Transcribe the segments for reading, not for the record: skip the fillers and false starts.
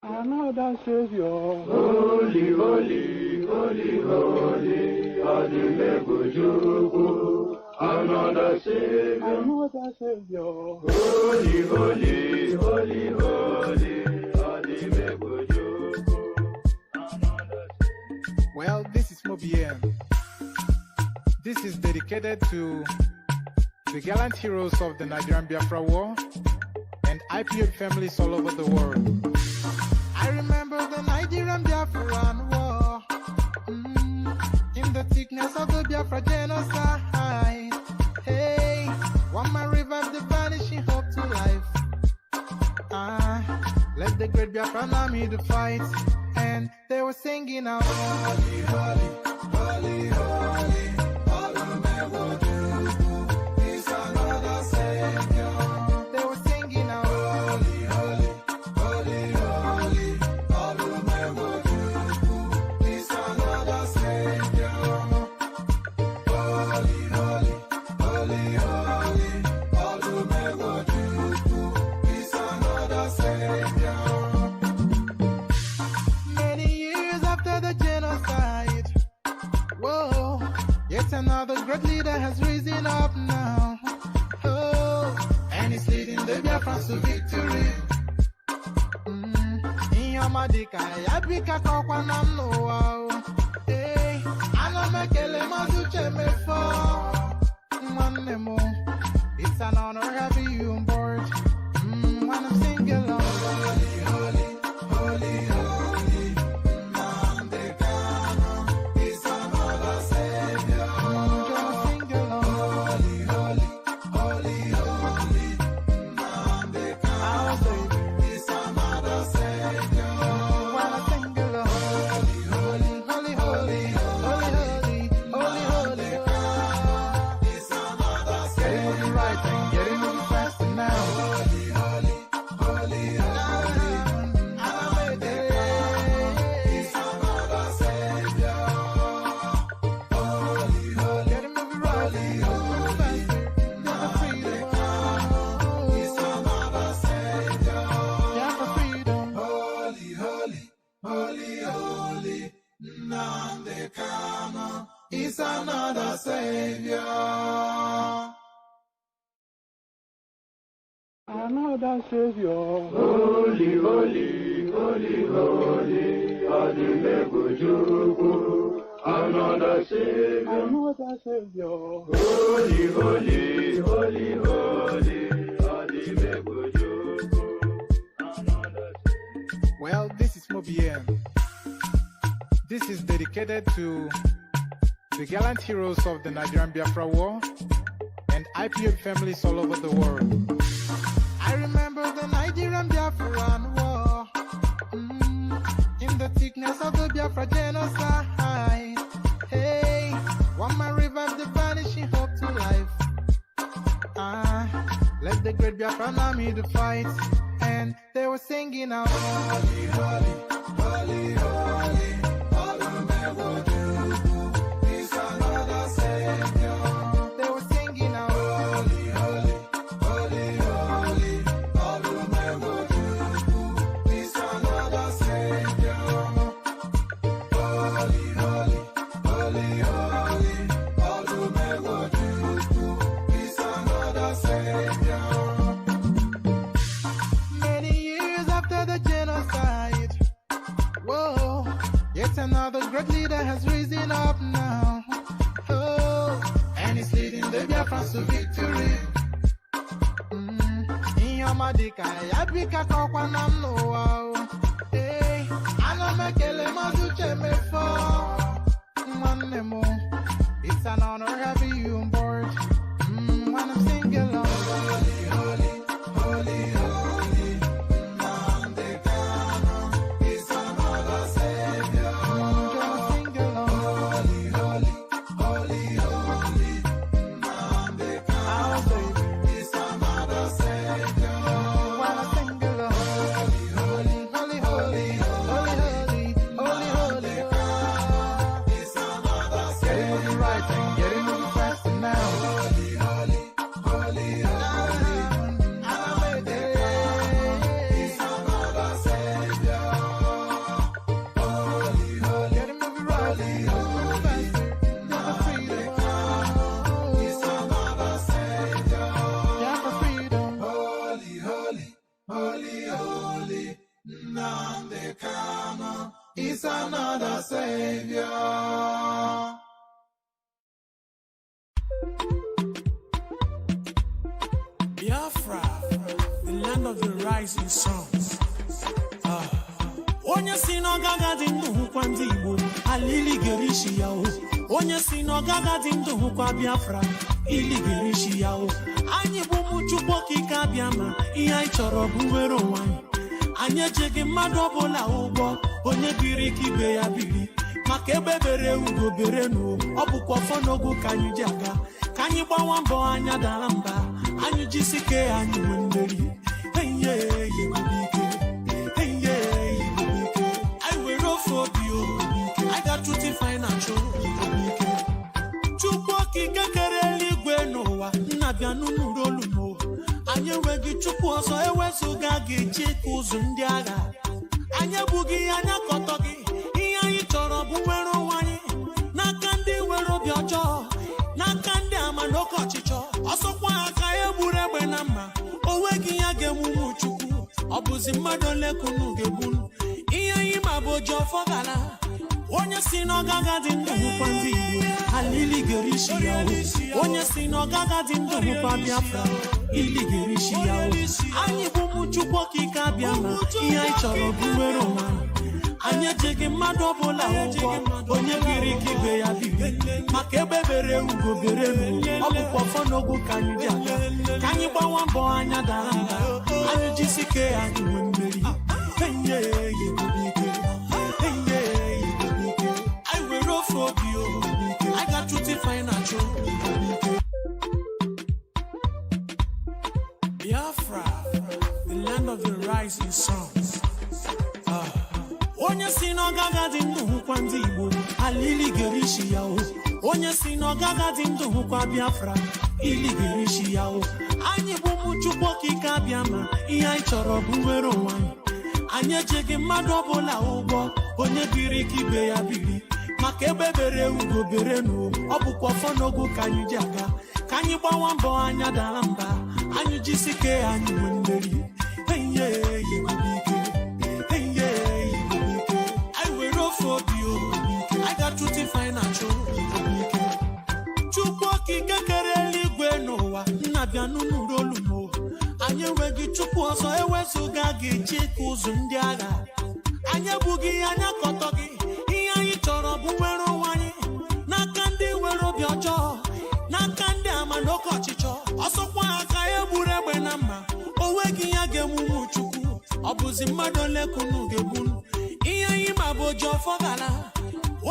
Another Savior. Holy, holy, holy, holy, Adimebujuku. Another Savior. Another Savior. Holy, holy, holy, holy, Adimebujuku. Another Savior. Well, this is Mobien. This is dedicated to the gallant heroes of the Nigerian Biafra War and IPO families all over the world. I remember the Nigerian Biafran War, in the thickness of the Biafra genocide. Hey, one man revived the vanishing hope to life. Let the great Biafran army to fight, and they were singing out, holy, holy, holy, holy, is another Savior. They were singing out, holy, holy, holy, holy, is another Savior. Holy, holy, holy, holy, is another Savior. Many years after the genocide, whoa, yet another great leader has risen up now. Oh, and he's leading the Biafrans to victory. Inyamadika yabika kwa namno. Hey, anamekele mazuche mefo. Manemo, it's an honor having you on board. When I'm singing along, holy, holy, holy, holy, NNAMDI KANU is another Savior. Just sing along, holy, holy, holy, holy, NNAMDI KANU is another Savior. When I sing along, holy, holy, holy, holy, holy, holy, holy, holy, is another Savior. Getting it right and getting it faster now. Holy, holy, holy, holy, NNAMDI is another Savior. Holy, holy, getting it right, faster, never freedom. Is another Savior. Yeah, for freedom. Holy, holy, holy, holy, NNAMDI KANU is another Savior. Another Savior. Holy, holy, holy, holy, Adimebujuku. Another Savior. Another Savior. Holy, holy, holy, holy, Adimebujuku. Another Savior. Well, this is Mobien. This is dedicated to the gallant heroes of the Nigerian Biafra War and IPO families all over the world. I remember the Nigerian Biafran War, in the thickness of the Biafra genocide. Hey, one man revived the vanishing hope to life. Let the great Biafran army to fight, and they were singing out, holy, holy, holy, holy, is another Savior. They were singing out, holy, holy, holy, holy, is another Savior. Holy, holy, holy, holy, is another Savior. Many years after the genocide, whoa, yet another great leader has risen up now. Oh, and he's leading the Biafrans to victory. Inyamadika yabika kwa namno. Hey, anamekele mazuche mefo. Manemo, it's an honor having you on board. When I'm singing along, holy, holy, holy, holy, NNAMDI KANU is another Savior. Just sing along, holy, holy, holy, holy, NNAMDI KANU is another Savior. When I sing along, holy, holy, holy, holy, holy, holy, holy, is another Savior. Getting it right and getting it faster now. Holy, holy, holy, Holy, holy, NNAMDI KANU is another savior. Biafra, the land of the rising suns. Onye si n'ọgaga dị ndụ hụkwa ndị Igbo, alili gerishi ya o. Onye si n'ọgaga dị ndụ hụkwa Biafra, ili gerishi ya o. Anyị bụ ụmụ Chukwu okike abịa ma ihe anyị chọrọ bụ nwere onwe anyị. Anyị ejeghị mmadụ ọbụla ụgwọ, onye biri ka ibe ya biri. Maka ebe bere ugo bere n'o, ọ bụkwa ọfọ n'ogo ka anyị ji aga. Ka anyị gbawa mbọ anya dara mba, anyị jisike anyị nwe mmeri. I got to financial. Chukwu okike kere eluigwe n'ụwa, nnabịa n'ụlọ olumo. Anyị enweghị Chukwu ọzọ ewezuga gị chịka ụzụ ndị agha. Anyị ebughị anya kọtọ gị, ihe anyị chọrọ bụ nwere onwe anyị. N'aka ndị nwere obi ọjọọ, n'aka ndị ama n'oke ọchịchọ. Ọsọkwa aka egburu egbe na mma, o nweghị ya ga-emume Chukwu. Ọ bụzi mmadụ ole ka unu ga-egbunu. Ihe anyị ma bụ oji ọfọ gala. Onye si n'ọgaga dị ndụ hụkwa ndị Igbo, alili gerishi ya o. Onye si n'ọgaga dị ndụ hụkwa Biafra, ili gerishi ya o. Anyị bụ ụmụ Chukwu okike abịa ma ihe anyị chọrọ bụ nwere onwe anyị. Anyị ejeghị mmadụ ọbụla ụgwọ, onye biri ka ibe ya biri. Maka ebe bere ugo bere n'o, ọ bụkwa ọfọ n'ogo ka anyị ji aga. Ka anyị gbawa mbọ anya dara mba, anyị jisike anyị nwe mmeri. I got to financial. Biafra, the land of the rising suns. Onye si n'ọgaga dị ndụ hụkwa ndị Igbo, alili gerishi ya o. Onye si n'ọgaga dị ndụ hụkwa Biafra, ili gerishi ya o. Anyị bụ ụmụ Chukwu okike abịa ma ihe anyị chọrọ bụ nwere onwe anyị. Anyị ejeghị mmadụ ọbụla ụgwọ, onye biri ka ibe ya biri. Maka ebe bere ugo bere n'o, ọ bụkwa ọfọ n'ogo ka anyị ji aga. Ka anyị gbawa mbọ anya dara mba, anyị jisike anyị nwe mmeri. I got to financial. Chukwu okike kere eluigwe n'ụwa, nnabịa n'ụlọ olumo. Anyị enweghị Chukwu ọzọ ewezuga gị chịka ụzụ ndị agha. Anyị ebughị anya kọtọ gị, ihe anyị chọrọ bụ nwere onwe anyị. N'aka ndị nwere obi ọjọọ, n'aka ndị ama n'oke ọchịchọ. Ọsọkwa aka egburu egbe na mma, o nweghị ya ga-emume Chukwu. Ọ bụzi mmadụ ole ka unu ga-egbunu. Ihe anyị ma bụ oji ọfọ gala.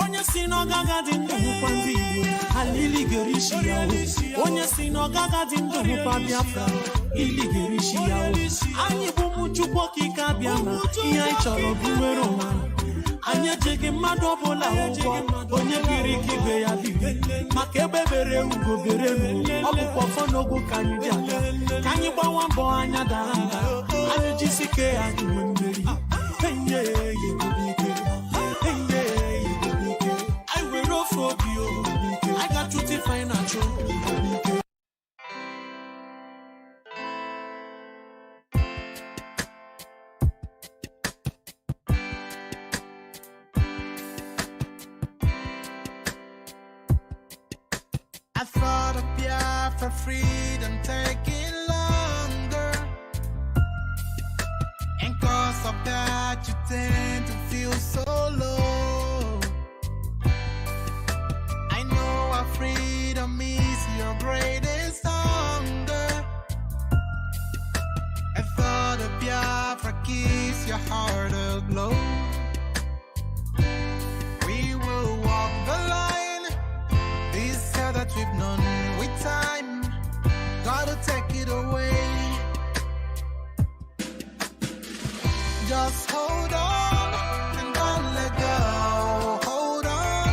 Onye si n'ọgaga dị ndụ hụkwa ndị Igbo, alili gerishi ya o. Onye si n'ọgaga dị ndụ hụkwa Biafra, ili gerishi ya o. Anyị bụ ụmụ Chukwu okike abịa ma ihe anyị chọrọ bụ nwere onwe anyị. Anyị ejeghị mmadụ ọbụla ụgwọ, onye biri ka ibe ya biri. Maka ebe bere ugo bere n'o, ọ bụkwa ọfọ n'ogo ka anyị ji aga. Ka anyị gbawa mbọ anya dara mba, anyị jisike anyị nwe mmeri. I got to financial. I thought of Biafra freedom taking longer, and cause of that you tend to feel so low. I know our freedom is your greatest hunger. I thought of Biafra keeps your heart aglow. We will walk the line, this hell that we've known with time. Gotta take it away. Just hold on and don't let go. Hold on,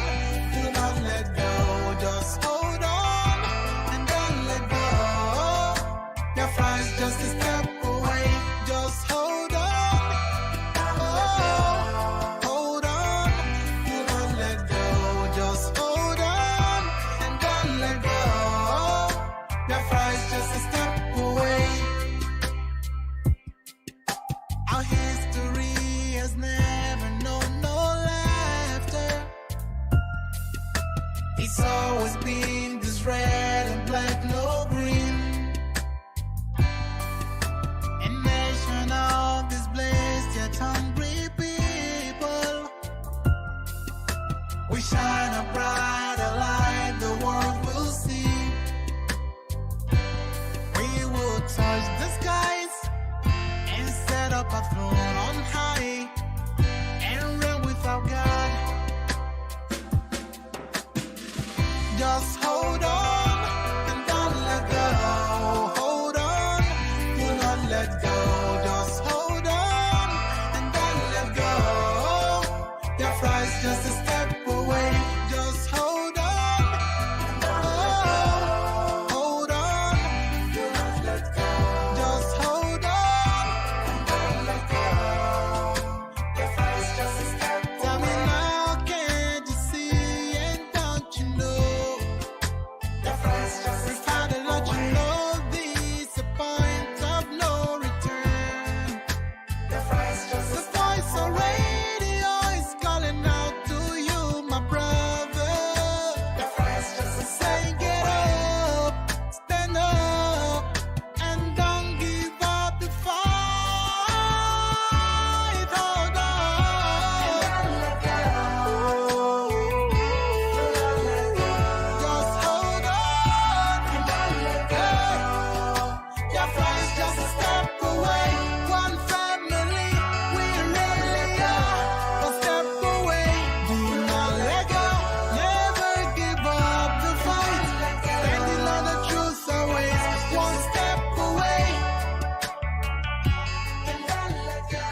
do not let go. Just hold on and don't let go. Your friend's just a step away. Just hold on. Oh, hold on, do not let go. Just hold on and don't let go. Your friend's just a step away. has never known no laughter. It's always been this red and black, no green. A nation of this blessed yet hungry people. We shine a brighter light the world will see. We will touch the skies and set up a throne on high and reign with our God. Just hold on and don't let go. Hold on, do not let go. Just hold on and don't let go. Biafra is just a step away. Just hold on. Oh, hold on. Do not let go. Just hold on and don't let go. Biafra is just a step away. Tell me now, can't you see and don't you know? We found it, let you know this a point of no return. The voice on radio is calling out to you, my brother. Saying get up, stand up, and don't give up the fight. Hold on. Just hold on. Biafra is just a step away. One family, we really are. A step away, do not let go. Never give up the fight. Standing on the truth always. One step away. And don't let go.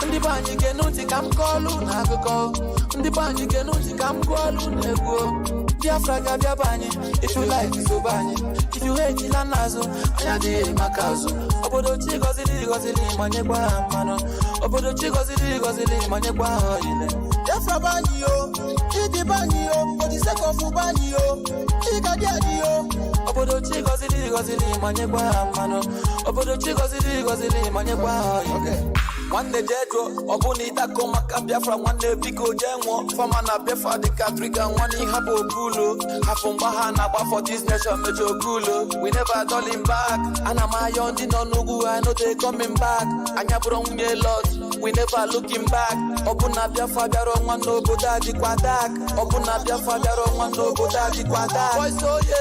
Ndị be anyị ga-enu ntị ka m kọọlụ n'akụkọ. Ndị be anyị ga-enu ntị ka m gụọlụ n'egwu. Biafra ga-abịaba anyị, if you like isobe anyị. If you hate ila n'azụ, anyị adịghị maka azụ. Obodo chi gọziri gọziri ma nyekwa ha mmanụ. Obodo chi gọziri gọziri ma nyekwa ha ile. Biafra bụ anyị o, ịdị bụ anyị o, for the sake of bụ anyị o, ịgadị adị o. Obodo chi gọziri gọziri ma nyekwa ha mmanụ. Obodo chi gọziri gọziri ma nyekwa ha ile. Nwanne jedro, ọ bụ na ịdakọ maka Biafra nwanne biko jee nwụọ. Fama na Biafra dịka trigger nwanne hapụ obulo. Hapụ mgba ha na-agba for this nation mecho ogulo. We never turning back. Ana m ayọ ndị nọ n'ugwu, I know they coming back. Anya bụrụ nwunye lot, we never looking back. Ọ bụ na Biafra bịara nwa n'obodo adịkwa dark. Ọ bụ na Biafra bịara nwa n'obodo adịkwa dark. Boys oye,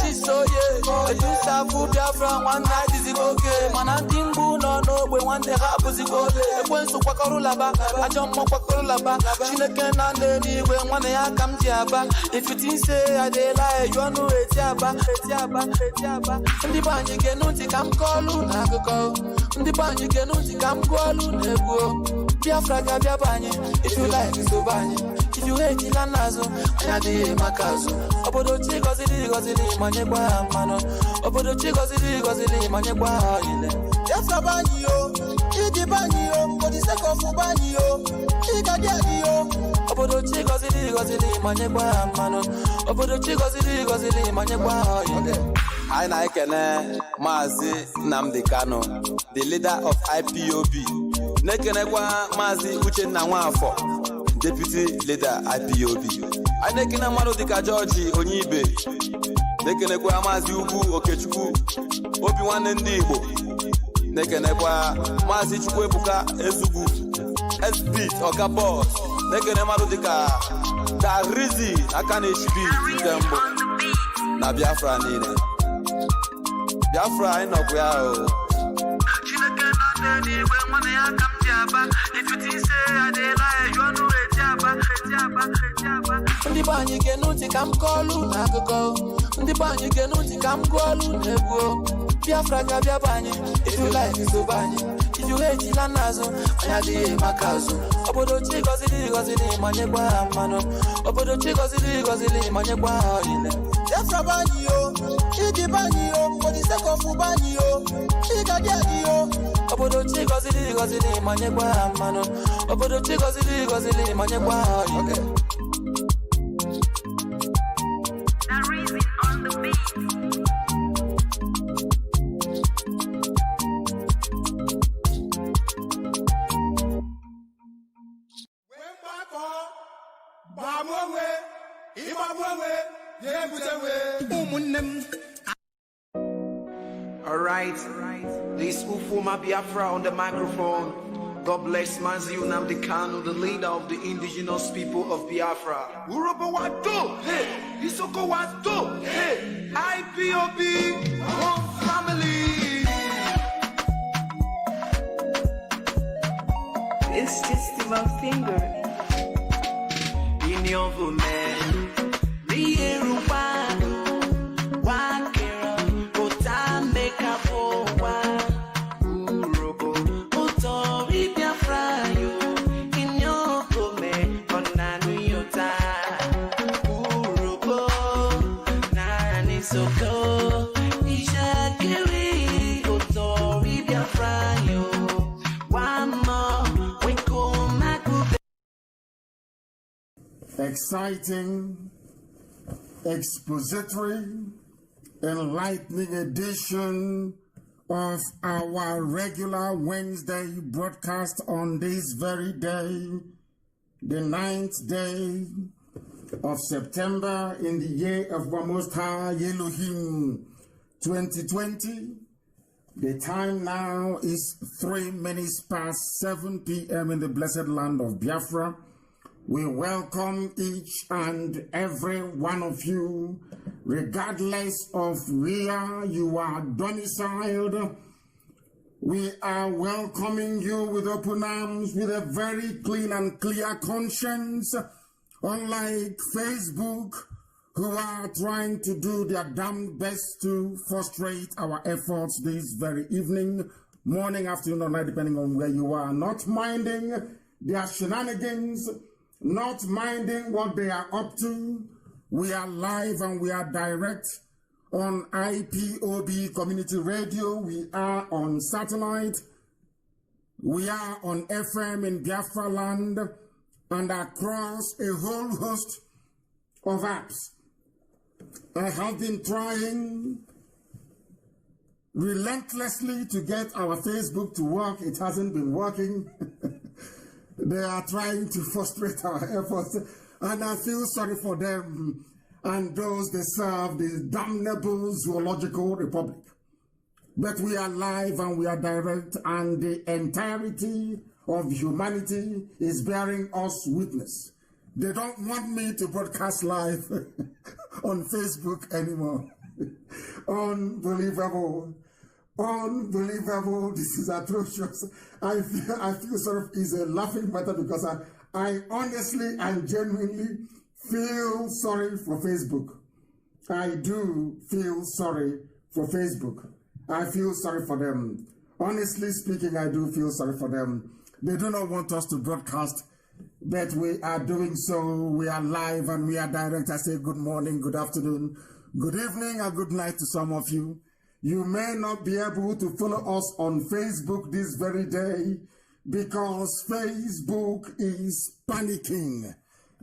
chis oye, edusa bụ Biafra nwanne adịzikwa oke. Mana ndị mgbu nọ n'ogbe nwanne ha abụzikwa ole. Ekwensu kwakọrọ laba, ajọ mmụọ kwakọrọ laba. Chineke na ndị eluigwe nwanne ya ka m ji aba. If you think say I dey lie, you ọnụ eti aba. Ndị be anyị ga-enu ntị ka m kọọlụ n'akụkọ. Ndị be anyị ga-enu ntị ka m gụọlụ n'egwu. Biafra ga-abịaba anyị, if you like isobe anyị. If you hate ila n'azụ, anyị adịghị maka azụ. Obodo chi gọziri gọziri ma nyekwa ha mmanụ. Obodo chi gọziri gọziri ma nyekwa ha ile. Biafra bụ anyị o, ịdị bụ anyị o, for the sake of bụ anyị o, ịgadị adị o. Obodo chi gọziri gọziri ma nyekwa ha mmanụ. Obodo chi gọziri gọziri ma nyekwa ha ile. Anyị na-ekene Maazị Nnamdi Kanu, the leader of IPOB. Na-ekenekwa Maazị Uchenna Nwafọ, deputy leader IPOB. Anyị na-ekene mmadụ dịka George Onyibe. Na-ekenekwa Maazị Ugwu Okechukwu, obi nwanne ndị Igbo. Na-ekenekwa Maazị Chukwuebuka Ezugwu, SEPT Ọka Boss. Na-ekene mmadụ dịka Darizi aka na-echibi nke mbụ na Biafra niile. Biafra anyị nọkwa ya o. Chineke na ndị eluigwe nwanne ya ka m ji aba. If you think say I dey lie, you ọnụ eti aba. Ndị be anyị ga-enu ntị ka m kọọlụ n'akụkọ. Ndị be anyị ga-enu ntị ka m gụọlụ n'egwu. Biafra ga-abịaba anyị, if you like isobe anyị. If you hate ila n'azụ, anyị adịghị maka azụ. Obodo chi gọziri gọziri ma nyekwa ha mmanụ. Obodo chi gọziri gọziri ma nyekwa ha ile. Biafra bụ anyị o, ịdị bụ anyị o, for the sake of bụ anyị o, ịgadị adị o. Obodo chi gozili manye kwa mano. Obodo chi gozili manye kwa. Okay. That reason on the beat. Alright, this Ufuma Biafra on the microphone. God bless Mazi NNAMDI KANU, the leader of the indigenous people of Biafra. Urobo Wado, hey, Isoko Wado, hey, IPOB, one family. It's just my finger. In your woman, exciting, expository, enlightening edition of our regular Wednesday broadcast on this very day, the 9th day of September in the year of our Most High Elohim 2020. The time now is 3 minutes past 7 p.m. in the blessed land of Biafra. We welcome each and every one of you, regardless of where you are domiciled. We are welcoming you with open arms, with a very clean and clear conscience, unlike Facebook, who are trying to do their damn best to frustrate our efforts this very evening, morning, afternoon, or night, depending on where you are, not minding their shenanigans, not minding what they are up to. We are live and we are direct on IPOB Community Radio. We are on satellite. We are on FM in Biafra land and across a whole host of apps. I have been trying relentlessly to get our Facebook to work. It hasn't been working. They are trying to frustrate our efforts, and I feel sorry for them and those they serve, the damnable zoological republic. But we are live and we are direct, and the entirety of humanity is bearing us witness. They don't want me to broadcast live on Facebook anymore. Unbelievable. Unbelievable. This is atrocious. I feel sort of is a laughing matter because I honestly and genuinely feel sorry for Facebook. I do feel sorry for Facebook. I feel sorry for them. Honestly speaking, I do feel sorry for them. They do not want us to broadcast, but we are doing so. We are live and we are direct. I say good morning, good afternoon, good evening, and good night to some of you. You may not be able to follow us on Facebook this very day because Facebook is panicking.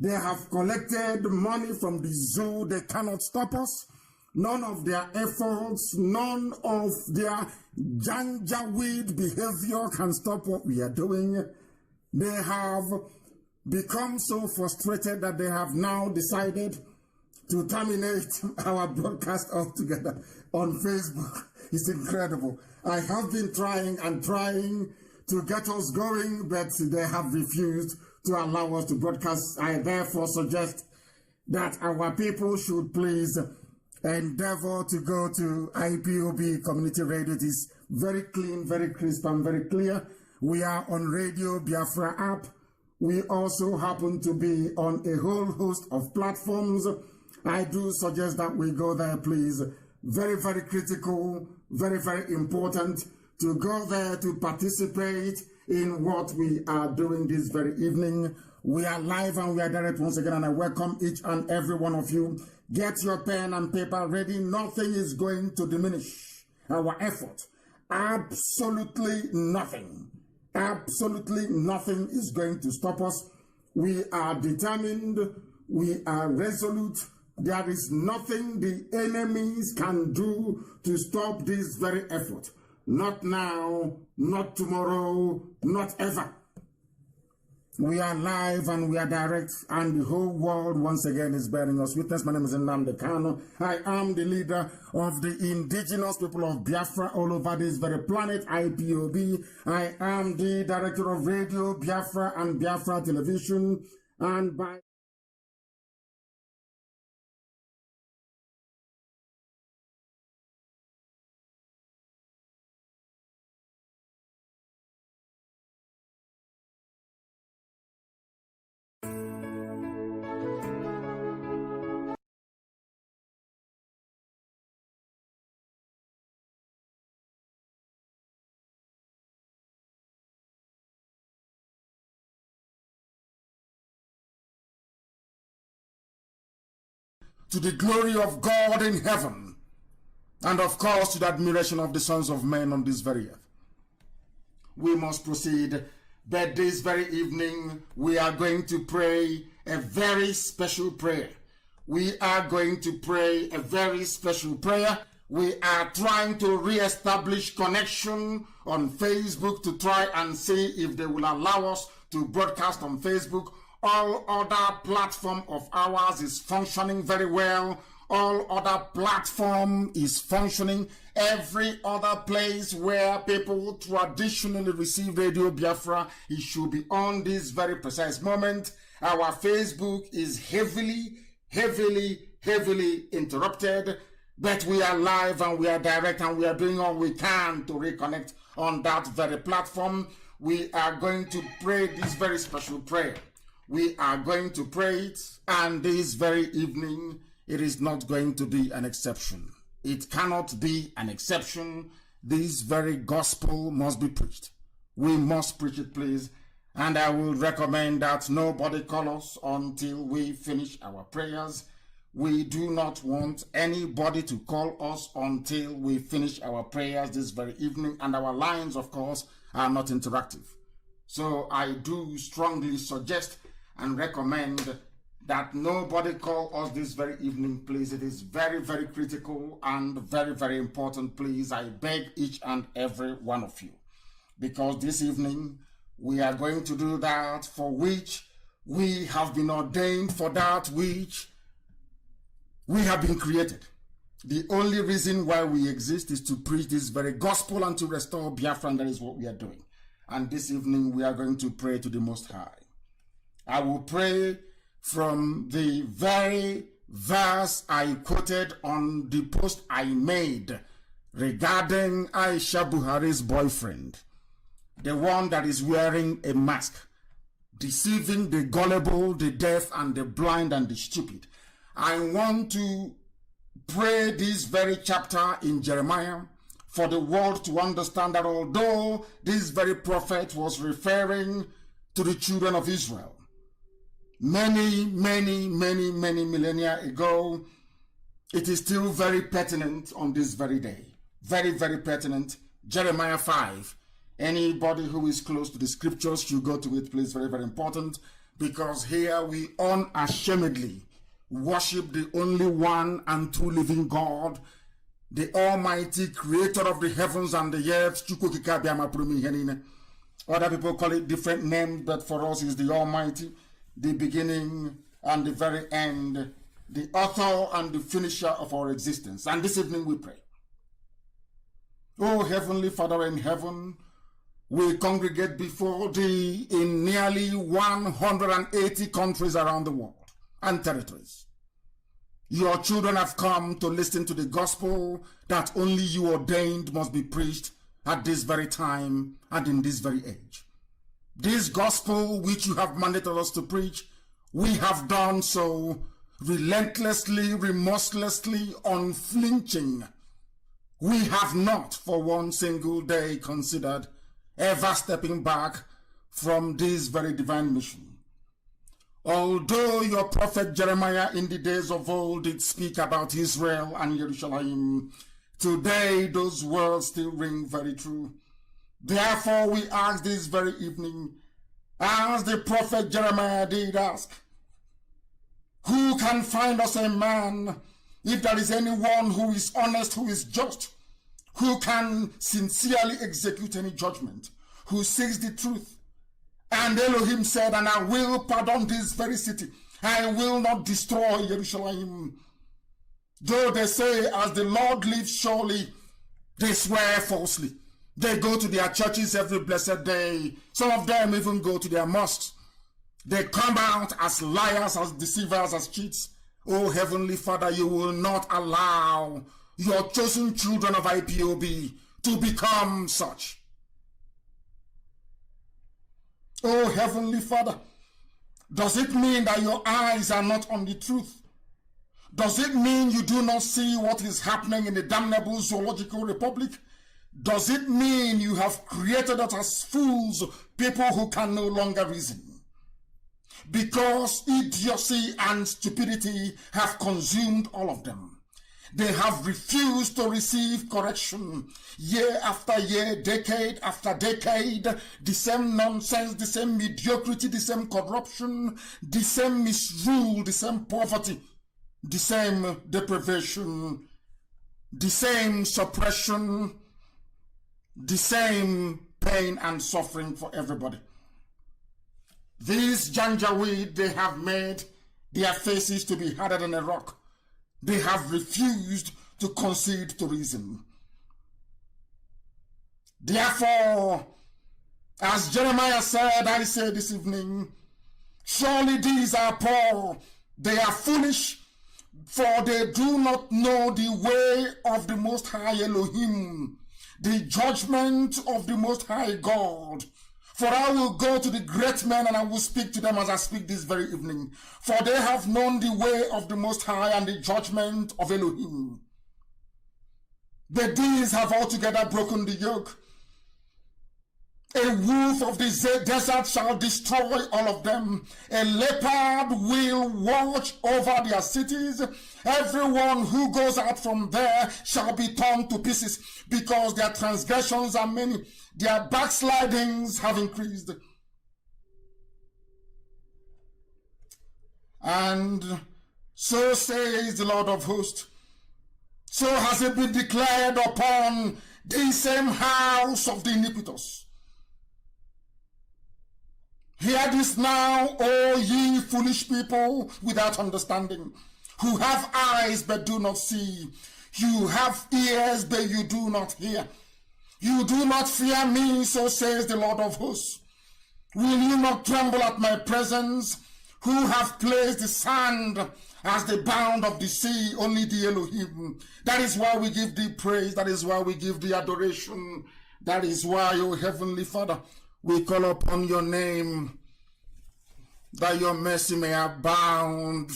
They have collected money from the zoo. They cannot stop us. None of their efforts, none of their janjaweed behavior can stop what we are doing. They have become so frustrated that they have now decided to terminate our broadcast altogether on Facebook. It's incredible. I have been trying and trying to get us going, but they have refused to allow us to broadcast. I therefore suggest that our people should please endeavor to go to IPOB Community Radio. It is very clean, very crisp, and very clear. We are on Radio Biafra app. We also happen to be on a whole host of platforms. I do suggest that we go there, please. Very, very critical, very, very important to go there to participate in what we are doing this very evening. We are live and we are direct once again, and I welcome each and every one of you. Get your pen and paper ready. Nothing is going to diminish our effort, absolutely nothing is going to stop us. We are determined, we are resolute. There is nothing the enemies can do to stop this very effort. Not now, not tomorrow, not ever. We are live and we are direct, and the whole world once again is bearing us witness. My name is NNAMDI KANU. I am the leader of the indigenous people of Biafra all over this very planet, IPOB. I am the director of Radio Biafra and Biafra Television, and by to the glory of God in heaven, and of course to the admiration of the sons of men on this very earth. We must proceed, but this very evening we are going to pray a very special prayer. We are going to pray a very special prayer. We are trying to re-establish connection on Facebook to try and see if they will allow us to broadcast on Facebook. All other platform of ours is functioning very well. All other platform is functioning. Every other place where people traditionally receive Radio Biafra, it should be on this very precise moment. Our Facebook is heavily interrupted, but we are live and we are direct and we are doing all we can to reconnect on that very platform. We are going to pray this very special prayer. We are going to pray it, and this very evening, it is not going to be an exception. It cannot be an exception. This very gospel must be preached. We must preach it, please. And I will recommend that nobody call us until we finish our prayers. We do not want anybody to call us until we finish our prayers this very evening. And our lines, of course, are not interactive. So I do strongly suggest and recommend that nobody call us this very evening, please. It is very critical and very important, please. I beg each and every one of you, because this evening we are going to do that for which we have been ordained, for that which we have been created. The only reason why we exist is to preach this very gospel and to restore Biafra, and that is what we are doing. And this evening we are going to pray to the Most High. I will pray from the very verse I quoted on the post I made regarding Aisha Buhari's boyfriend, the one that is wearing a mask, deceiving the gullible, the deaf, and the blind, and the stupid. I want to pray this very chapter in Jeremiah for the world to understand that although this very prophet was referring to the children of Israel, many millennia ago, it is still very pertinent on this very day. Very pertinent. Jeremiah 5. Anybody who is close to the scriptures should go to it, please. Very important, because here we unashamedly worship the only one and true living God, the Almighty Creator of the heavens and the earth. Other people call it different names, but for us is the Almighty, the beginning and the very end, the author and the finisher of our existence. And this evening we pray. Oh, Heavenly Father in heaven, we congregate before Thee in nearly 180 countries around the world and territories. Your children have come to listen to the gospel that only You ordained must be preached at this very time and in this very age. This gospel which You have mandated us to preach, we have done so relentlessly, remorselessly, unflinching. We have not for one single day considered ever stepping back from this very divine mission. Although Your prophet Jeremiah in the days of old did speak about Israel and Jerusalem, Today, those words still ring very true. Therefore, we ask this very evening, as the prophet Jeremiah did ask, who can find us a man, if there is anyone who is honest, who is just, who can sincerely execute any judgment, who seeks the truth? And Elohim said, and I will pardon this very city. I will not destroy Jerusalem. Though they say, as the Lord lives, surely they swear falsely. They go to their churches every blessed day. Some of them even go to their mosques. They come out as liars, as deceivers, as cheats. Oh, Heavenly Father, you will not allow your chosen children of IPOB to become such. Oh, Heavenly Father, does it mean that your eyes are not on the truth? Does it mean you do not see what is happening in the damnable zoological republic? Does it mean you have created us as fools, people who can no longer reason? Because idiocy and stupidity have consumed all of them. They have refused to receive correction. Year after year, decade after decade, the same nonsense, the same mediocrity, the same corruption, the same misrule, the same poverty, the same deprivation, the same suppression, the same pain and suffering for everybody. These Janjaweed, they have made their faces to be harder than a rock. They have refused to concede to reason. Therefore, as Jeremiah said, I say this evening, surely these are poor, they are foolish, for they do not know the way of the Most High Elohim, the judgment of the Most High God. For I will go to the great men and I will speak to them as I speak this very evening. For they have known the way of the Most High and the judgment of Elohim. But these have altogether broken the yoke. A wolf of the desert shall destroy all of them. A leopard will watch over their cities. Everyone who goes out from there shall be torn to pieces, because their transgressions are many. Their backslidings have increased. And so says the Lord of hosts, so has it been declared upon the same house of the iniquitous. Hear this now, O ye foolish people without understanding, who have eyes but do not see. You have ears but you do not hear. You do not fear me, so says the Lord of hosts. Will you not tremble at my presence, who have placed the sand as the bound of the sea, only the Elohim? That is why we give thee praise. That is why we give thee adoration. That is why, O Heavenly Father, we call upon your name, that your mercy may abound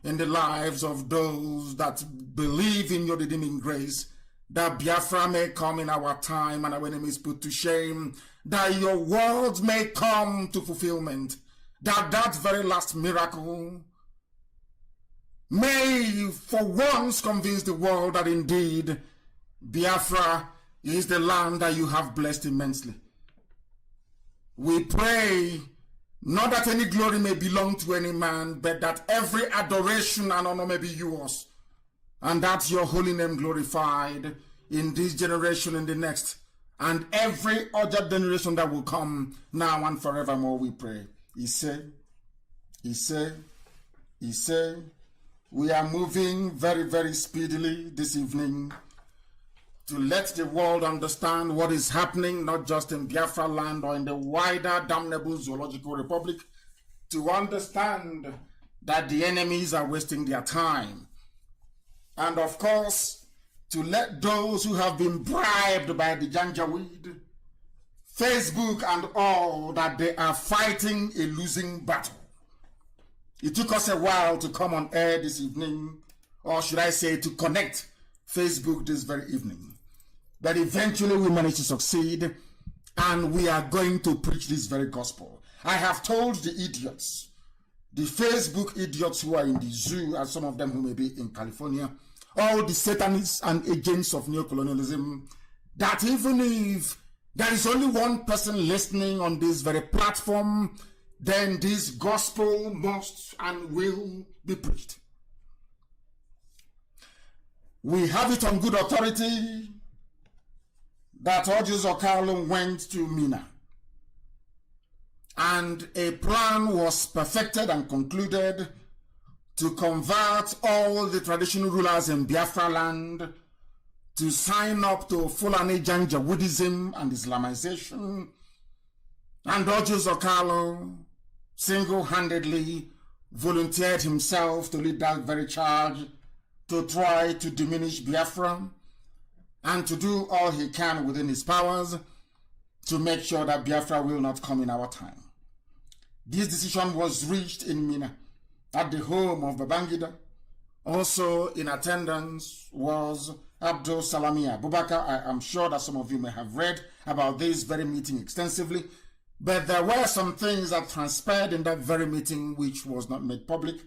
in the lives of those that believe in your redeeming grace, that Biafra may come in our time and our enemies put to shame, that your words may come to fulfillment, that very last miracle may for once convince the world that indeed Biafra is the land that you have blessed immensely. We pray not that any glory may belong to any man, but that every adoration and honor may be yours, and that your holy name glorified in this generation and the next, and every other generation that will come now and forevermore, we pray. He said, we are moving very, very speedily this evening to let the world understand what is happening, not just in Biafra land or in the wider damnable zoological republic, to understand that the enemies are wasting their time. And of course, to let those who have been bribed by the Janjaweed, Facebook and all, that they are fighting a losing battle. It took us a while to come on air this evening, or should I say to connect Facebook this very evening. But eventually we managed to succeed, and we are going to preach this very gospel. I have told the idiots, the Facebook idiots who are in the zoo, and some of them who may be in California, all the Satanists and agents of neocolonialism, that even if there is only one person listening on this very platform, then this gospel must and will be preached. We have it on good authority that Ojus Okalo went to Mina, and a plan was perfected and concluded to convert all the traditional rulers in Biafra land to sign up to Fulani Janjaweedism and Islamization. And Ojus Okalo single-handedly volunteered himself to lead that very charge to try to diminish Biafra and to do all he can within his powers to make sure that Biafra will not come in our time. This decision was reached in Mina at the home of Babangida. Also in attendance was Abdul Salamia Bubaka. I am sure that some of you may have read about this very meeting extensively, but there were some things that transpired in that very meeting which was not made public.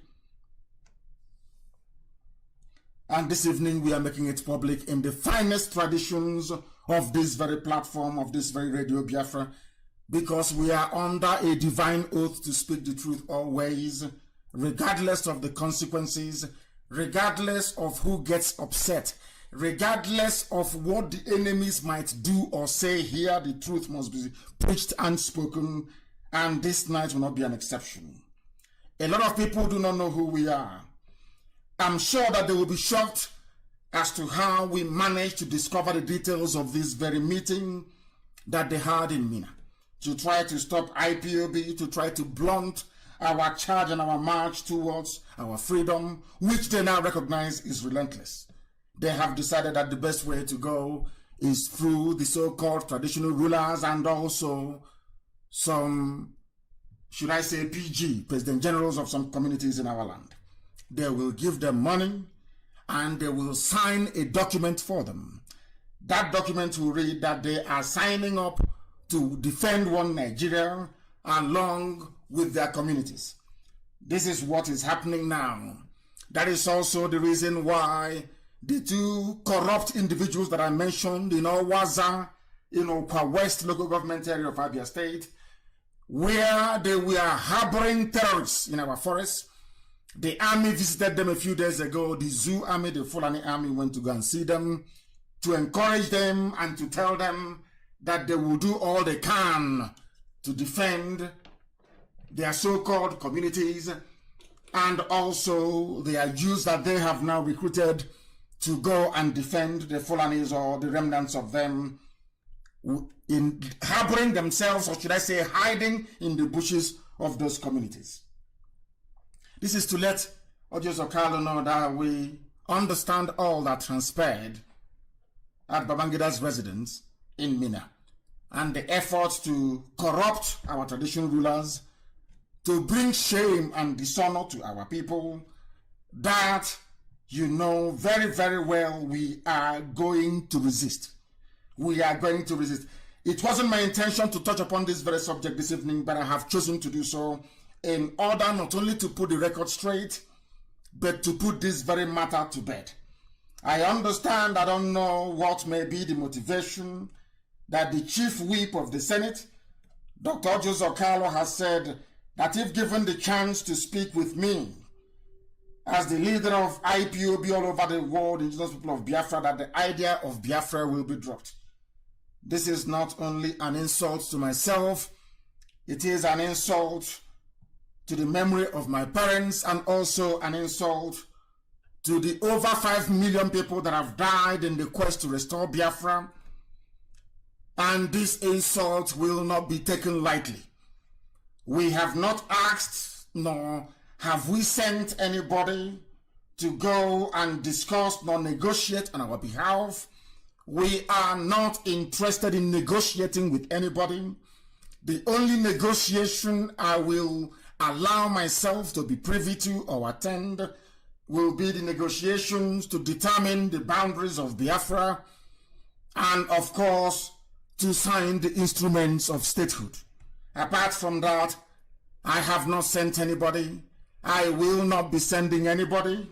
And this evening we are making it public in the finest traditions of this very platform, of this very Radio Biafra, because we are under a divine oath to speak the truth always, regardless of the consequences, regardless of who gets upset, regardless of what the enemies might do or say. Here the truth must be preached and spoken, and this night will not be an exception. A lot of people do not know who we are. I'm sure that they will be shocked as to how we managed to discover the details of this very meeting that they had in Mina, to try to stop IPOB, to try to blunt our charge and our march towards our freedom, which they now recognize is relentless. They have decided that the best way to go is through the so-called traditional rulers and also some, should I say, PG, President Generals of some communities in our land. They will give them money and they will sign a document for them. That document will read that they are signing up to defend one Nigeria along with their communities. This is what is happening now. That is also the reason why the two corrupt individuals that I mentioned in Owaza, in Okwa West local government area of Abia State, where they were harboring terrorists in our forests. The army visited them a few days ago. The Zoo army, the Fulani army, went to go and see them, to encourage them and to tell them that they will do all they can to defend their so-called communities and also their youths that they have now recruited to go and defend the Fulanis or the remnants of them in harboring themselves, or should I say hiding in the bushes of those communities. This is to let Ojus Okalo know that we understand all that transpired at Babangida's residence in Mina and the efforts to corrupt our traditional rulers, to bring shame and dishonor to our people, that you know very, very well we are going to resist. We are going to resist. It wasn't my intention to touch upon this very subject this evening, but I have chosen to do so in order not only to put the record straight, but to put this very matter to bed. I understand, I don't know what may be the motivation that the chief whip of the Senate, Dr. Ojus Okalo, has said that if given the chance to speak with me as the leader of IPOB all over the world, indigenous people of Biafra, that the idea of Biafra will be dropped. This is not only an insult to myself, it is an insult to the memory of my parents and also an insult to the over 5 million people that have died in the quest to restore Biafra. And this insult will not be taken lightly. We have not asked, nor have we sent anybody to go and discuss nor negotiate on our behalf. We are not interested in negotiating with anybody. The only negotiation I will allow myself to be privy to or attend will be the negotiations to determine the boundaries of Biafra and, of course, to sign the instruments of statehood. Apart from that, I have not sent anybody. I will not be sending anybody.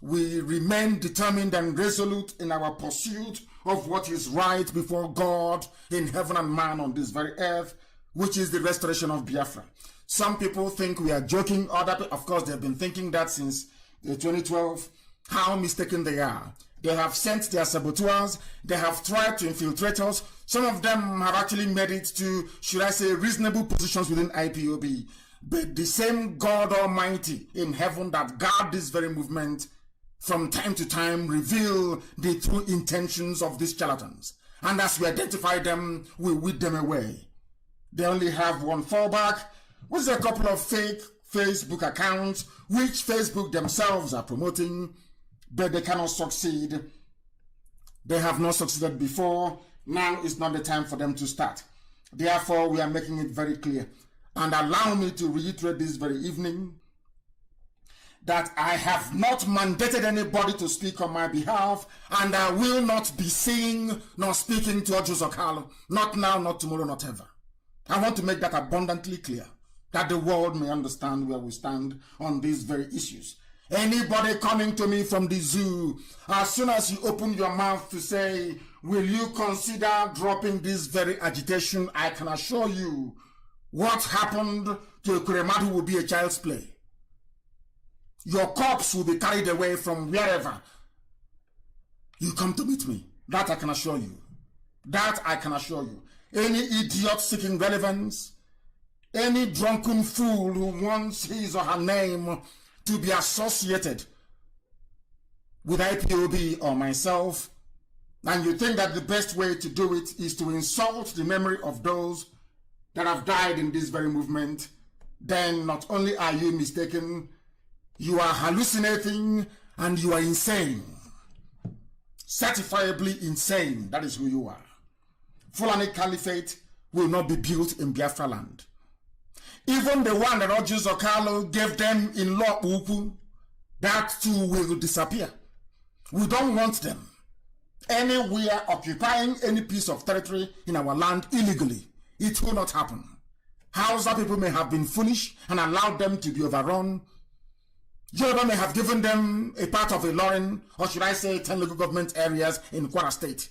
we remain determined and resolute in our pursuit of what is right before God in heaven and man on this very earth, which is the restoration of Biafra. Some people think we are joking. Of course, they've been thinking that since 2012. How mistaken they are. They have sent their saboteurs. They have tried to infiltrate us. Some of them have actually made it to, should I say, reasonable positions within IPOB. But the same God Almighty in heaven that guard this very movement from time to time reveal the true intentions of these charlatans. And as we identify them, we weed them away. They only have one fallback, which is a couple of fake Facebook accounts, which Facebook themselves are promoting, but they cannot succeed. They have not succeeded before. Now is not the time for them to start. Therefore, we are making it very clear. And allow me to reiterate this very evening that I have not mandated anybody to speak on my behalf, and I will not be seeing nor speaking to Ojo Zokalo. Not now, not tomorrow, not ever. I want to make that abundantly clear, that the world may understand where we stand on these very issues. Anybody coming to me from the zoo, as soon as you open your mouth to say, will you consider dropping this very agitation, I can assure you, what happened to Kuremadu will be a child's play. Your corpse will be carried away from wherever you come to meet me. That I can assure you. That I can assure you. Any idiot seeking relevance, any drunken fool who wants his or her name to be associated with IPOB or myself, and you think that the best way to do it is to insult the memory of those that have died in this very movement, then not only are you mistaken, you are hallucinating and you are insane. Certifiably insane. That is who you are. Fulani Caliphate will not be built in Biafra land. Even the one that Ojo Zokalo gave them in Law Uku, that too will disappear. We don't want them anywhere occupying any piece of territory in our land illegally. It will not happen. Hausa people may have been foolish and allowed them to be overrun. Yoruba may have given them a part of Ilorin, or should I say 10 local government areas in Kwara State.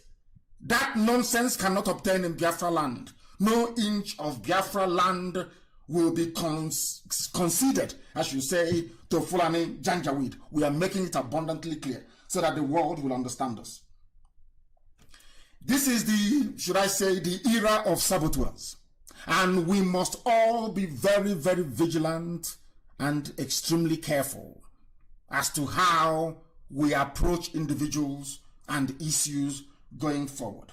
That nonsense cannot obtain in Biafra land. No inch of Biafra land will be conceded, as you say, to Fulani Janjaweed. We are making it abundantly clear so that the world will understand us. This is the, should I say, the era of saboteurs. And we must all be very, very vigilant and extremely careful as to how we approach individuals and issues going forward.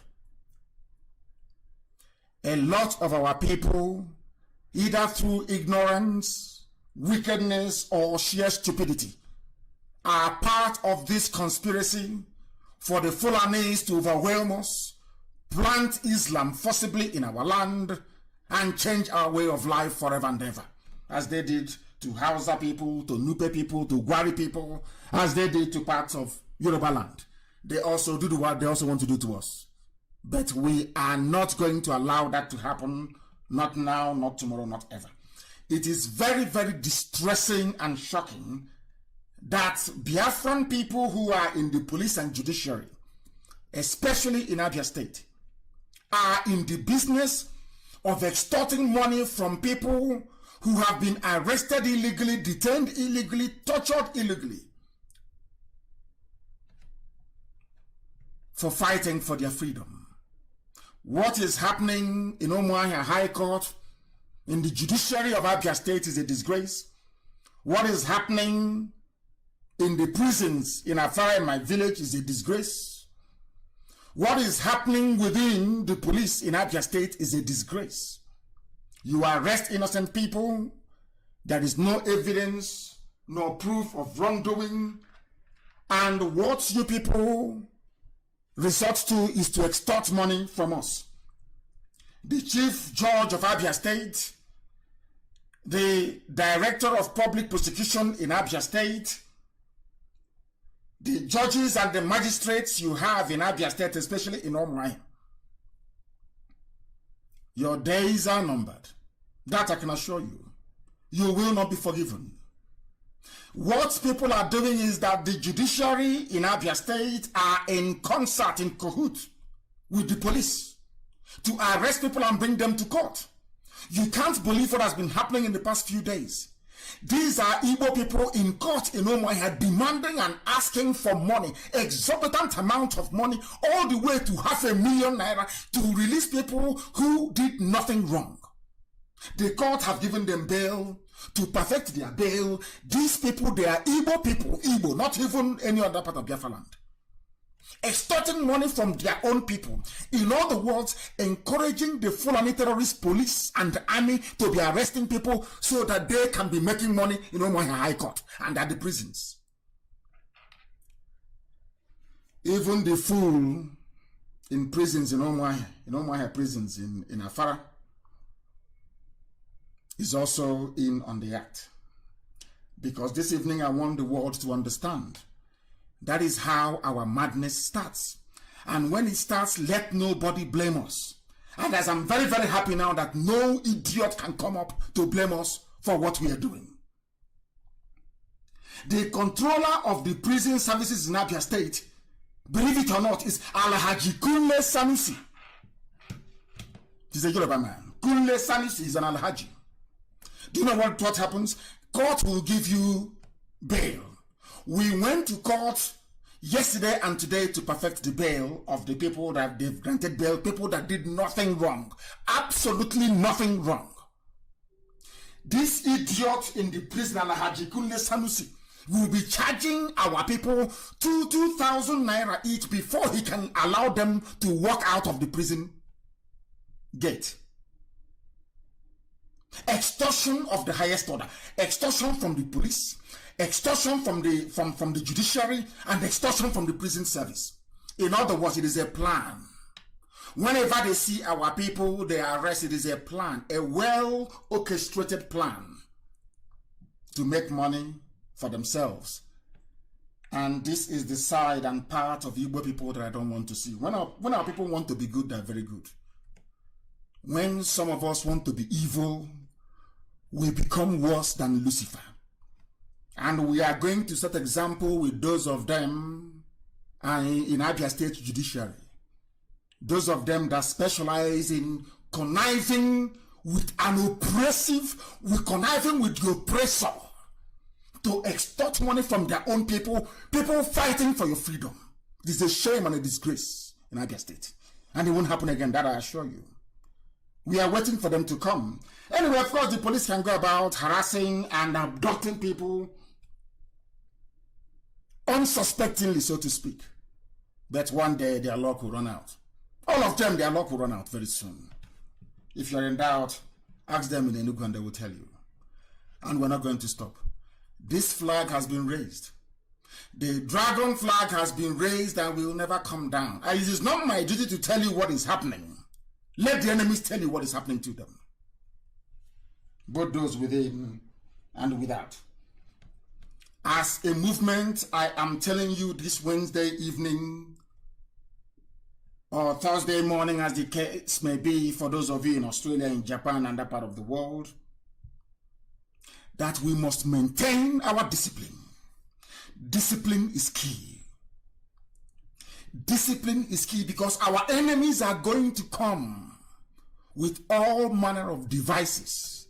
A lot of our people, either through ignorance, wickedness, or sheer stupidity, are part of this conspiracy for the Fulanis to overwhelm us, plant Islam forcibly in our land, and change our way of life forever and ever, as they did to Hausa people, to Nupe people, to Gwari people, as they did to parts of Yoruba land. They also do what they also want to do to us. But we are not going to allow that to happen, not now, not tomorrow, not ever. It is very, very distressing and shocking that Biafran people who are in the police and judiciary, especially in Abia State, are in the business of extorting money from people who have been arrested illegally, detained illegally, tortured illegally, for fighting for their freedom. What is happening in Umuahia High Court, in the judiciary of Abia State, is a disgrace. What is happening in the prisons in Afara, my village, is a disgrace. What is happening within the police in Abia State is a disgrace. You arrest innocent people. There is no evidence, no proof of wrongdoing. And what you people resort to is to extort money from us. The Chief Judge of Abia State, the Director of Public Prosecution in Abia State, the judges and the magistrates you have in Abia State, especially in Omrai, your days are numbered. That I can assure you. You will not be forgiven. What people are doing is that the judiciary in Abia State are in concert, in cahoot with the police to arrest people and bring them to court. You can't believe what has been happening in the past few days. These are Igbo people in court in Umuahia demanding and asking for money, exorbitant amount of money, all the way to 500,000 naira to release people who did nothing wrong. The court have given them bail to perfect their bail. These people, they are Igbo people, Igbo, not even any other part of Biafra land. Extorting money from their own people. In other words, encouraging the Fulani terrorist police and the army to be arresting people so that they can be making money in Umuahia High Court and at the prisons. Even the fool in prisons in Umuahia prisons in Afara, is also in on the act. Because this evening I want the world to understand that is how our madness starts. And when it starts, let nobody blame us. And as I'm very, very happy now that no idiot can come up to blame us for what we are doing. The controller of the prison services in Abia State, believe it or not, is Alhaji Kunle Sanusi. He's a Yoruba man. Kunle Sanusi is an Alhaji. Do you know what happens? Court will give you bail. We went to court yesterday and today to perfect the bail of the people that they've granted bail, people that did nothing wrong. Absolutely nothing wrong. This idiot in the prison, Alhaji Kunle Sanusi, will be charging our people 2,000 naira each before he can allow them to walk out of the prison gate. Extortion of the highest order, extortion from the police, extortion from the judiciary, and extortion from the prison service. In other words, it is a plan. Whenever they see our people, they are arrested. It is a plan, a well orchestrated plan to make money for themselves. And this is the side and part of Igbo people that I don't want to see. When our people want to be good, they're very good. When some of us want to be evil, we become worse than Lucifer. And we are going to set example with those of them in Abia State Judiciary. Those of them that specialize in conniving with an oppressive, conniving with the oppressor to extort money from their own people, people fighting for your freedom. This is a shame and a disgrace in Abia State. And it won't happen again, that I assure you. We are waiting for them to come. Anyway, of course, the police can go about harassing and abducting people unsuspectingly, so to speak. But one day their luck will run out. All of them, their luck will run out very soon. If you're in doubt, ask them in Enugu and they will tell you. And we're not going to stop. This flag has been raised. The dragon flag has been raised and will never come down. And it is not my duty to tell you what is happening. Let the enemies tell you what is happening to them. Both those within and without. As a movement, I am telling you this Wednesday evening or Thursday morning, as the case may be, for those of you in Australia, in Japan, and that part of the world, that we must maintain our discipline. Discipline is key. Discipline is key because our enemies are going to come with all manner of devices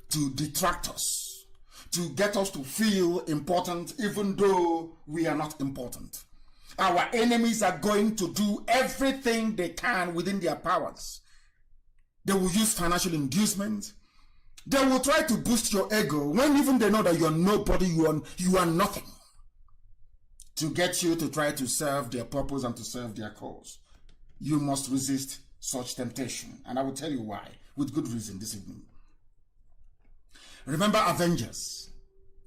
to detract us, to get us to feel important even though we are not important. Our enemies are going to do everything they can within their powers. They will use financial inducement. They will try to boost your ego when even they know that you are nobody, you are nothing, to get you to try to serve their purpose and to serve their cause. You must resist such temptation. And I will tell you why, with good reason this evening. Remember Avengers,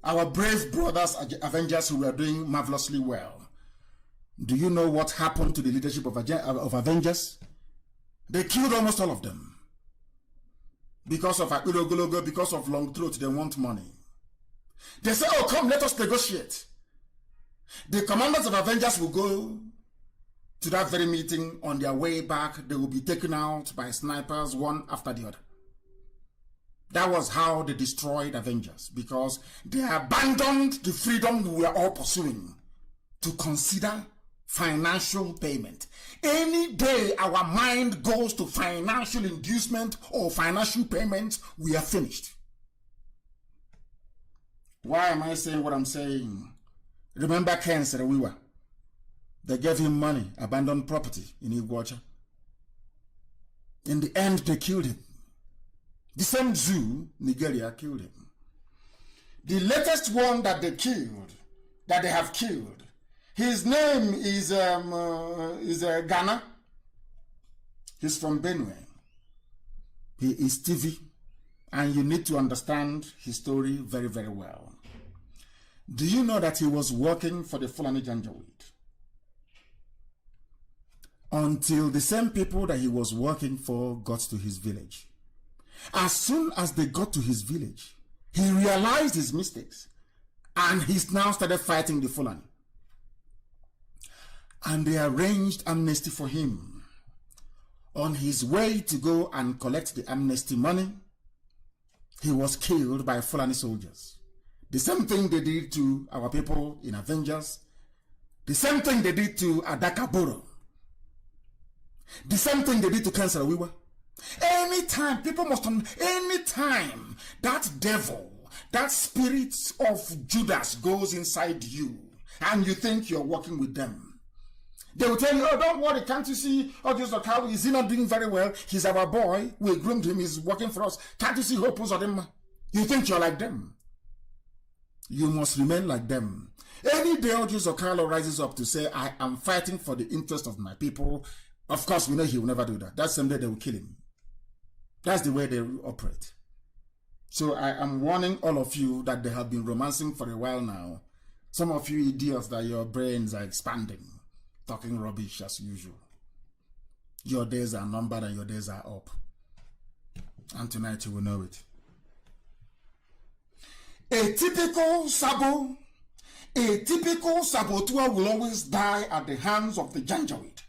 our brave brothers Avengers who were doing marvelously well. Do you know what happened to the leadership of Avengers? They killed almost all of them. Because of Akudogologo, because of long throat, they want money. They say, oh, come, let us negotiate. The commanders of Avengers will go to that very meeting. On their way back, they will be taken out by snipers, one after the other. That was how they destroyed Avengers, because they abandoned the freedom we were all pursuing to consider financial payment. Any day our mind goes to financial inducement or financial payment, we are finished. Why am I saying what I'm saying? Remember Ken Sarawiwa? They gave him money, abandoned property in Iguacha. In the end, they killed him. The same zoo, Nigeria, killed him. The latest one that they have killed, his name is Ghana. He's from Benue. He is TV, and you need to understand his story very, very well. Do you know that he was working for the Fulani Janjaweed? Until the same people that he was working for got to his village. As soon as they got to his village, he realized his mistakes, and he's now started fighting the Fulani. And they arranged amnesty for him. On his way to go and collect the amnesty money, he was killed by Fulani soldiers. The same thing they did to our people in Avengers. The same thing they did to Adaka Boro. The same thing they did to Cancer Wiwa. Anytime, people must, anytime that devil, that spirit of Judas goes inside you, and you think you're working with them, they will tell you, oh, don't worry, can't you see, oh, this Okawi, is he not doing very well? He's our boy, we groomed him, he's working for us. Can't you see Hopus or them? You think you're like them. You must remain like them. Any day Ojus Okalo rises up to say, I am fighting for the interest of my people, of course, we know he will never do that. That same day they will kill him. That's the way they operate. So I am warning all of you that they have been romancing for a while now. Some of you idiots that your brains are expanding, talking rubbish as usual. Your days are numbered and your days are up. And tonight you will know it. A typical saboteur will always die at the hands of the Janjaweed.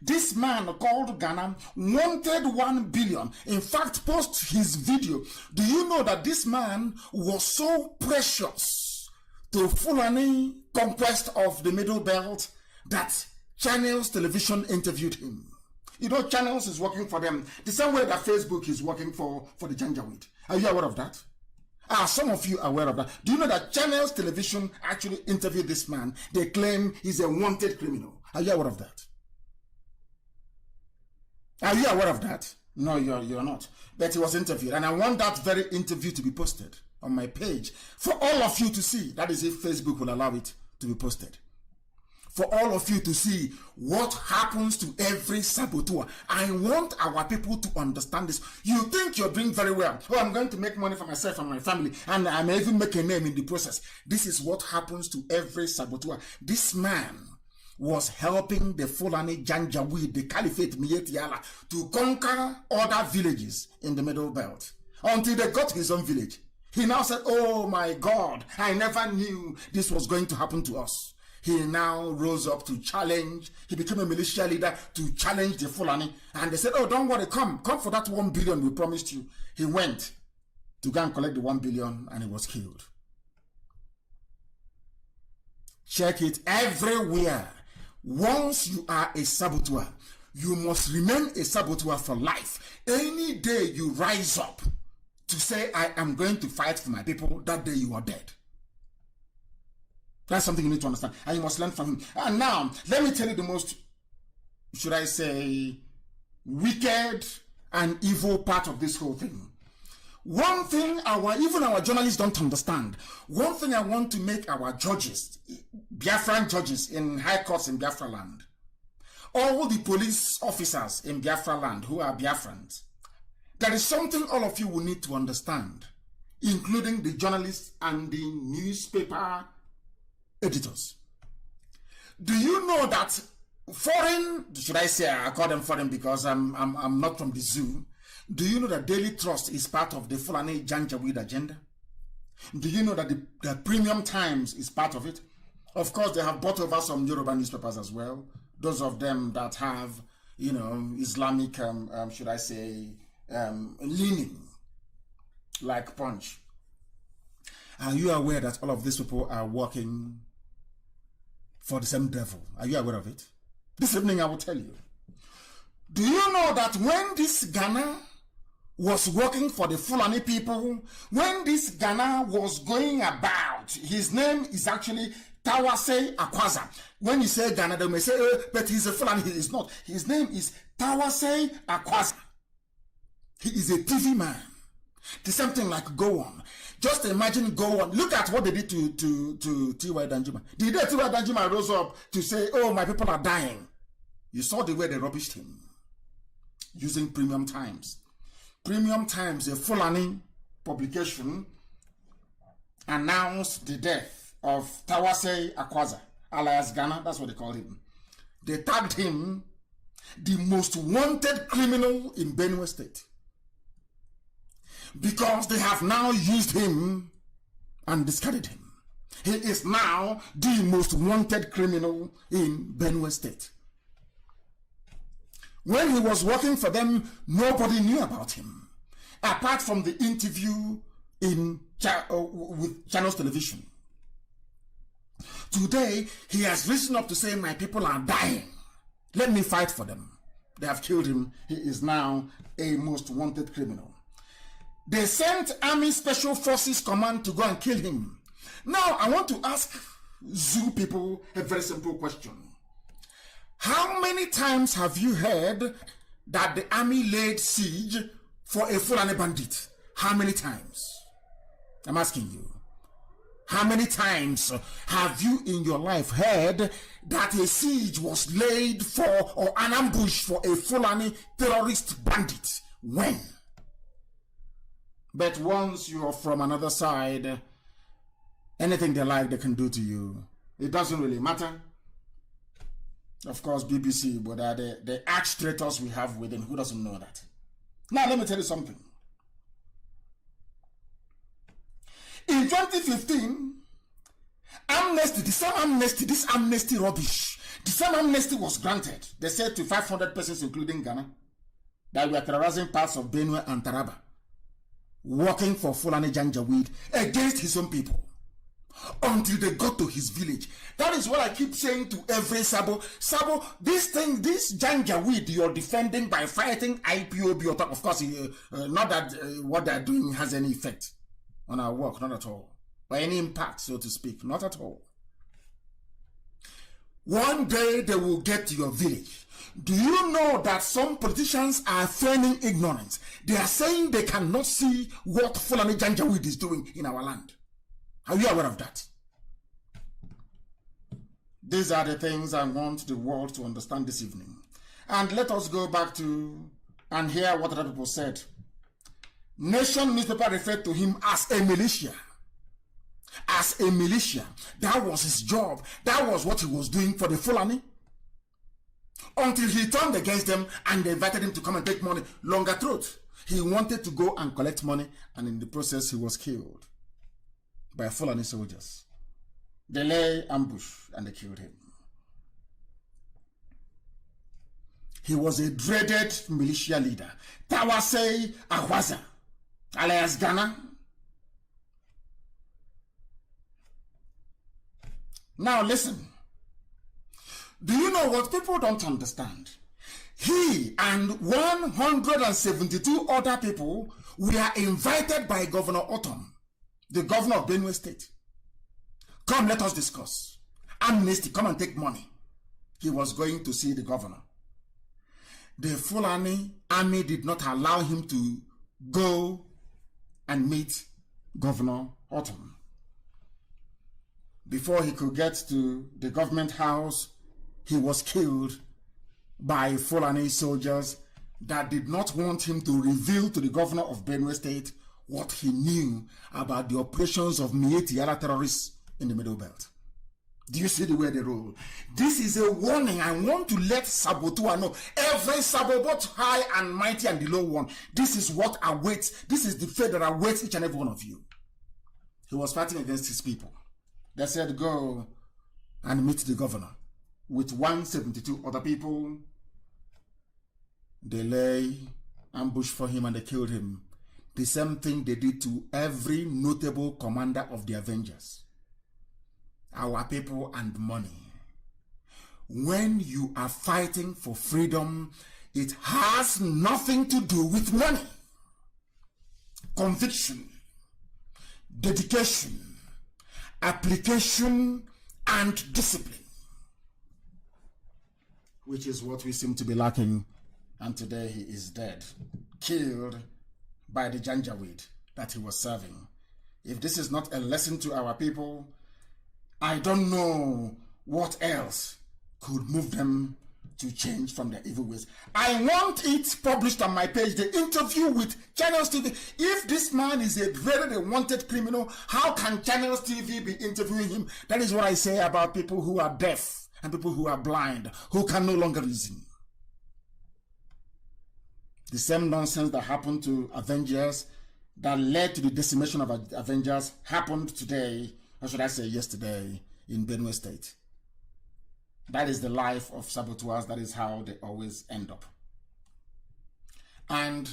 This man called Ghana wanted 1 billion. In fact, post his video. Do you know that this man was so precious to Fulani conquest of the Middle Belt that Channels Television interviewed him? You know, Channels is working for them the same way that Facebook is working for the Janjaweed. Are you aware of that? Some of you are aware of that. Do you know that Channels Television actually interviewed this man? They claim he's a wanted criminal. Are you aware of that? Are you aware of that? No, you're not. But he was interviewed. And I want that very interview to be posted on my page for all of you to see. That is if Facebook will allow it to be posted. For all of you to see what happens to every saboteur. I want our people to understand this. You think you're doing very well. Oh, I'm going to make money for myself and my family. And I may even make a name in the process. This is what happens to every saboteur. This man was helping the Fulani Janjaweed, the Caliphate Mietiala, to conquer other villages in the Middle Belt until they got to his own village. He now said, oh my God, I never knew this was going to happen to us. He now rose up to challenge. He became a militia leader to challenge the Fulani. And they said, oh, don't worry, come for that 1 billion we promised you. He went to go and collect the 1 billion and he was killed. Check it everywhere. Once you are a saboteur, you must remain a saboteur for life. Any day you rise up to say, I am going to fight for my people, that day you are dead. That's something you need to understand. And you must learn from him. And now, let me tell you the most, should I say, wicked and evil part of this whole thing. One thing even our journalists don't understand. One thing I want to make our judges, Biafran judges in high courts in Biafra land, all the police officers in Biafra land who are Biafrans, there is something all of you will need to understand, including the journalists and the newspaper editors. Do you know that foreign, should I say, I call them foreign because I'm not from the zoo. Do you know that Daily Trust is part of the Fulani Janjaweed agenda? Do you know that the Premium Times is part of it? Of course, they have bought over some Yoruba newspapers as well. Those of them that have, you know, Islamic, should I say, leaning. like Punch. Are you aware that all of these people are working for the same devil? Are you aware of it? This evening I will tell you. Do you know that when this Ghana was working for the Fulani people, when this Ghana was going about, his name is actually Tawase Akwaza. When you say Ghana, they may say, but he's a Fulani. He is not. His name is Tawase Akwaza. He is a TV man. The same thing like Go On. Just imagine Go On. Look at what they did to T.Y. Danjuma. The day T.Y. Danjuma rose up to say, oh, my people are dying. You saw the way they rubbished him. Using Premium Times. Premium Times, a Fulani publication, announced the death of Tawase Akwaza, alias Ghana. That's what they called him. They tagged him the most wanted criminal in Benue State, because they have now used him and discarded him. He is now the most wanted criminal in Benue State. When he was working for them, nobody knew about him, apart from the interview with Channels Television. Today, he has risen up to say, my people are dying. Let me fight for them. They have killed him. He is now a most wanted criminal. They sent Army Special Forces Command to go and kill him. Now, I want to ask Zoo people a very simple question. How many times have you heard that the army laid siege for a Fulani bandit? How many times? I'm asking you. How many times have you in your life heard that a siege was laid for or an ambush for a Fulani terrorist bandit? When? But once you're from another side, anything they like, they can do to you. It doesn't really matter. Of course, BBC, but the arch traitors we have within. Who doesn't know that? Now, let me tell you something. In 2015, amnesty, this amnesty rubbish, the same amnesty was granted. They said to 500 persons, including Ghana, that were terrorizing parts of Benue and Taraba, working for Fulani Janjaweed against his own people, until they got to his village. That is what I keep saying to every Sabo. Sabo, this Janjaweed you're defending by fighting IPOB, of course, not that what they're doing has any effect on our work, not at all. Or any impact, so to speak, not at all. One day they will get to your village. Do you know that some politicians are feigning ignorance? They are saying they cannot see what Fulani Janjaweed is doing in our land. Are you aware of that? These are the things I want the world to understand this evening. And let us go back to and hear what other people said. Nation newspaper referred to him as a militia. As a militia. That was his job. That was what he was doing for the Fulani. Until he turned against them and they invited him to come and take money. Longer throat. He wanted to go and collect money, and in the process he was killed by Fulani soldiers. They lay ambush and they killed him. He was a dreaded militia leader. Tawase Akwaza, alias Ghana. Now listen. Do you know what people don't understand? He and 172 other people were invited by Governor Autumn, the governor of Benue State. Come, let us discuss. Amnesty, come and take money. He was going to see the governor. The Fulani army did not allow him to go and meet Governor Autumn. Before he could get to the government house, he was killed by Fulani soldiers that did not want him to reveal to the governor of Benue State what he knew about the operations of Mieti Yala terrorists in the Middle Belt. Do you see the way they roll? This is a warning. I want to let Sabotua know. Every Sabo, both high and mighty and the low one, this is what awaits. This is the fate that awaits each and every one of you. He was fighting against his people. They said, go and meet the governor. With 172 other people, they lay ambush for him and they killed him. the same thing they did to every notable commander of the Avengers. Our people and money. When you are fighting for freedom, it has nothing to do with money. Conviction, dedication, application, and discipline. Which is what we seem to be lacking. And today he is dead, killed by the Janjaweed that he was serving. If this is not a lesson to our people, I don't know what else could move them to change from their evil ways. I want it published on my page, the interview with Channels TV. If this man is a very wanted criminal, how can Channels TV be interviewing him? That is what I say about people who are deaf and people who are blind, who can no longer reason. The same nonsense that happened to Avengers, that led to the decimation of Avengers, happened today, or should I say yesterday, in Benue State. That is the life of saboteurs. That is how they always end up. And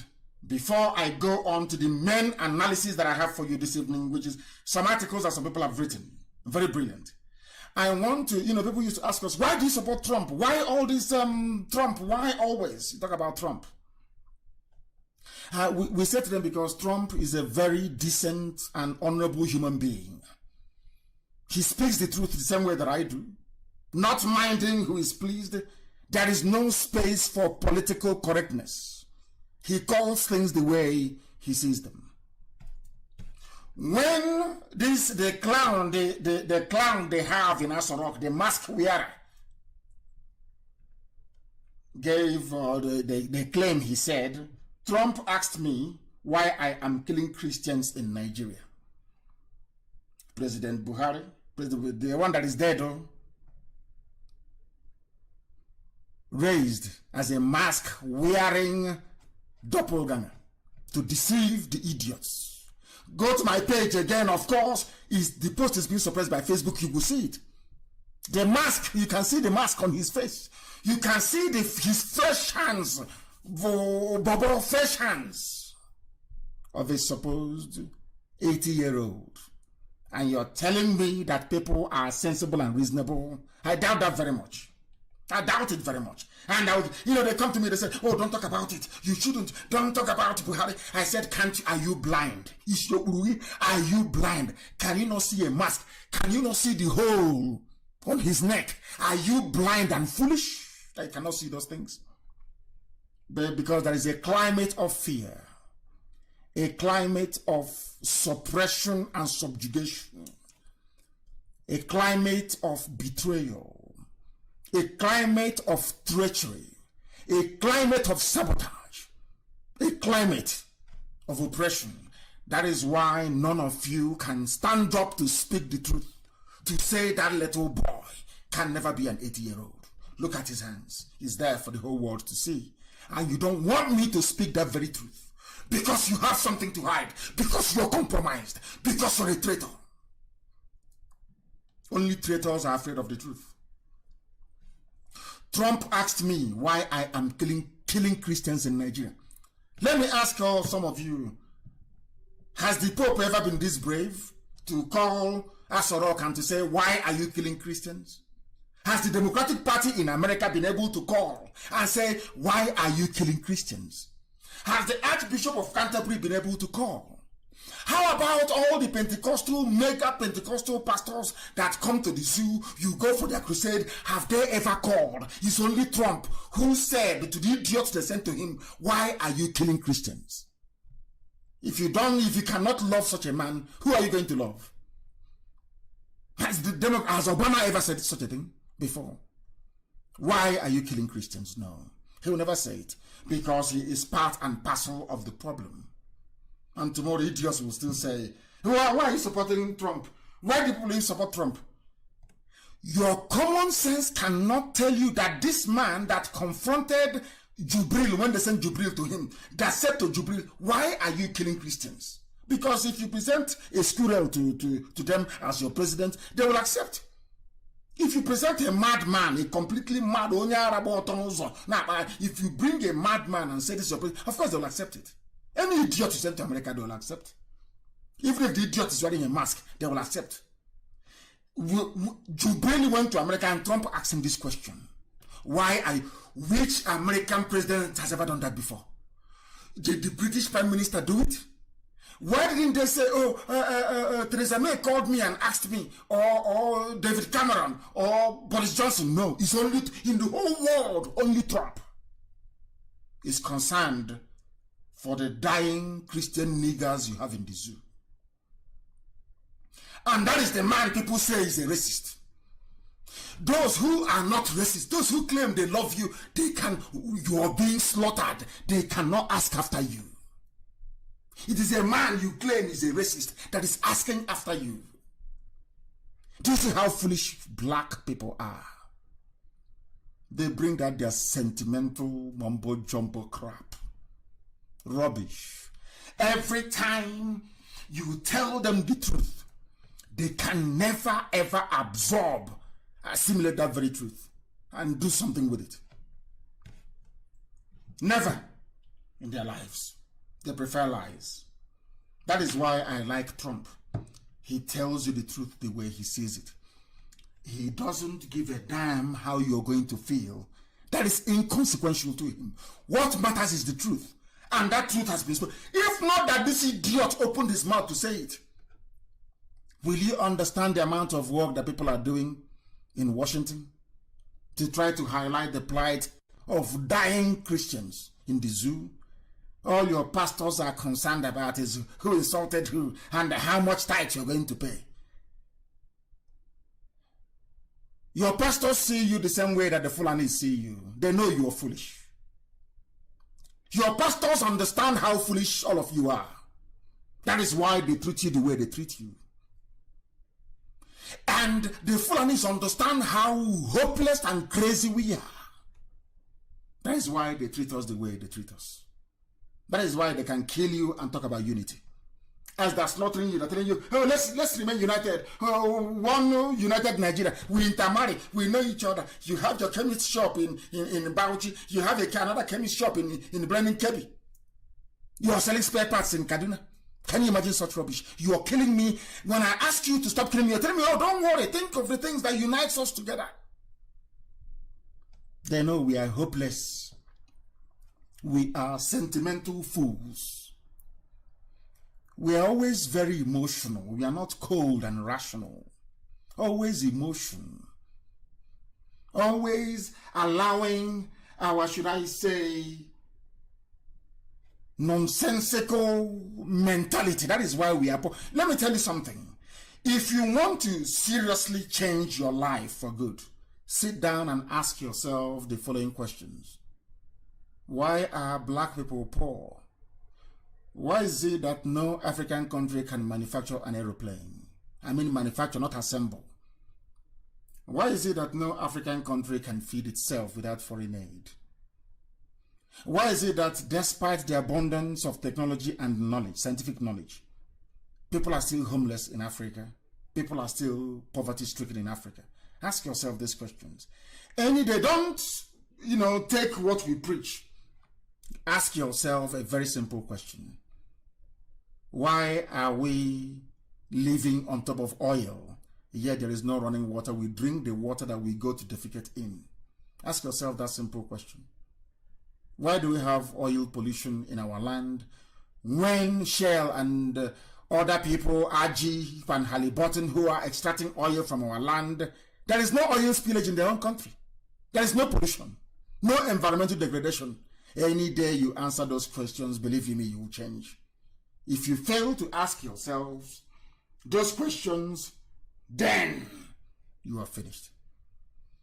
before I go on to the main analysis that I have for you this evening, which is some articles that some people have written, very brilliant. I want to, people used to ask us, why do you support Trump? Why all this Trump? Why always you talk about Trump? We say to them because Trump is a very decent and honorable human being. He speaks the truth the same way that I do. Not minding who is pleased. There is no space for political correctness. He calls things the way he sees them. When the clown they have in Asorok, the mask wearer, gave the claim, he said, Trump asked me why I am killing Christians in Nigeria. President Buhari, the one that is dead, raised as a mask-wearing doppelganger to deceive the idiots. Go to my page again, of course. The post is being suppressed by Facebook. You will see it. The mask, you can see the mask on his face. You can see his fresh hands, fresh hands of a supposed 80-year-old. And you're telling me that people are sensible and reasonable? I doubt that very much. I doubt it very much. And they come to me, they say, oh, don't talk about it. You shouldn't. Don't talk about Buhari. I said, are you blind? Are you blind? Can you not see a mask? Can you not see the hole on his neck? Are you blind and foolish? I cannot see those things. But because there is a climate of fear, a climate of suppression and subjugation, a climate of betrayal, a climate of treachery, a climate of sabotage, a climate of oppression. That is why none of you can stand up to speak the truth, to say that little boy can never be an 80-year-old. Look at his hands. He's there for the whole world to see. And you don't want me to speak that very truth because you have something to hide, because you're compromised, because you're a traitor. Only traitors are afraid of the truth. Trump asked me why I am killing Christians in Nigeria. Let me ask some of you, has the Pope ever been this brave to call Asorok and to say, why are you killing Christians? Has the Democratic Party in America been able to call and say, why are you killing Christians? Has the Archbishop of Canterbury been able to call? How about all the mega Pentecostal pastors that come to the zoo, you go for their crusade, have they ever called? It's only Trump who said to the idiots they sent to him, why are you killing Christians? If you cannot love such a man, who are you going to love? Has Obama ever said such a thing before? Why are you killing Christians? No. He will never say it because he is part and parcel of the problem. And tomorrow idiots will still say, why are you supporting Trump? Why do people support Trump? Your common sense cannot tell you that this man that confronted Jubril when they sent Jubril to him, that said to Jubril, why are you killing Christians? Because if you present a squirrel to them as your president, they will accept. If you present a madman, a completely mad, if you bring a madman and say this is your president, of course they will accept it. Any idiot you send to America, they will accept. Even if the idiot is wearing a mask, they will accept. Joe Biden went to America and Trump asked him this question. Which American president has ever done that before? Did the British Prime Minister do it? Why didn't they say, Theresa May called me and asked me, or David Cameron, or Boris Johnson? No, it's only in the whole world, only Trump is concerned for the dying Christian niggers you have in the zoo. And that is the man people say is a racist. Those who are not racist, those who claim they love you, you are being slaughtered. They cannot ask after you. It is a man you claim is a racist that is asking after you. Do you see how foolish black people are? They bring out their sentimental mumbo jumbo crap. Rubbish. Every time you tell them the truth, they can never ever absorb, assimilate that very truth and do something with it. Never in their lives. They prefer lies. That is why I like Trump. He tells you the truth the way he sees it. He doesn't give a damn how you're going to feel. That is inconsequential to him. What matters is the truth. And that truth has been spoken. If not that this idiot opened his mouth to say it, will you understand the amount of work that people are doing in Washington to try to highlight the plight of dying Christians in the zoo? All your pastors are concerned about is who insulted who and how much tithe you're going to pay. Your pastors see you the same way that the Fulanis see you. They know you are foolish. Your pastors understand how foolish all of you are. That is why they treat you the way they treat you. And the Fulanis understand how hopeless and crazy we are. That is why they treat us the way they treat us. That is why they can kill you and talk about unity. As they're slaughtering you, they're telling you, oh, let's remain united. Oh, one united Nigeria. We intermarry. We know each other. You have your chemist shop in Bauchi. You have another chemist shop in Brennan Kebi. You are selling spare parts in Kaduna. Can you imagine such rubbish? You are killing me. When I ask you to stop killing me, you're telling me, oh, don't worry. Think of the things that unites us together. They know we are hopeless. We are sentimental fools. We are always very emotional. We are not cold and rational. Always emotion. Always allowing our, should I say, nonsensical mentality. That is why we are poor. Let me tell you something. If you want to seriously change your life for good, sit down and ask yourself the following questions. Why are black people poor? Why is it that no African country can manufacture an aeroplane? I mean manufacture, not assemble. Why is it that no African country can feed itself without foreign aid? Why is it that despite the abundance of technology and knowledge, scientific knowledge, people are still homeless in Africa? People are still poverty-stricken in Africa? Ask yourself these questions. And they don't, take what we preach. Ask yourself a very simple question. Why are we living on top of oil, yet there is no running water? We drink the water that we go to defecate in. Ask yourself that simple question. Why do we have oil pollution in our land when Shell and other people, RG and Halliburton, who are extracting oil from our land, there is no oil spillage in their own country? There is no pollution, no environmental degradation. Any day you answer those questions, believe me, you will change. If you fail to ask yourselves those questions, then you are finished.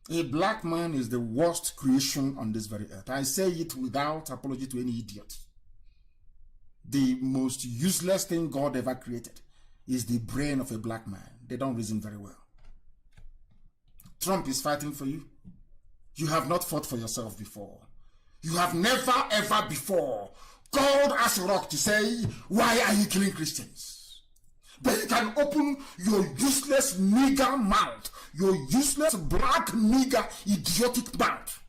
A black man is the worst creation on this very earth. I say it without apology to any idiot. The most useless thing God ever created is the brain of a black man. They don't reason very well. Trump is fighting for you. You have not fought for yourself before. You have never ever before called Asurok to say, why are you killing Christians? But you can open your useless nigger mouth, your useless black nigger idiotic mouth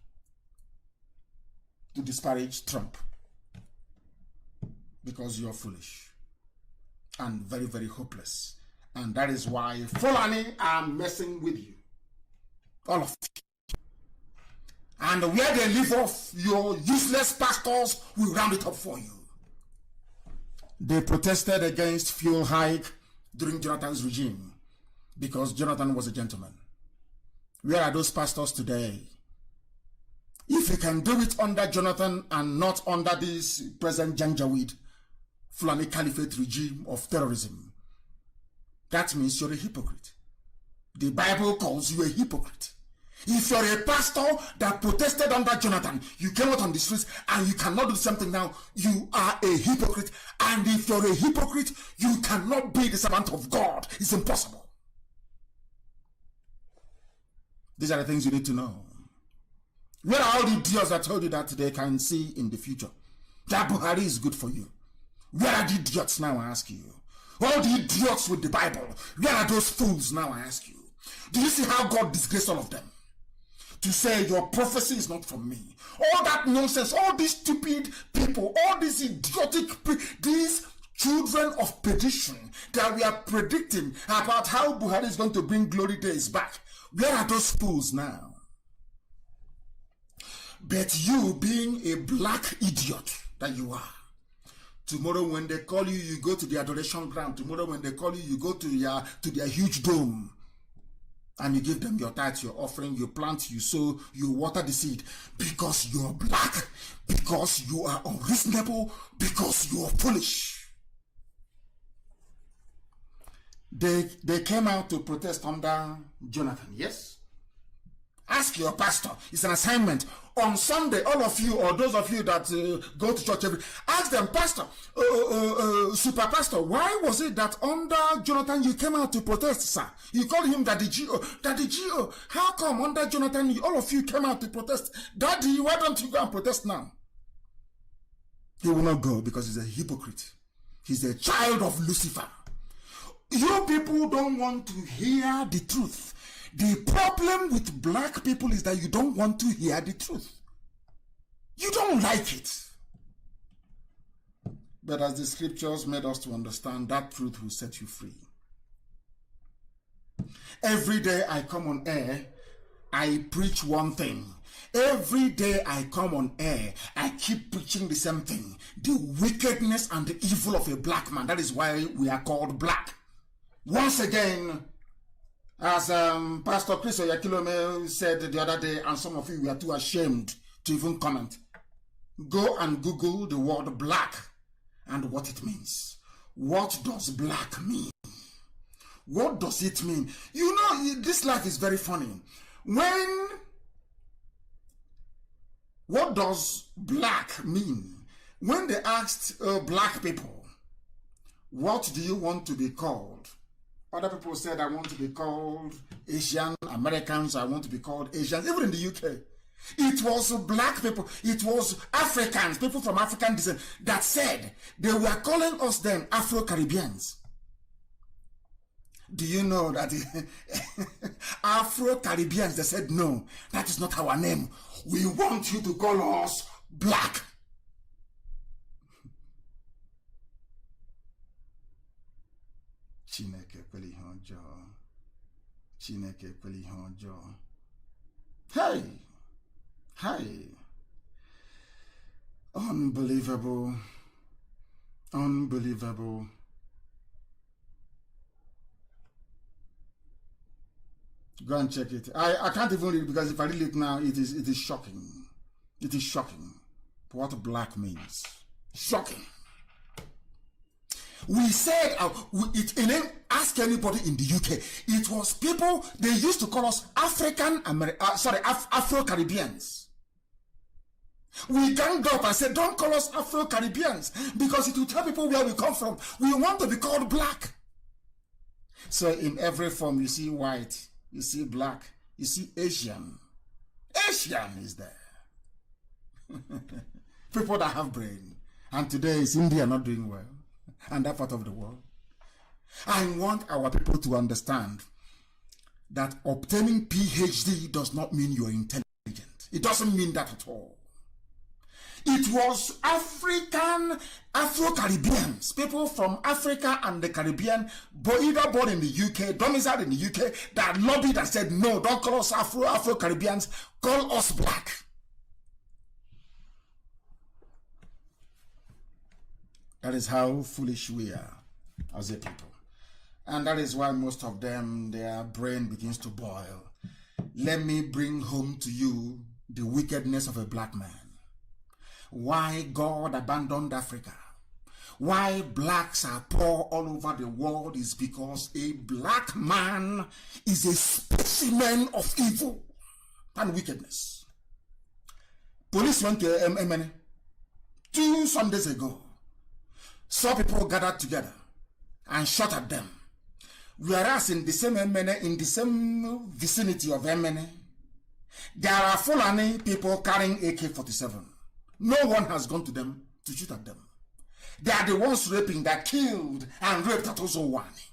to disparage Trump. because you're foolish and very, very hopeless. And that is why Fulani are messing with you. All of you. And where they live off, your useless pastors will round it up for you. They protested against fuel hike during Jonathan's regime because Jonathan was a gentleman. Where are those pastors today? If you can do it under Jonathan and not under this present Janjaweed Fulani Caliphate regime of terrorism, that means you're a hypocrite. The Bible calls you a hypocrite. If you're a pastor that protested under Jonathan, you came out on the streets and you cannot do something now, you are a hypocrite. And if you're a hypocrite, you cannot be the servant of God. It's impossible. These are the things you need to know. Where are all the idiots that told you that they can see in the future? That Buhari is good for you. Where are the idiots now, I ask you? All the idiots with the Bible, where are those fools now, I ask you? Do you see how God disgraced all of them? To say your prophecy is not from me. All that nonsense, all these stupid people, all these idiotic, these children of perdition that we are predicting about how Buhari is going to bring glory days back. Where are those fools now? But you being a black idiot that you are, tomorrow when they call you, you go to the adoration ground. Tomorrow when they call you, you go to their huge dome. And you give them your tithe, your offering, you plant, you sow, you water the seed. Because you're black, because you are unreasonable, because you are foolish. They came out to protest under Jonathan, yes? Ask your pastor. It's an assignment. On Sunday, all of you, or those of you that go to church ask them, Pastor, Super Pastor, why was it that under Jonathan you came out to protest, sir? You called him Daddy G.O. Daddy G.O., how come under Jonathan all of you came out to protest? Daddy, why don't you go and protest now? He will not go because he's a hypocrite. He's a child of Lucifer. You people don't want to hear the truth. The problem with black people is that you don't want to hear the truth. You don't like it. But as the scriptures made us to understand, that truth will set you free. Every day I come on air, I preach one thing. Every day I come on air, I keep preaching the same thing. The wickedness and the evil of a black man. That is why we are called black. Once again, as Pastor Chris Oyakilome said the other day, and some of you were too ashamed to even comment, go and Google the word black and what it means. What does black mean? What does it mean? You know, this life is very funny. What does black mean? When they asked black people, what do you want to be called? Other people said, I want to be called Asian Americans, I want to be called Asians, even in the UK. It was black people, it was Africans, people from African descent, that said they were calling us then Afro-Caribbeans. Do you know that Afro-Caribbeans, they said, no, that is not our name. We want you to call us black. Chineke kweli ihe ọjọọ. Chineke kweli ihe ọjọọ. Hey! Hey! Unbelievable. Unbelievable. Go and check it. I can't even read it because if I read it now, it is shocking. It is shocking what black means. Shocking. We said, ask anybody in the UK, it was people, they used to call us Afro-Caribbeans. We ganged up and said, don't call us Afro-Caribbeans because it will tell people where we come from. We want to be called black. So in every form, you see white, you see black, you see Asian. Asian is there. People that have brain. And today is India not doing well. And that part of the world. I want our people to understand that obtaining PhD does not mean you're intelligent. It doesn't mean that at all. It was Afro-Caribbeans, people from Africa and the Caribbean, either born in the UK, domiciled in the UK, that lobbied and said, no, don't call us Afro-Caribbeans, call us black. That is how foolish we are as a people. And that is why most of them, their brain begins to boil. Let me bring home to you the wickedness of a black man. Why God abandoned Africa. Why blacks are poor all over the world is because a black man is a specimen of evil and wickedness. Police went to MNA 2 Sundays ago. Saw people gathered together and shot at them. Whereas in the same MNA, in the same vicinity of MNA, there are Fulani people carrying AK-47. No one has gone to them to shoot at them. They are the ones raping, that killed and raped at Ozowani.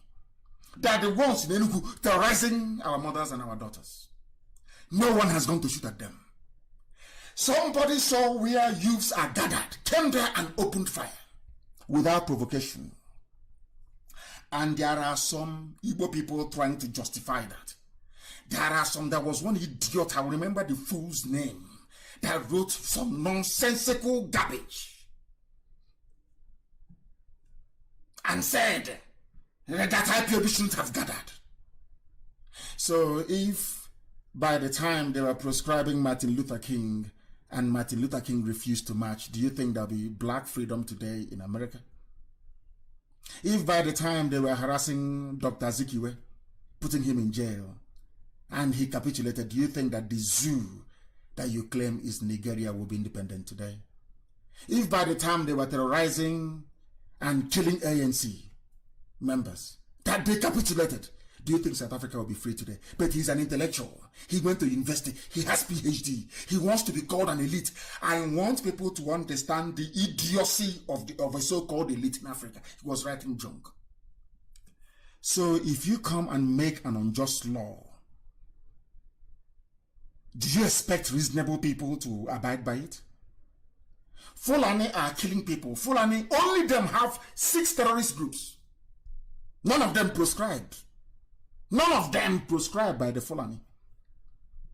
They are the ones in Enugu terrorizing our mothers and our daughters. No one has gone to shoot at them. Somebody saw where youths are gathered, came there and opened fire without provocation. And there are some Igbo people trying to justify that. There was one idiot, I remember the fool's name, that wrote some nonsensical garbage and said that IPOB shouldn't have gathered. So if by the time they were proscribing Martin Luther King and Martin Luther King refused to march, do you think there'll be black freedom today in America? If by the time they were harassing Dr. Azikiwe, putting him in jail, and he capitulated, do you think that the zoo that you claim is Nigeria will be independent today? If by the time they were terrorizing and killing ANC members, that they capitulated, do you think South Africa will be free today? But he's an intellectual. He went to university. He has PhD. He wants to be called an elite. I want people to understand the idiocy of a so-called elite in Africa. He was writing junk. So if you come and make an unjust law, do you expect reasonable people to abide by it? Fulani are killing people. Fulani, only them have 6 terrorist groups. None of them proscribed. None of them proscribed by the Fulani.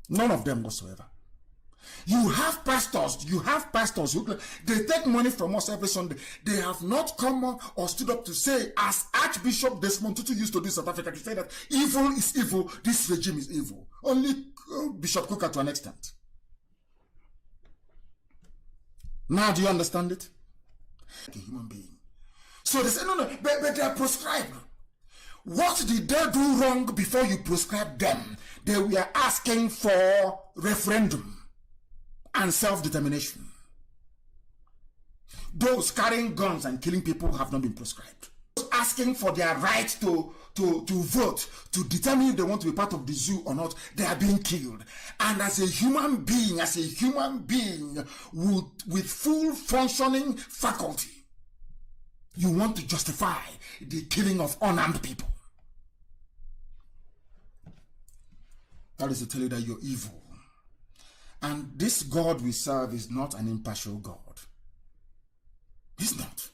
None of them whatsoever. You have pastors who they take money from us every Sunday. They have not come up or stood up to say, as Archbishop Desmond Tutu used to do in South Africa, to say that evil is evil, this regime is evil. Only Bishop Kuka to an extent. Now do you understand it? Like a human being. So they say, no, but they are proscribed. What did they do wrong before you proscribed them? They were asking for referendum and self-determination. Those carrying guns and killing people have not been proscribed. Those asking for their right to vote, to determine if they want to be part of the zoo or not, they are being killed. And as a human being with full functioning faculty, you want to justify the killing of unarmed people. That is to tell you that you're evil. And this God we serve is not an impartial God. He's not.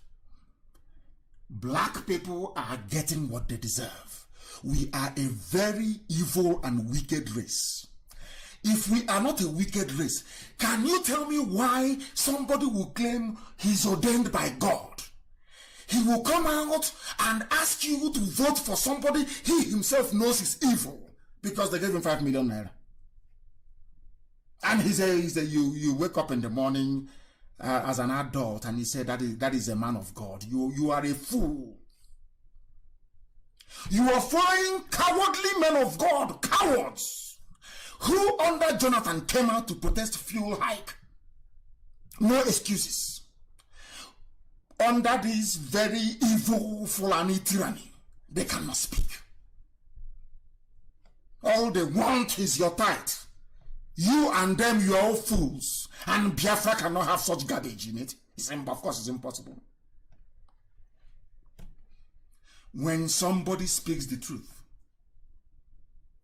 Black people are getting what they deserve. We are a very evil and wicked race. If we are not a wicked race, can you tell me why somebody will claim he's ordained by God? He will come out and ask you to vote for somebody he himself knows is evil because they gave him 5 million naira. And he says that you wake up in the morning as an adult and he said that is a man of God. You are a fool. You are following cowardly men of God, cowards, who under Jonathan came out to protest fuel hike. No excuses. Under this very evil Fulani tyranny, they cannot speak. All they want is your tithe. You and them, you are all fools. And Biafra cannot have such garbage in it. Of course, it's impossible. When somebody speaks the truth,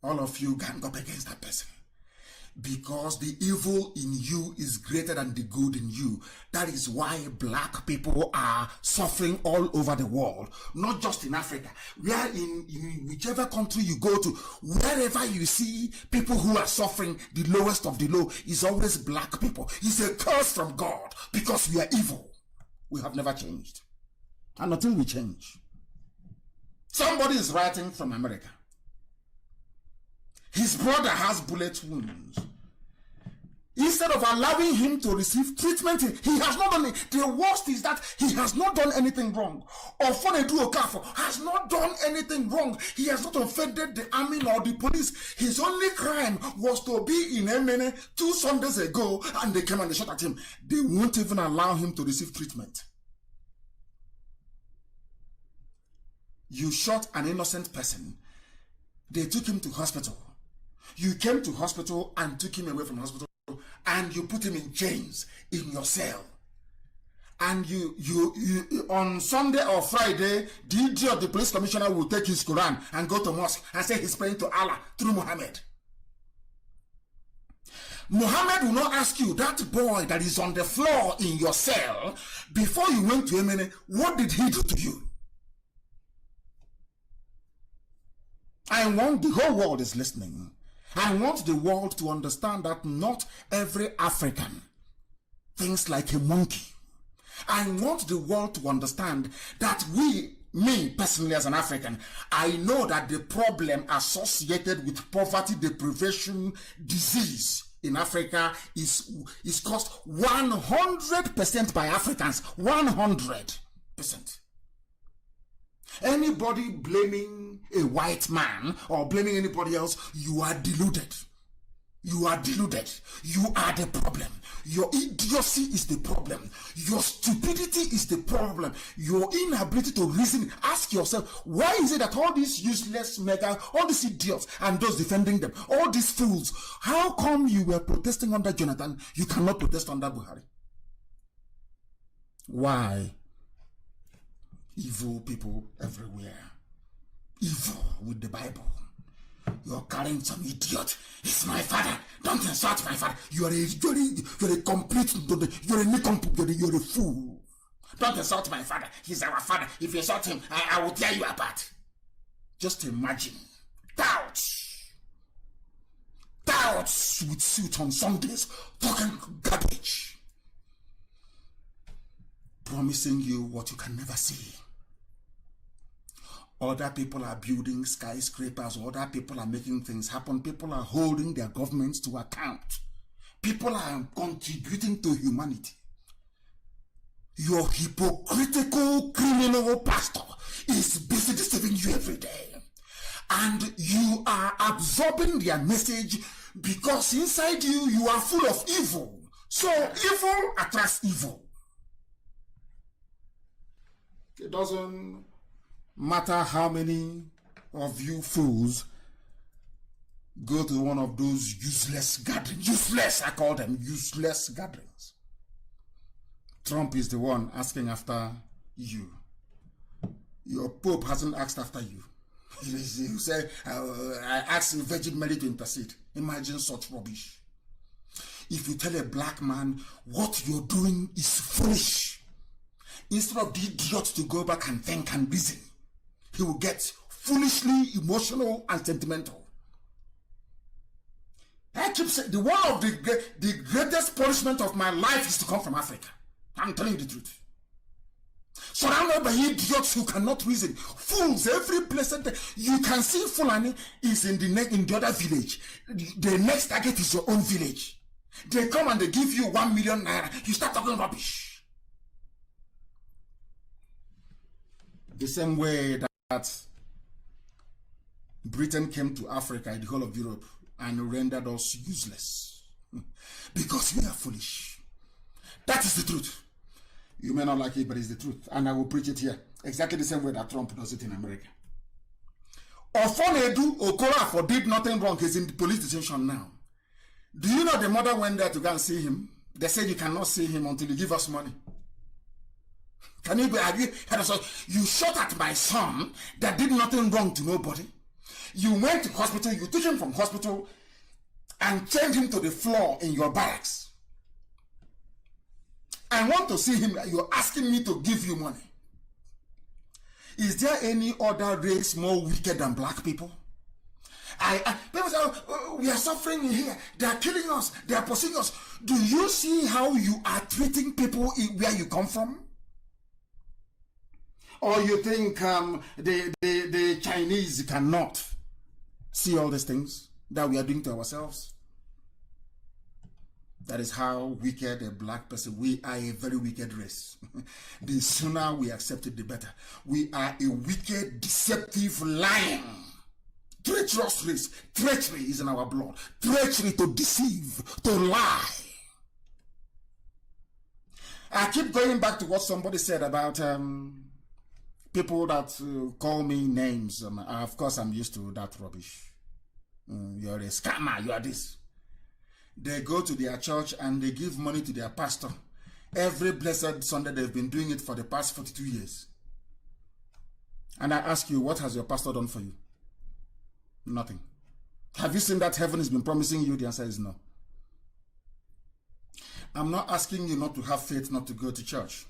all of you gang up against that person. Because the evil in you is greater than the good in you. That is why black people are suffering all over the world, not just in Africa. Where in whichever country you go to, wherever you see people who are suffering, the lowest of the low is always black people. It's a curse from God because we are evil. We have never changed. And until we change. Somebody is writing from America. His brother has bullet wounds. Instead of allowing him to receive treatment, he has not done it. The worst is that he has not done anything wrong. Ofonedu Okafo has not done anything wrong. He has not offended the army nor the police. His only crime was to be in NNA 2 Sundays ago, and they came and they shot at him. They won't even allow him to receive treatment. You shot an innocent person. They took him to hospital. You came to hospital and took him away from hospital, and you put him in chains in your cell. And you on Sunday or Friday, the idiot, the police commissioner, will take his Quran and go to mosque and say he's praying to Allah through Muhammad. Muhammad will not ask you, that boy that is on the floor in your cell, before you went to Yemen, what did he do to you? I want the whole world is listening. I want the world to understand that not every African thinks like a monkey. I want the world to understand that me personally as an African, I know that the problem associated with poverty, deprivation, disease in Africa is caused 100% by Africans. 100%. Anybody blaming a white man or blaming anybody else, you are deluded. You are deluded. You are the problem. Your idiocy is the problem. Your stupidity is the problem. Your inability to reason. Ask yourself, why is it that all these useless all these idiots and those defending them, all these fools, how come you were protesting under Jonathan, you cannot protest under Buhari? Why? Evil people everywhere. Evil with the Bible. You're carrying some idiot. It's my father. Don't insult my father. You're a complete, you're a fool. Don't insult my father. He's our father. If you insult him, I will tear you apart. Just imagine. Doubts with suit on Sundays, talking garbage. Promising you what you can never see. Other people are building skyscrapers. Other people are making things happen. People are holding their governments to account. People are contributing to humanity. Your hypocritical criminal pastor is busy deceiving you every day. And you are absorbing their message because inside you, you are full of evil. So evil attracts evil. It doesn't matter how many of you fools go to one of those useless gatherings. Useless, I call them useless gatherings. Trump is the one asking after you. Your Pope hasn't asked after you. He said, I asked the Virgin Mary to intercede. Imagine such rubbish. If you tell a black man what you're doing is foolish, instead of the idiot to go back and think and reason, he will get foolishly emotional and sentimental. I keep saying, one of the greatest punishment of my life is to come from Africa. I'm telling you the truth. Surrounded by idiots who cannot reason. Fools every blessed day. You can see Fulani is in the other village. The next target is your own village. They come and they give you 1 million naira. You start talking rubbish. The same way that Britain came to Africa and the whole of Europe and rendered us useless. Because we are foolish. That is the truth. You may not like it, but it's the truth. And I will preach it here. Exactly the same way that Trump does it in America. Ofonedu Okorafor did nothing wrong. He's in the police detention now. Do you know the mother went there to go and see him? They said you cannot see him until you give us money. Can you agree? You shot at my son that did nothing wrong to nobody. You went to hospital, you took him from hospital, and chained him to the floor in your barracks. I want to see him. You're asking me to give you money. Is there any other race more wicked than black people? People say, oh, we are suffering here. They are killing us. They are pursuing us. Do you see how you are treating people where you come from? Or you think the Chinese cannot see all these things that we are doing to ourselves? That is how wicked a black person. We are a very wicked race. The sooner we accept it, the better. We are a wicked, deceptive, lying, treacherous race. Treachery is in our blood. Treachery to deceive, to lie. I keep going back to what somebody said about people that call me names. Of course, I'm used to that rubbish. You're a scammer, you are this. They go to their church and they give money to their pastor. Every blessed Sunday, they've been doing it for the past 42 years. And I ask you, what has your pastor done for you? Nothing. Have you seen that heaven has been promising you? The answer is no. I'm not asking you not to have faith, not to go to church.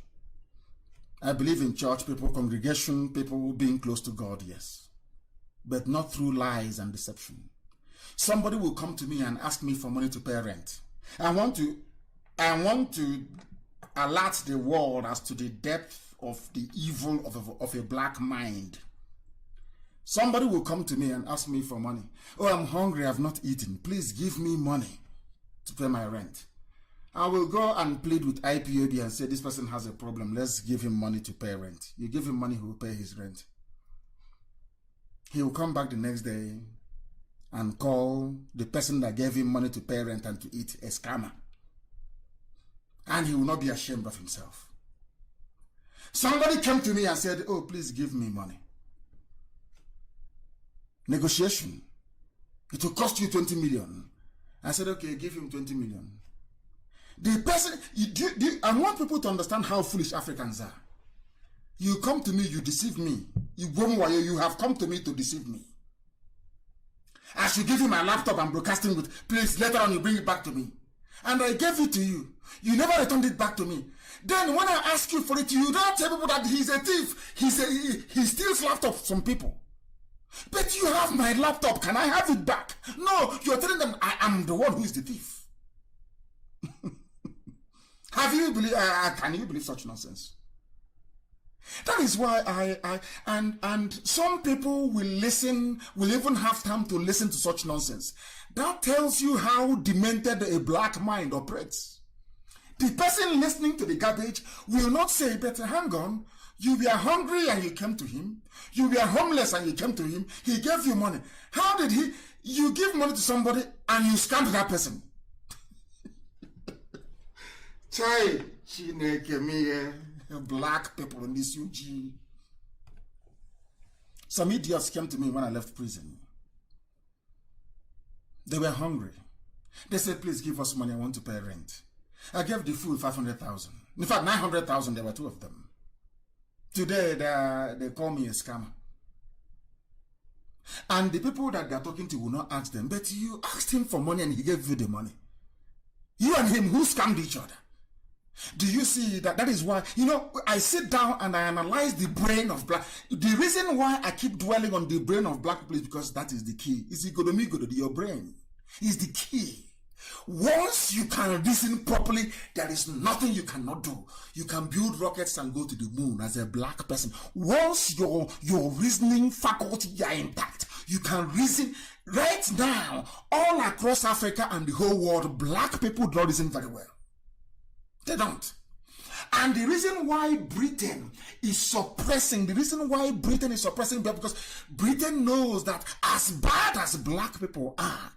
I believe in church, people, congregation, people being close to God, yes. But not through lies and deception. Somebody will come to me and ask me for money to pay rent. I want to alert the world as to the depth of the evil of a black mind. Somebody will come to me and ask me for money. Oh, I'm hungry, I've not eaten. Please give me money to pay my rent. I will go and plead with IPOB and say, this person has a problem. Let's give him money to pay rent. You give him money, he will pay his rent. He will come back the next day and call the person that gave him money to pay rent and to eat a scammer. And he will not be ashamed of himself. Somebody came to me and said, oh, please give me money. Negotiation. It will cost you 20 million. I said, okay, give him 20 million. The person, I want people to understand how foolish Africans are. You come to me, you deceive me. You have come to me to deceive me. I should give you my laptop I'm broadcasting with. Please, later on you bring it back to me. And I gave it to you. You never returned it back to me. Then when I ask you for it, you don't tell people that he's a thief. He steals laptops from people. But you have my laptop. Can I have it back? No, you're telling them I am the one who is the thief. Can you believe such nonsense? That is why and some people will even have time to listen to such nonsense. That tells you how demented a black mind operates. The person listening to the garbage will not say, but hang on, you were hungry and you came to him. You were homeless and you came to him. He gave you money. How did you give money to somebody and you scammed that person? Chai, Chineke me. Black people in this UG. Some idiots came to me when I left prison. They were hungry. They said, please give us money, I want to pay rent. I gave the fool 500,000. In fact, 900,000, there were two of them. Today, they call me a scammer. And the people that they're talking to will not ask them, but you asked him for money and he gave you the money. You and him, who scammed each other? Do you see that? That is why, I sit down and I analyze the brain of black. The reason why I keep dwelling on the brain of black people is because that is the key. It's your brain is the key. Once you can reason properly, there is nothing you cannot do. You can build rockets and go to the moon as a black person. Once your reasoning faculty are intact, you can reason. Right now, all across Africa and the whole world, black people don't reason very well. They don't. And the reason why Britain is suppressing because Britain knows that as bad as black people are,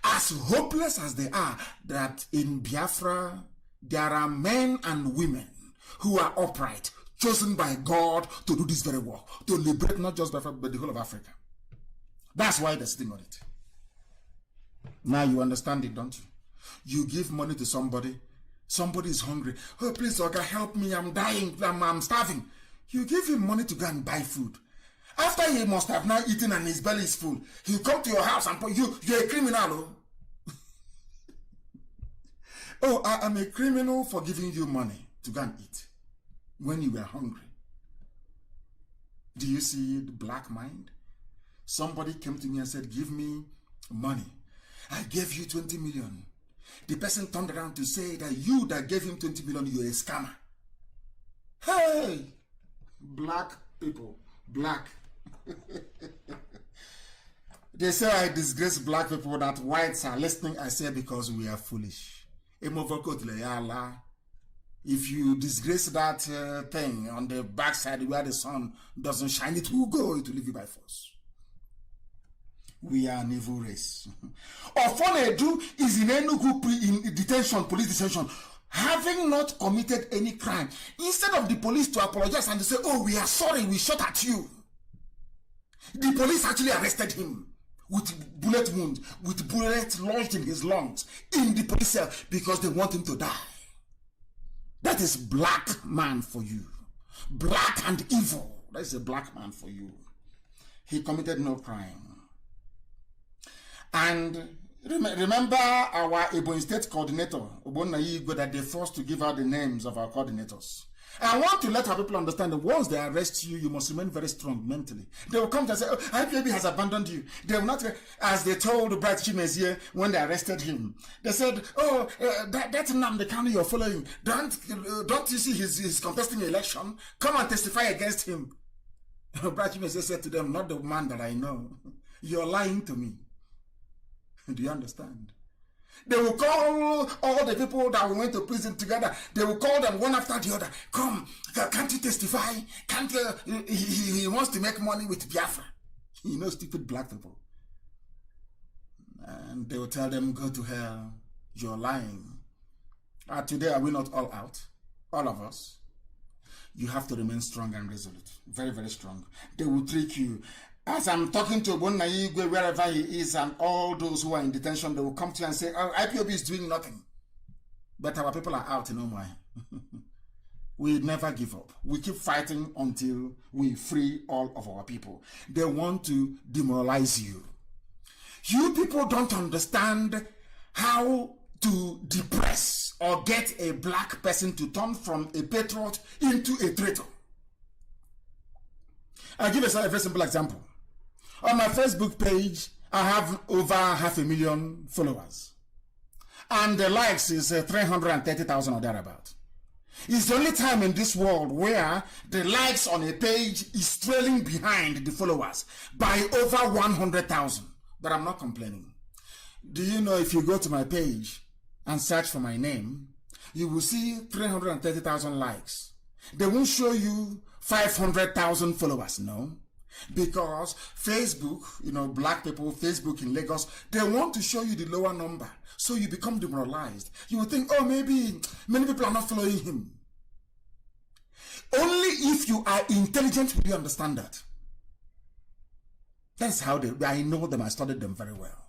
as hopeless as they are, that in Biafra, there are men and women who are upright, chosen by God to do this very work, to liberate not just Biafra, but the whole of Africa. That's why they're sitting on it. Now you understand it, don't you? You give money to somebody is hungry. Oh, please, Oga, help me. I'm dying. I'm starving. You give him money to go and buy food. After he must have now eaten and his belly is full, he'll come to your house and you're a criminal. Oh. Oh, I am a criminal for giving you money to go and eat when you were hungry. Do you see the black mind? Somebody came to me and said, give me money. I gave you 20 million. The person turned around to say that you that gave him 20 million, you're a scammer. Hey, black people, black. They say I disgrace black people, that whites are listening. I say because we are foolish. If you disgrace that thing on the backside where the sun doesn't shine, it will go, it will leave you by force. We are an evil race. Ofonedu is in Enugu in detention, police detention, having not committed any crime. Instead of the police to apologize and to say, oh, we are sorry, we shot at you, the police actually arrested him with bullet wound, with bullets lodged in his lungs, in the police cell, because they want him to die. That is black man for you. Black and evil. That is a black man for you. He committed no crime. And remember our Ebonyi State coordinator, Ogbonna, that they forced to give out the names of our coordinators. I want to let our people understand that once they arrest you, you must remain very strong mentally. They will come to say, oh, IPOB has abandoned you. They will not, as they told Bright Chimezie when they arrested him. They said, oh, that NNAMDI KANU you're following, don't you see he's contesting an election? Come and testify against him. Bright Chimezie said to them, not the man that I know. You're lying to me. Do you understand? They will call all the people that we went to prison together. They will call them one after the other. Come, can't you testify? Can't he wants to make money with Biafra. You know, stupid black people. And they will tell them, go to hell. You're lying. Today, are we not all out? All of us. You have to remain strong and resolute. Very, very strong. They will trick you. As I'm talking to Ogbonna Igwe, wherever he is, and all those who are in detention, they will come to you and say, oh, IPOB is doing nothing. But our people are out, no more. We never give up. We keep fighting until we free all of our people. They want to demoralize you. You people don't understand how to depress or get a black person to turn from a patriot into a traitor. I'll give a very simple example. On my Facebook page, I have over 500,000 followers. And the likes is 330,000 or thereabout. It's the only time in this world where the likes on a page is trailing behind the followers by over 100,000. But I'm not complaining. Do you know if you go to my page and search for my name, you will see 330,000 likes. They won't show you 500,000 followers, no. Because Facebook, you know, black people, Facebook in Lagos, they want to show you the lower number. So you become demoralized. You will think, oh, maybe many people are not following him. Only if you are intelligent will you understand that. That's how I know them, I studied them very well.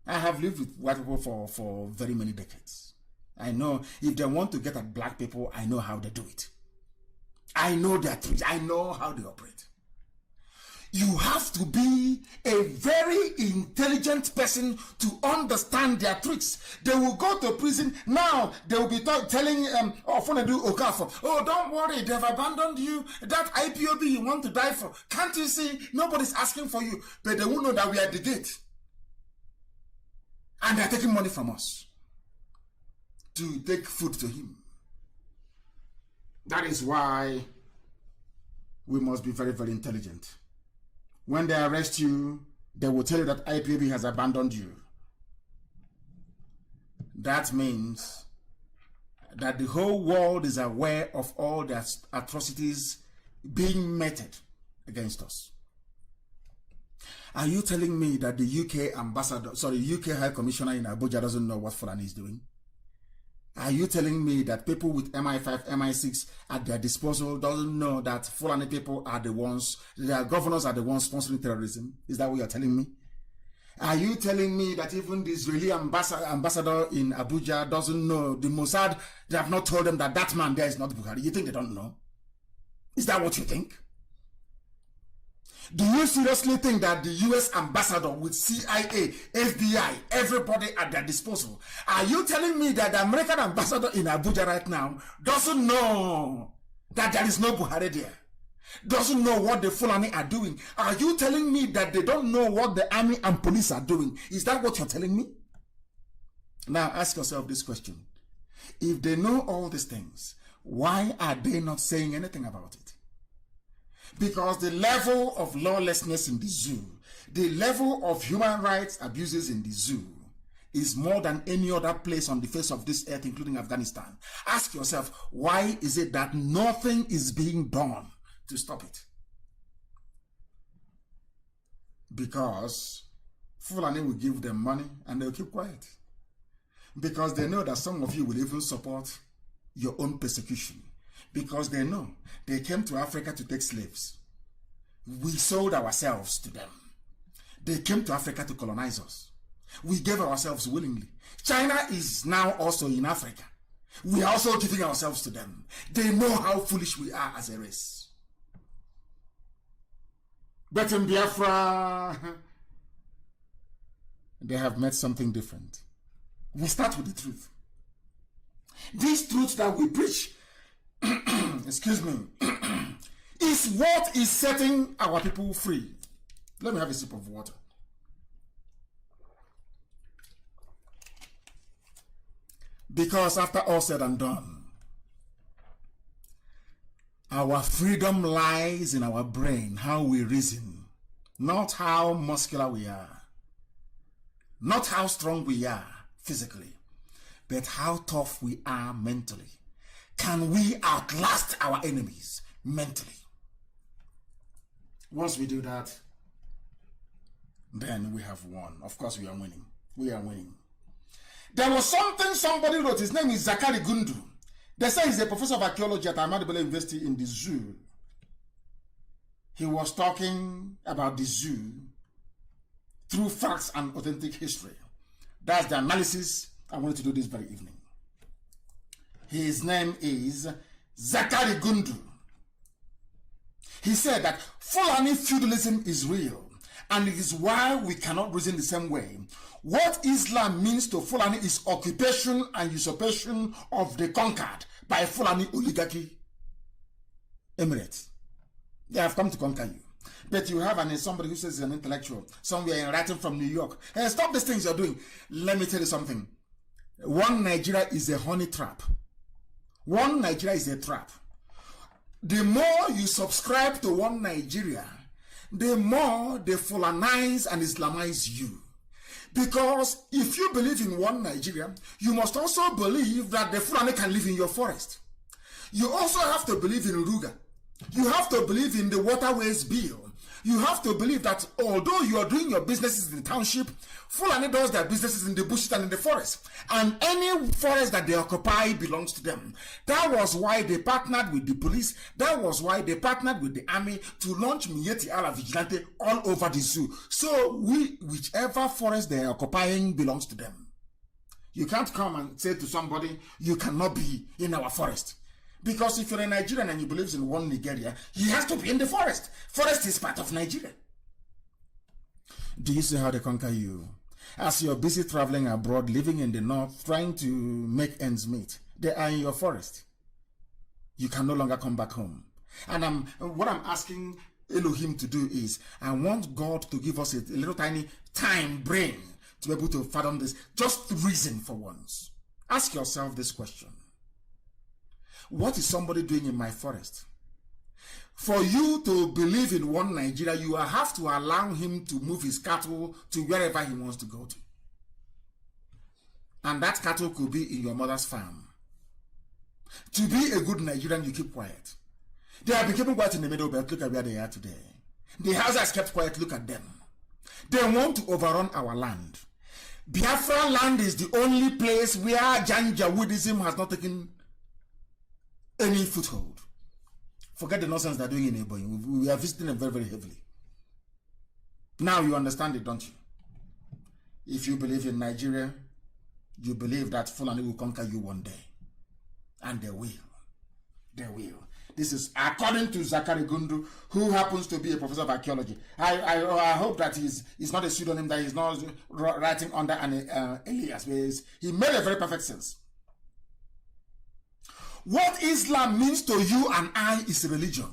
I have lived with white people for very many decades. I know if they want to get at black people, I know how they do it. I know their tricks. I know how they operate. You have to be a very intelligent person to understand their tricks. They will go to prison. Now, they will be telling Ofonedu Okafor, oh, don't worry, they've abandoned you. That IPOB you want to die for. Can't you see? Nobody's asking for you. But they will know that we are at the gate. And they're taking money from us to take food to him. That is why we must be very, very intelligent. When they arrest you, they will tell you that IPOB has abandoned you. That means that the whole world is aware of all the atrocities being meted against us. Are you telling me that the UK High Commissioner in Abuja doesn't know what Fulani is doing? Are you telling me that people with MI5, MI6 at their disposal doesn't know that Fulani people are the ones, their governors are the ones sponsoring terrorism? Is that what you're telling me? Are you telling me that even the Israeli ambassador in Abuja doesn't know, the Mossad, they have not told them that that man there is not Buhari? You think they don't know? Is that what you think? Do you you seriously think that the US ambassador with CIA, FBI, everybody at their disposal, are you telling me that the American ambassador in Abuja right now doesn't know that there is no Buhari there? Doesn't know what the Fulani are doing? Are you telling me that they don't know what the army and police are doing? Is that what you're telling me? Now ask yourself this question. If they know all these things, why are they not saying anything about it? Because the level of lawlessness in the zoo, the level of human rights abuses in the zoo is more than any other place on the face of this earth, including Afghanistan. Ask yourself, why is it that nothing is being done to stop it? Because Fulani will give them money and they'll keep quiet. Because they know that some of you will even support your own persecution. Because they know they came to Africa to take slaves. We sold ourselves to them. They came to Africa to colonize us. We gave ourselves willingly. China is now also in Africa. We are also giving ourselves to them. They know how foolish we are as a race. But in Biafra, they have met something different. We start with the truth. This truth that we preach, excuse me, is what is setting our people free. Let me have a sip of water. Because after all said and done, our freedom lies in our brain, how we reason, not how muscular we are, not how strong we are physically, but how tough we are mentally. Can we outlast our enemies mentally? Once we do that, then we have won. Of course, we are winning. We are winning. There was something somebody wrote. His name is Zakari Gundu. They say he's a professor of archaeology at Ahmadu Bello University in the zoo. He was talking about the zoo through facts and authentic history. That's the analysis I wanted to do this very evening. His name is Zakari Gundu. He said that Fulani feudalism is real, and it is why we cannot reason the same way. What Islam means to Fulani is occupation and usurpation of the conquered by Fulani oligarchy emirates. They have come to conquer you. But you have somebody who says he's an intellectual, somewhere in writing from New York. Hey, stop these things you're doing. Let me tell you something. One Nigeria is a honey trap. One Nigeria is a trap. The more you subscribe to one Nigeria, the more they Fulanize and Islamize you. Because if you believe in one Nigeria, you must also believe that the Fulani can live in your forest. You also have to believe in Ruga. You have to believe in the waterways bill. You have to believe that although you are doing your businesses in the township, Fulani does their businesses in the bushes and in the forest. And any forest that they occupy belongs to them. That was why they partnered with the police. That was why they partnered with the army to launch Mieti Ala Vigilante all over the zoo. So whichever forest they are occupying belongs to them. You can't come and say to somebody, you cannot be in our forest. Because if you're a Nigerian and you believe in one Nigeria, he has to be in the forest. Forest is part of Nigeria. Do you see how they conquer you? As you're busy traveling abroad, living in the north, trying to make ends meet, they are in your forest. You can no longer come back home. And what I'm asking Elohim to do is, I want God to give us a little tiny brain to be able to fathom this. Just reason for once. Ask yourself this question. What is somebody doing in my forest? For you to believe in one Nigeria, you will have to allow him to move his cattle to wherever he wants to go to. And that cattle could be in your mother's farm. To be a good Nigerian, you keep quiet. They have been keeping quiet in the middle belt. Look at where they are today. The Hausas kept quiet. Look at them. They want to overrun our land. Biafra land is the only place where Janjaweedism has not taken any foothold. Forget the nonsense they're doing in Ebonyi. We are visiting them very, very heavily. Now you understand it, don't you? If you believe in Nigeria, you believe that Fulani will conquer you one day. And they will. They will. This is according to Zachary Gundu, who happens to be a professor of archaeology. I hope that he's not a pseudonym, that he's not writing under an alias. He made a very perfect sense. What Islam means to you and I is religion.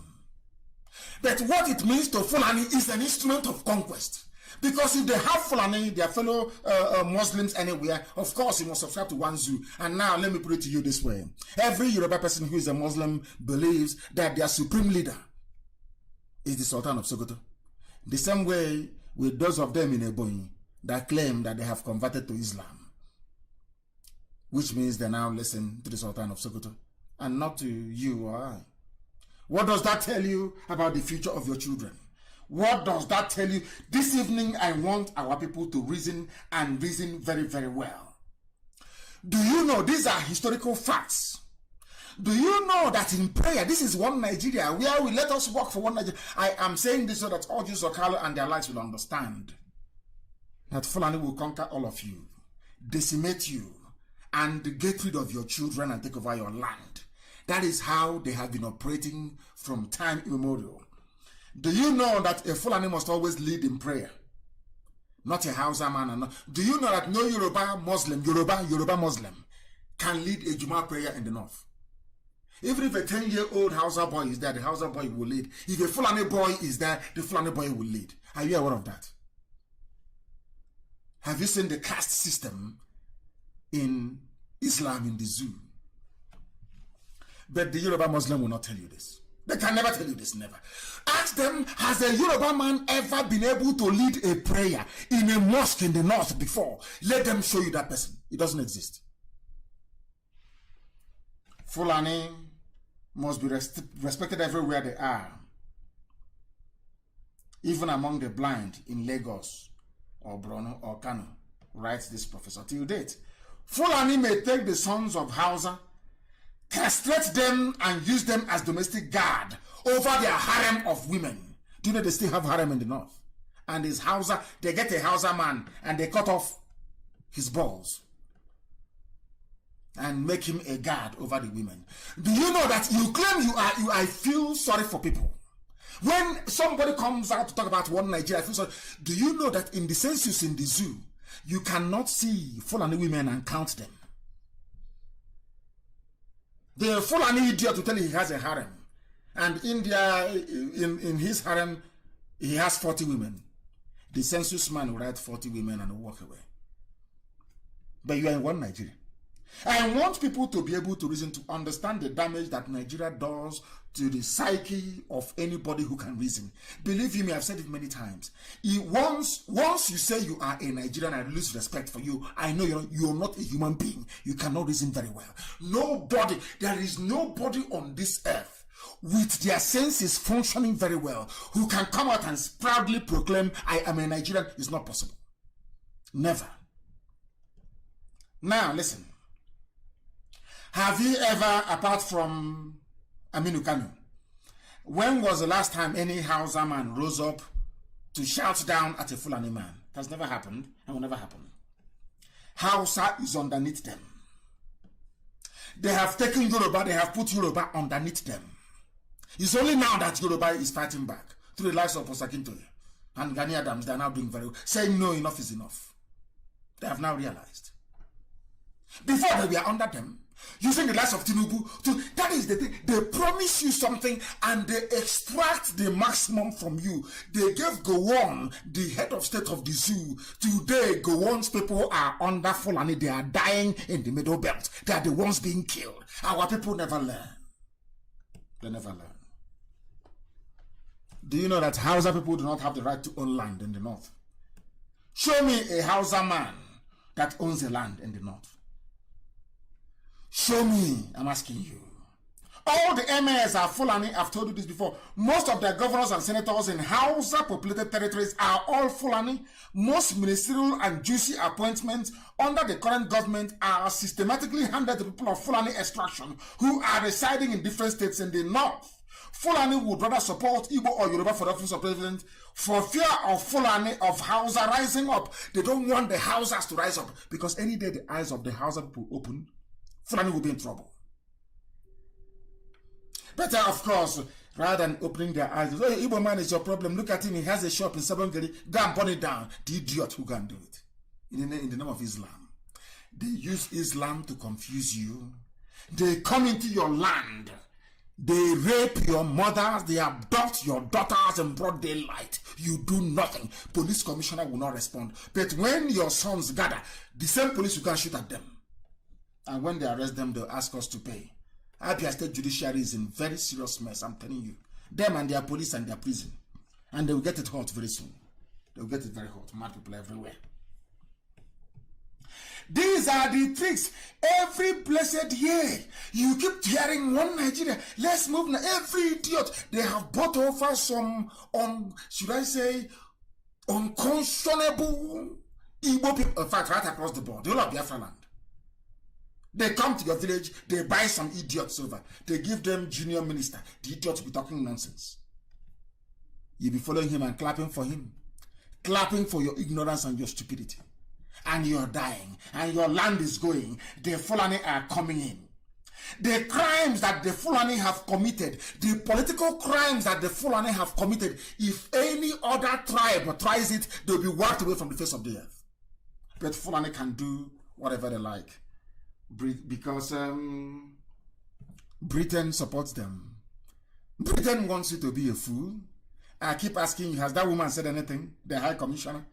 But what it means to Fulani is an instrument of conquest. Because if they have Fulani, their fellow Muslims anywhere, of course you must subscribe to one zoo. And now let me put it to you this way. Every Yoruba person who is a Muslim believes that their supreme leader is the Sultan of Sokoto. The same way with those of them in Ebonyi that claim that they have converted to Islam. Which means they now listen to the Sultan of Sokoto and not to you or I. What does that tell you about the future of your children? What does that tell you? This evening, I want our people to reason and reason very, very well. Do you know these are historical facts? Do you know that in prayer, this is one Nigeria, where we let us work for one Nigeria? I am saying this so that all Jews of Kalo and their lives will understand that Fulani will conquer all of you, decimate you, and get rid of your children and take over your land. That is how they have been operating from time immemorial. Do you know that a Fulani must always lead in prayer? Not a Hausa man. Do you know that no Yoruba Muslim can lead a Juma prayer in the north? Even if a 10-year-old Hausa boy is there, the Hausa boy will lead. If a Fulani boy is there, the Fulani boy will lead. Are you aware of that? Have you seen the caste system in Islam in the zoo? But the Yoruba Muslim will not tell you this. They can never tell you this, never. Ask them, has a Yoruba man ever been able to lead a prayer in a mosque in the north before? Let them show you that person. It doesn't exist. Fulani must be respected everywhere they are. Even among the blind in Lagos or Borno or KANU, writes this professor till date. Fulani may take the sons of Hausa, castrate them and use them as domestic guard over their harem of women. Do you know they still have harem in the north? And his Hausa, they get a Hausa man and they cut off his balls and make him a guard over the women. Do you know that you claim I feel sorry for people? When somebody comes out to talk about one Nigeria, I feel sorry. Do you know that in the census in the zoo, you cannot see Fulani women and count them? The Fulani idiot to tell you he has a harem. And India, in his harem, he has 40 women. The census man will write 40 women and walk away. But you are in one Nigeria. I want people to be able to reason, to understand the damage that Nigeria does to the psyche of anybody who can reason. Believe me, I've said it many times. Once you say you are a Nigerian, I lose respect for you. I know you're not a human being. You cannot reason very well. There is nobody on this earth with their senses functioning very well who can come out and proudly proclaim, I am a Nigerian. It's not possible. Never. Now, listen. Have you ever, apart from KANU, when was the last time any Hausa man rose up to shout down at a Fulani man? It has never happened and will never happen. Hausa is underneath them. They have taken Yoruba, they have put Yoruba underneath them. It's only now that Yoruba is fighting back through the likes of Osakintoye and Gani Adams. They are now doing very well, saying no, enough is enough. They have now realized. Before they were under them, using the likes of Tinubu, that is the thing. They promise you something and they extract the maximum from you. They gave Gowon, the head of state of the zoo. Today, Gowon's people are under Fulani. They are dying in the middle belt. They are the ones being killed. Our people never learn. They never learn. Do you know that Hausa people do not have the right to own land in the north? Show me a Hausa man that owns a land in the north. Show me, I'm asking you. All the emirs are Fulani. I've told you this before. Most of their governors and senators in Hausa populated territories are all Fulani. Most ministerial and juicy appointments under the current government are systematically handed to people of Fulani extraction who are residing in different states in the north. Fulani would rather support Igbo or Yoruba for the office of president for fear of Fulani, of Hausa rising up. They don't want the Hausas to rise up because any day the eyes of the Hausa people open, Fulani will be in trouble. Better, of course, rather than opening their eyes. Oh, Igbo man is your problem. Look at him. He has a shop in Sabongeri. Go and burn it down. The idiot who can do it. In the name of Islam. They use Islam to confuse you. They come into your land. They rape your mothers. They abduct your daughters in broad daylight. You do nothing. Police commissioner will not respond. But when your sons gather, the same police, you can shoot at them. And when they arrest them, they'll ask us to pay. Abia State Judiciary is in very serious mess, I'm telling you. Them and their police and their prison. And they will get it hot very soon. They'll get it very hot. Mad people everywhere. These are the tricks. Every blessed year, you keep hearing one Nigeria. Let's move now. Every idiot. They have bought over some, should I say, unconscionable Igbo people. In fact, right across the board. The whole of Biafra land. They come to your village, they buy some idiots over. They give them junior minister. The idiot will be talking nonsense. You'll be following him and clapping for him. Clapping for your ignorance and your stupidity. And you're dying. And your land is going. The Fulani are coming in. The crimes that the Fulani have committed, the political crimes that the Fulani have committed, if any other tribe tries it, they'll be wiped away from the face of the earth. But Fulani can do whatever they like. Because Britain supports them. Britain wants you to be a fool. I keep asking you, has that woman said anything? The High Commissioner?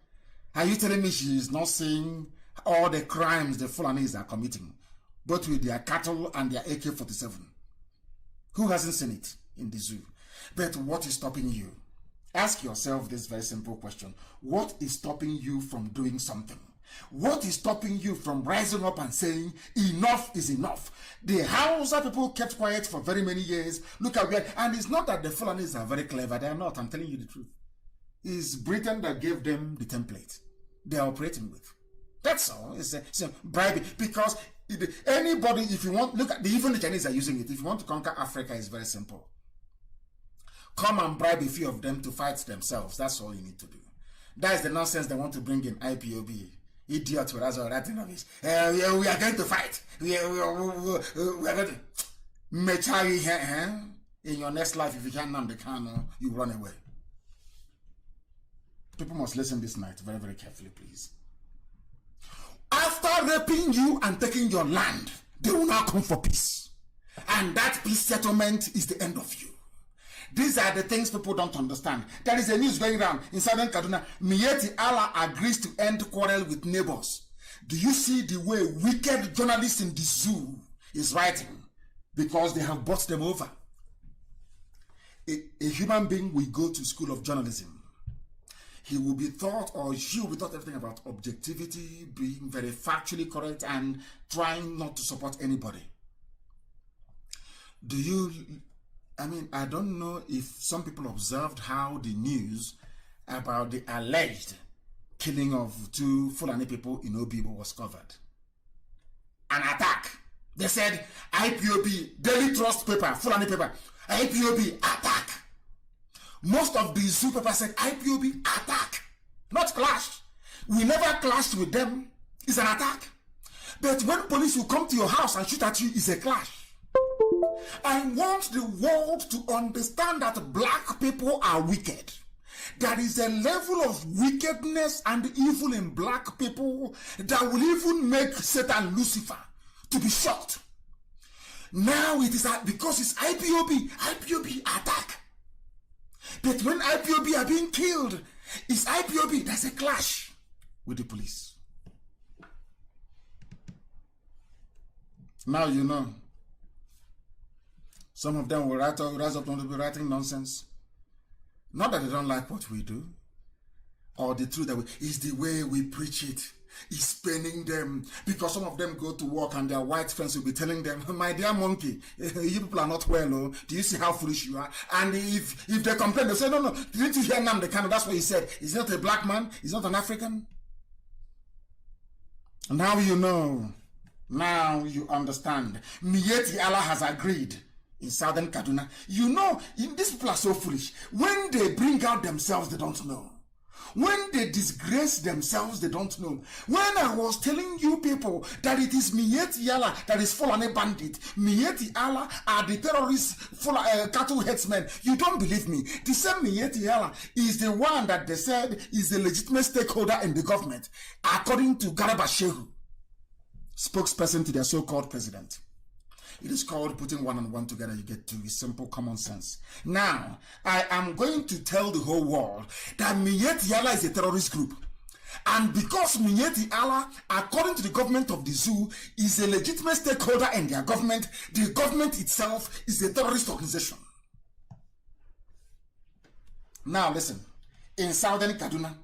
Are you telling me she is not seeing all the crimes the Fulanis are committing, both with their cattle and their AK-47? Who hasn't seen it in the zoo? But what is stopping you? Ask yourself this very simple question. What is stopping you from doing something? What is stopping you from rising up and saying, enough is enough? The Hausa people kept quiet for very many years. Look at where, and it's not that the Fulanis are very clever. They are not. I'm telling you the truth. It's Britain that gave them the template they are operating with. That's all. It's a bribe. Because anybody, if you want, look at, even the Chinese are using it. If you want to conquer Africa, it's very simple. Come and bribe a few of them to fight themselves. That's all you need to do. That is the nonsense they want to bring in IPOB. Idiots were also writing rubbish. We are going to fight. We are going to. In your next life, if you can't name the KANU, you run away. People must listen this night very, very carefully, please. After raping you and taking your land, they will now come for peace. And that peace settlement is the end of you. These are the things people don't understand. There is a news going around in southern Kaduna. Miyetti Allah agrees to end quarrel with neighbors. Do you see the way wicked journalists in the zoo is writing? Because they have bought them over. A human being will go to school of journalism. He will be taught, or she will be taught everything about objectivity, being very factually correct, and trying not to support anybody. I don't know if some people observed how the news about the alleged killing of 2 Fulani people in Obibo was covered. An attack. They said IPOB, Daily Trust paper, Fulani paper, IPOB attack. Most of the zoo papers said IPOB attack, not clash. We never clashed with them. It's an attack. But when police will come to your house and shoot at you, it's a clash. I want the world to understand that black people are wicked. There is a level of wickedness and evil in black people that will even make Satan Lucifer to be shocked. Now it is because it's IPOB attack. But when IPOB are being killed, it's IPOB, there's a clash with the police. Now you know. Some of them will rise up and be writing nonsense. Not that they don't like what we do, or the truth that it's the way we preach it. It's paining them, because some of them go to work and their white friends will be telling them, my dear monkey, you people are not well, oh. Do you see how foolish you are? And if they complain, they say, no, didn't you hear NNAMDI KANU? That's what he said. He's not a black man, he's not an African. Now you know. Now you understand. Miyetti Allah has agreed. In southern Kaduna, you know, these people are so foolish. When they bring out themselves, they don't know. When they disgrace themselves, they don't know. When I was telling you people that it is Mieti Allah that is Fulani bandit, Mieti Allah are the terrorists, cattle headsmen, you don't believe me. The same Mieti Allah is the one that they said is the legitimate stakeholder in the government, according to Garba Shehu, spokesperson to their so-called president. It is called putting one and one together. You get to is simple common sense. Now, I am going to tell the whole world that Mieti Allah is a terrorist group. And because Mieti Allah, according to the government of the zoo, is a legitimate stakeholder in their government, the government itself is a terrorist organization. Now listen, in Southern Kaduna,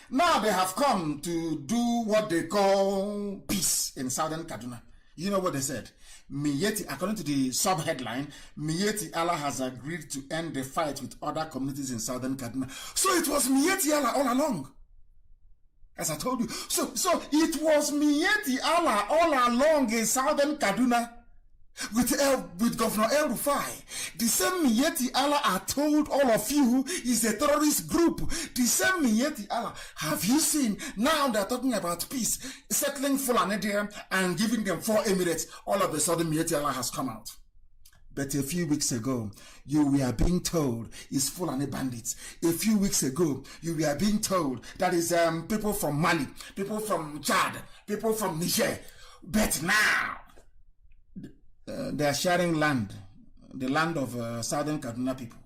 now they have come to do what they call peace in Southern Kaduna. You know what they said? Mieti, according to the sub-headline, Mieti Allah has agreed to end the fight with other communities in Southern Kaduna. So it was Mieti Allah all along. As I told you. So it was Mieti Allah all along in Southern Kaduna with Governor El Rufai. The same Mieti Allah I told all of you is a terrorist group. The same Mieti Allah. Have you seen? Now they're talking about peace, settling Fulani there and giving them 4 emirates. All of a sudden Mieti Allah has come out. But a few weeks ago, you were being told it's Fulani bandits. A few weeks ago, you were being told that is people from Mali, people from Chad, people from Niger. But now, they are sharing land, the land of Southern Kaduna people.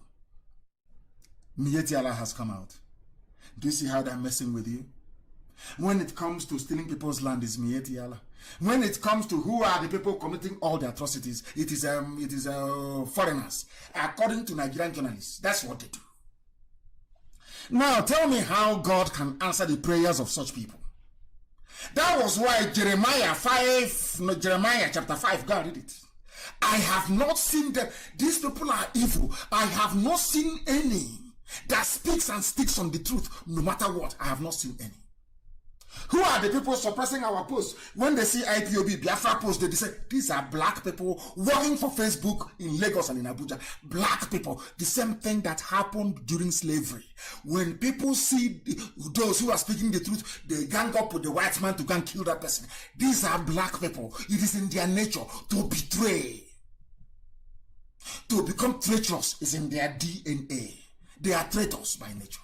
Mieti Allah has come out. Do you see how they're messing with you? When it comes to stealing people's land, it's Mieti Allah. When it comes to who are the people committing all the atrocities, it is foreigners. According to Nigerian journalists, that's what they do. Now tell me how God can answer the prayers of such people. That was why Jeremiah chapter 5, God did it. I have not seen them. These people are evil. I have not seen any that speaks and sticks on the truth, no matter what. I have not seen any. Who are the people suppressing our posts? When they see IPOB, Biafra posts, they say, these are black people working for Facebook in Lagos and in Abuja. Black people. The same thing that happened during slavery. When people see those who are speaking the truth, they gang up with the white man to go and kill that person. These are black people. It is in their nature to betray. To become treacherous is in their DNA. They are traitors by nature.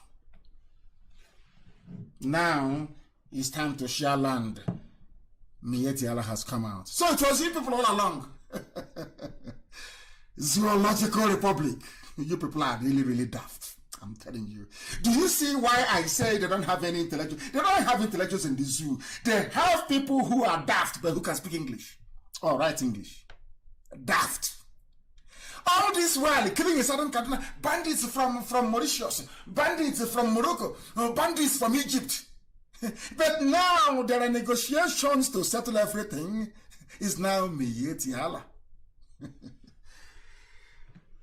Now, it's time to share land. Mieti Allah has come out. So it was you people all along. Zoological Republic. You people are really, really daft. I'm telling you. Do you see why I say they don't have any intellectuals? They don't have intellectuals in the zoo. They have people who are daft, but who can speak English or write English. Daft. All this while, killing in Southern Kaduna, bandits from Mauritius, bandits from Morocco, bandits from Egypt. But now there are negotiations to settle everything. It's now Mieti Allah.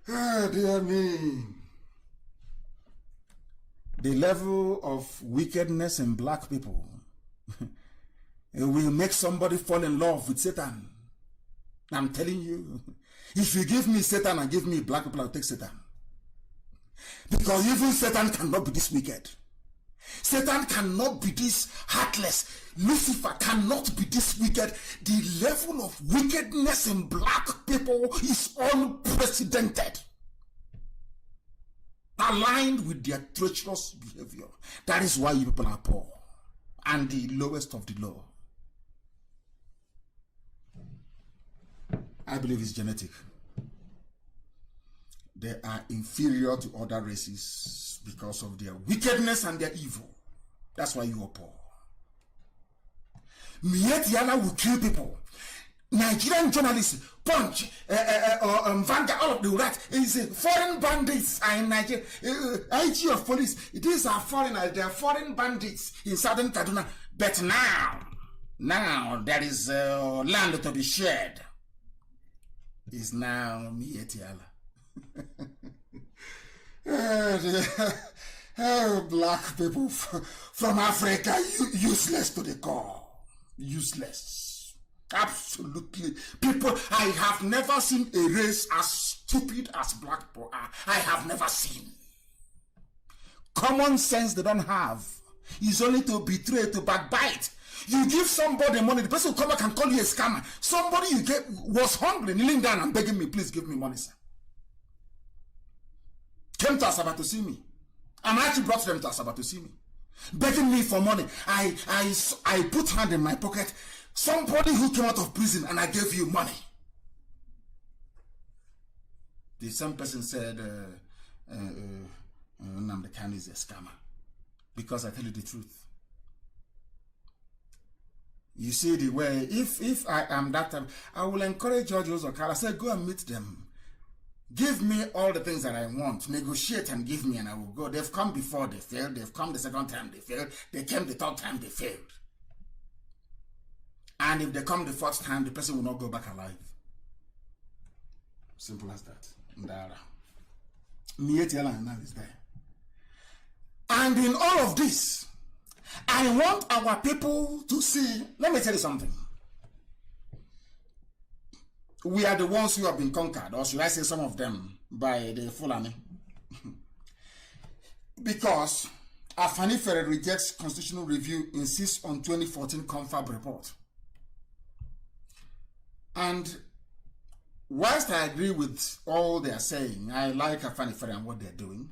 Oh, dear me. The level of wickedness in black people it will make somebody fall in love with Satan. I'm telling you. If you give me Satan and give me black people, I'll take Satan. Because even Satan cannot be this wicked. Satan cannot be this heartless. Lucifer cannot be this wicked. The level of wickedness in black people is unprecedented. Aligned with their treacherous behavior. That is why you people are poor. And the lowest of the low. I believe it's genetic. They are inferior to other races because of their wickedness and their evil. That's why you are poor. Mieti Allah will kill people. Nigerian journalists, Punch, Vanguard, all of the right. Foreign bandits are in Nigeria. IG of police, these are foreigners. They are foreign bandits in Southern Kaduna. But now there is land to be shared. Is now Mieti Allah. Oh, black people from Africa, useless to the core. Useless. Absolutely. People, I have never seen a race as stupid as black people are. I have never seen. Common sense they don't have. It's only to betray, to backbite. You give somebody money, the person will come back and call you a scammer. Somebody you get was hungry, kneeling down and begging me, please give me money, sir. Came to Asaba to see me. And I actually brought them to Asaba to see me. Begging me for money. I put hand in my pocket. Somebody who came out of prison and I gave you money. The same person said, NNAMDI KANU is a scammer. Because I tell you the truth. You see the way, if I am that type, I will encourage George Ozokala. I say, go and meet them. Give me all the things that I want. Negotiate and give me and I will go. They've come before, they failed. They've come the second time, they failed. They came the third time, they failed. And if they come the fourth time, the person will not go back alive. Simple as that. Ndara. Is there. And in all of this, I want our people to see, let me tell you something. We are the ones who have been conquered, or should I say some of them, by the Fulani. Because Afani Ferrer rejects constitutional review, insists on 2014 confab report. And whilst I agree with all they are saying, I like Afani Ferrer and what they're doing,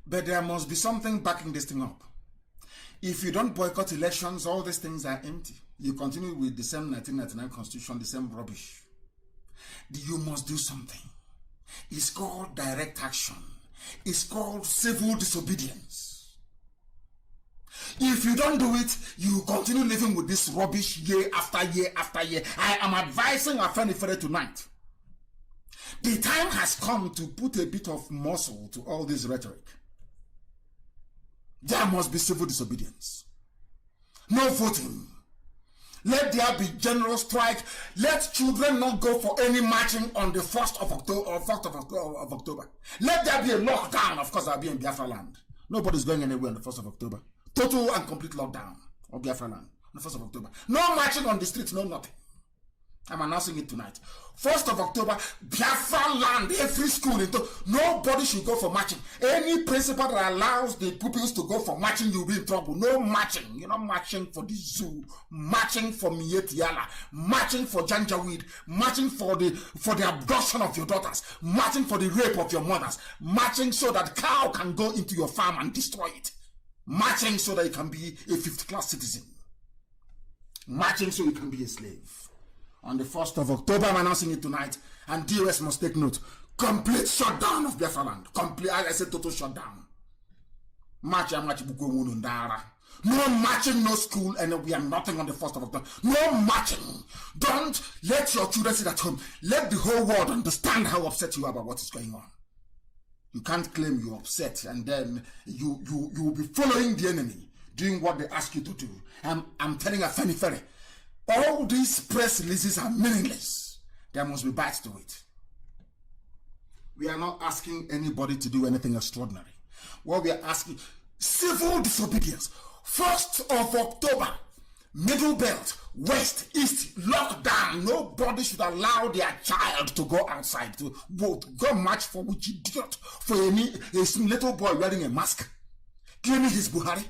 but there must be something backing this thing up. If you don't boycott elections, all these things are empty. You continue with the same 1999 constitution, the same rubbish. You must do something. It's called direct action. It's called civil disobedience. If you don't do it, you continue living with this rubbish year after year after year. I am advising Afeni Fere tonight. The time has come to put a bit of muscle to all this rhetoric. There must be civil disobedience. No voting. Let there be general strike. Let children not go for any marching on the 1st of October or 1st of October. Let there be a lockdown. Of course, I'll be in Biafra land. Nobody's going anywhere on the 1st of October. Total and complete lockdown of Biafra land on the 1st of October. No marching on the streets, no nothing. I'm announcing it tonight. 1st of October, Biafra land, every school. Nobody should go for marching. Any principal that allows the pupils to go for marching, you'll be in trouble. No marching. You're not marching for the zoo, marching for Mietiala, marching for Janjaweed, marching for the abduction of your daughters, marching for the rape of your mothers, marching so that cow can go into your farm and destroy it, marching so that you can be a 5th-class citizen, marching so you can be a slave. On the 1st of October, I'm announcing it tonight, and DOS must take note. Complete shutdown of Biafra land. Complete, I said total shutdown. No marching, no school, and we are nothing on the 1st of October. No marching. Don't let your children sit at home. Let the whole world understand how upset you are about what is going on. You can't claim you're upset, and then you will be following the enemy, doing what they ask you to do. I'm telling you, Afeni Fere, all these press releases are meaningless. There must be bites to it. We are not asking anybody to do anything extraordinary. What we are asking, civil disobedience. 1st of October, Middle Belt, West, East, lockdown. Nobody should allow their child to go outside to vote. Go march for which idiot? For a little boy wearing a mask, claiming he's Buhari.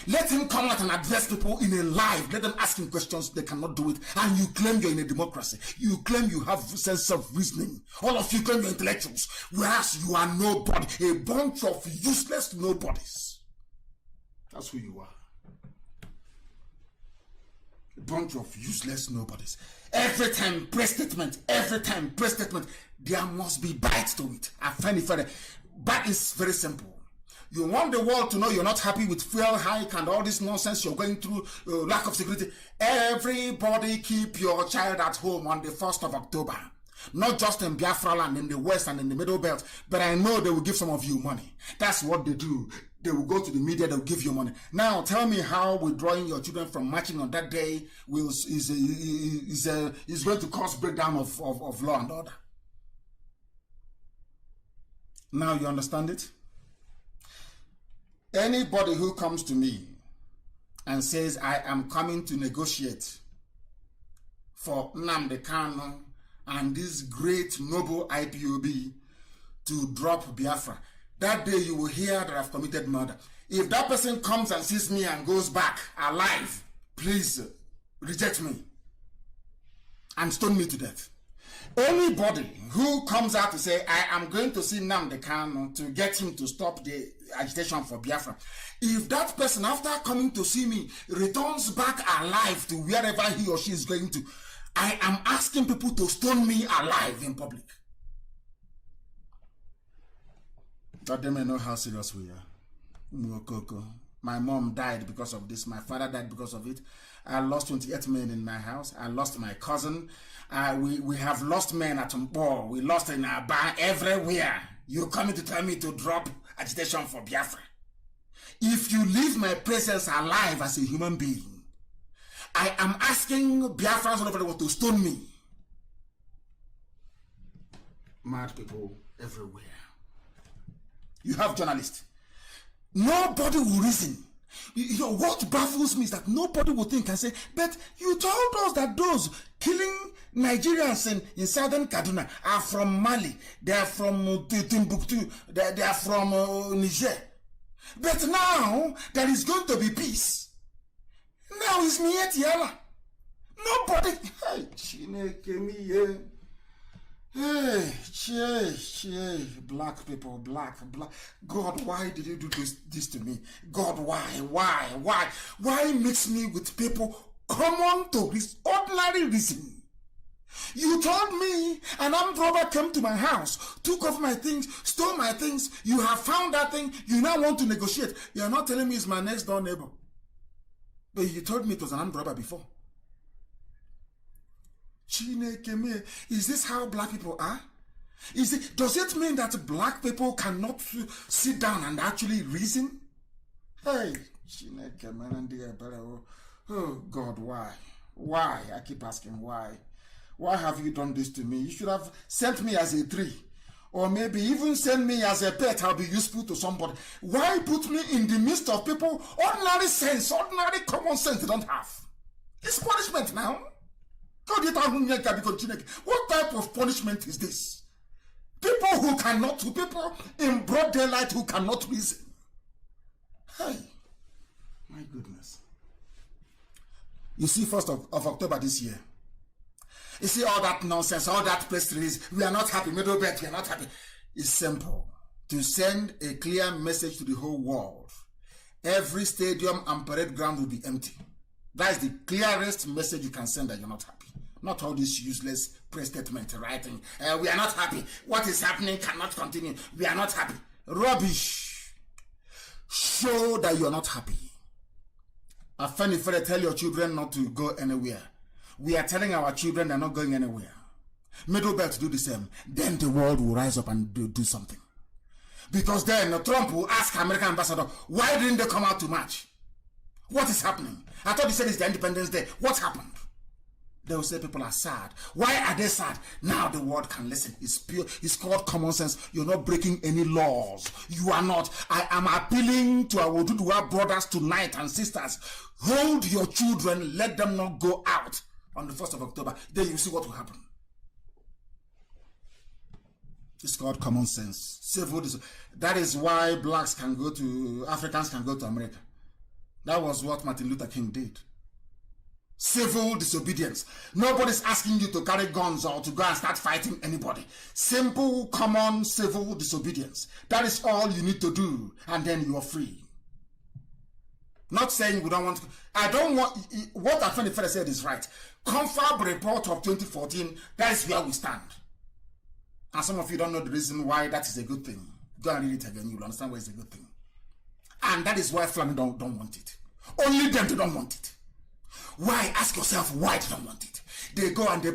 Let him come out and address people in a live. Let them ask him questions. They cannot do it. And you claim you're in a democracy. You claim you have a sense of reasoning. All of you claim you're intellectuals. Whereas you are nobody. A bunch of useless nobodies. That's who you are. A bunch of useless nobodies. Every time press statement. Every time press statement. There must be bites to it. I find it very. But it's very simple. You want the world to know you're not happy with fuel hike and all this nonsense you're going through, lack of security. Everybody keep your child at home on the 1st of October. Not just in Biafra land, in the West and in the Middle Belt, but I know they will give some of you money. That's what they do. They will go to the media, they will give you money. Now, tell me how withdrawing your children from marching on that day is going to cause breakdown of law and order. Now you understand it? Anybody who comes to me and says, I am coming to negotiate for NNAMDI KANU and this great noble IPOB to drop Biafra, that day you will hear that I've committed murder. If that person comes and sees me and goes back alive, please reject me and stone me to death. Anybody who comes out to say, I am going to see NNAMDI KANU to get him to stop the agitation for Biafra, if that person, after coming to see me, returns back alive to wherever he or she is going to, I am asking people to stone me alive in public. That they may know how serious we are. My mom died because of this. My father died because of it. I lost 28 men in my house. I lost my cousin. We have lost men at Mpo. We lost in Aba, everywhere. You're coming to tell me to drop agitation for Biafra. If you leave my presence alive as a human being, I am asking Biafrans all over the world to stone me. Mad people everywhere. You have journalists. Nobody will reason. You know what baffles me is that nobody will think and say, but you told us that those killing Nigerians in southern Kaduna are from Mali, they are from Timbuktu, they are from Niger. But now there is going to be peace. Now it's me at Yala. Nobody. Hey, black people, black. God, why did you do this to me? God, why mix me with people common to this ordinary reason? You told me an armed robber came to my house, took off my things, stole my things. You have found that thing. You now want to negotiate. You're not telling me it's my next door neighbor. But you told me it was an armed robber before. Is this how black people are? Does it mean that black people cannot sit down and actually reason? Hey, oh God, why? Why? I keep asking why. Why have you done this to me? You should have sent me as a tree. Or maybe even send me as a pet. I'll be useful to somebody. Why put me in the midst of people ordinary sense, ordinary common sense they don't have? It's punishment now. What type of punishment is this? People in broad daylight who cannot reason. Hey, my goodness. You see, 1st of October this year, you see all that nonsense, all that press release, we are not happy, middle belt, we are not happy. It's simple. To send a clear message to the whole world, every stadium and parade ground will be empty. That is the clearest message you can send that you're not happy. Not all this useless press statement writing. We are not happy. What is happening cannot continue. We are not happy. Rubbish. Show that you are not happy. Tell your children not to go anywhere. We are telling our children they're not going anywhere. Middle belt do the same. Then the world will rise up and do something. Because then Trump will ask American ambassador, why didn't they come out to march? What is happening? I thought he said it's the Independence Day. What happened? They will say people are sad. Why are they sad? Now the world can listen. It's pure. It's called common sense. You're not breaking any laws. You are not. I am appealing to our Oduduwa brothers tonight and sisters. Hold your children. Let them not go out on the 1st of October. Then you see what will happen. It's called common sense. Civil. That is why blacks can go to, Africans can go to America. That was what Martin Luther King did. Civil disobedience. Nobody's asking you to carry guns or to go and start fighting anybody. Simple, common, civil disobedience. That is all you need to do, and then you are free. Not saying we don't want to. I don't want. What Afenifere said is right. Confab report of 2014, that is where we stand. And some of you don't know the reason why that is a good thing. Go and read it again, you'll understand why it's a good thing. And that is why Fulani don't want it. Only them they don't want it. Why? Ask yourself why they don't want it. They go and they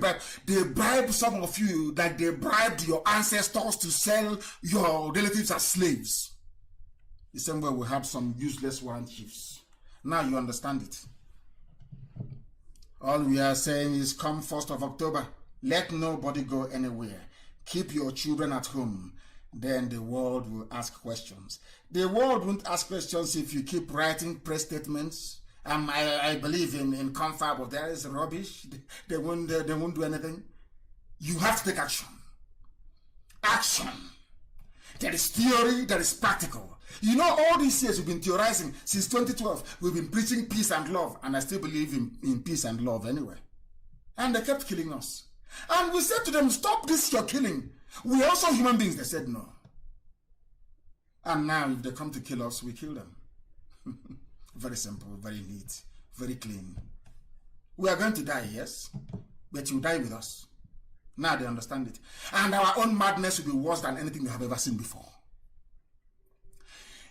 bribe some of you, like they bribed your ancestors to sell your relatives as slaves. The same way we have some useless warrant chiefs. Now you understand it. All we are saying is come 1st of October, let nobody go anywhere. Keep your children at home. Then the world will ask questions. The world won't ask questions if you keep writing press statements. I believe in confab, but there is rubbish. They won't do anything. You have to take action. Action. There is theory, there is practical. You know, all these years we've been theorizing since 2012. We've been preaching peace and love, and I still believe in peace and love anyway. And they kept killing us. And we said to them, stop this, you're killing. We are also human beings. They said no. And now if they come to kill us, we kill them. Very simple, very neat, very clean. We are going to die, yes, but you die with us. Now they understand it. And our own madness will be worse than anything they have ever seen before.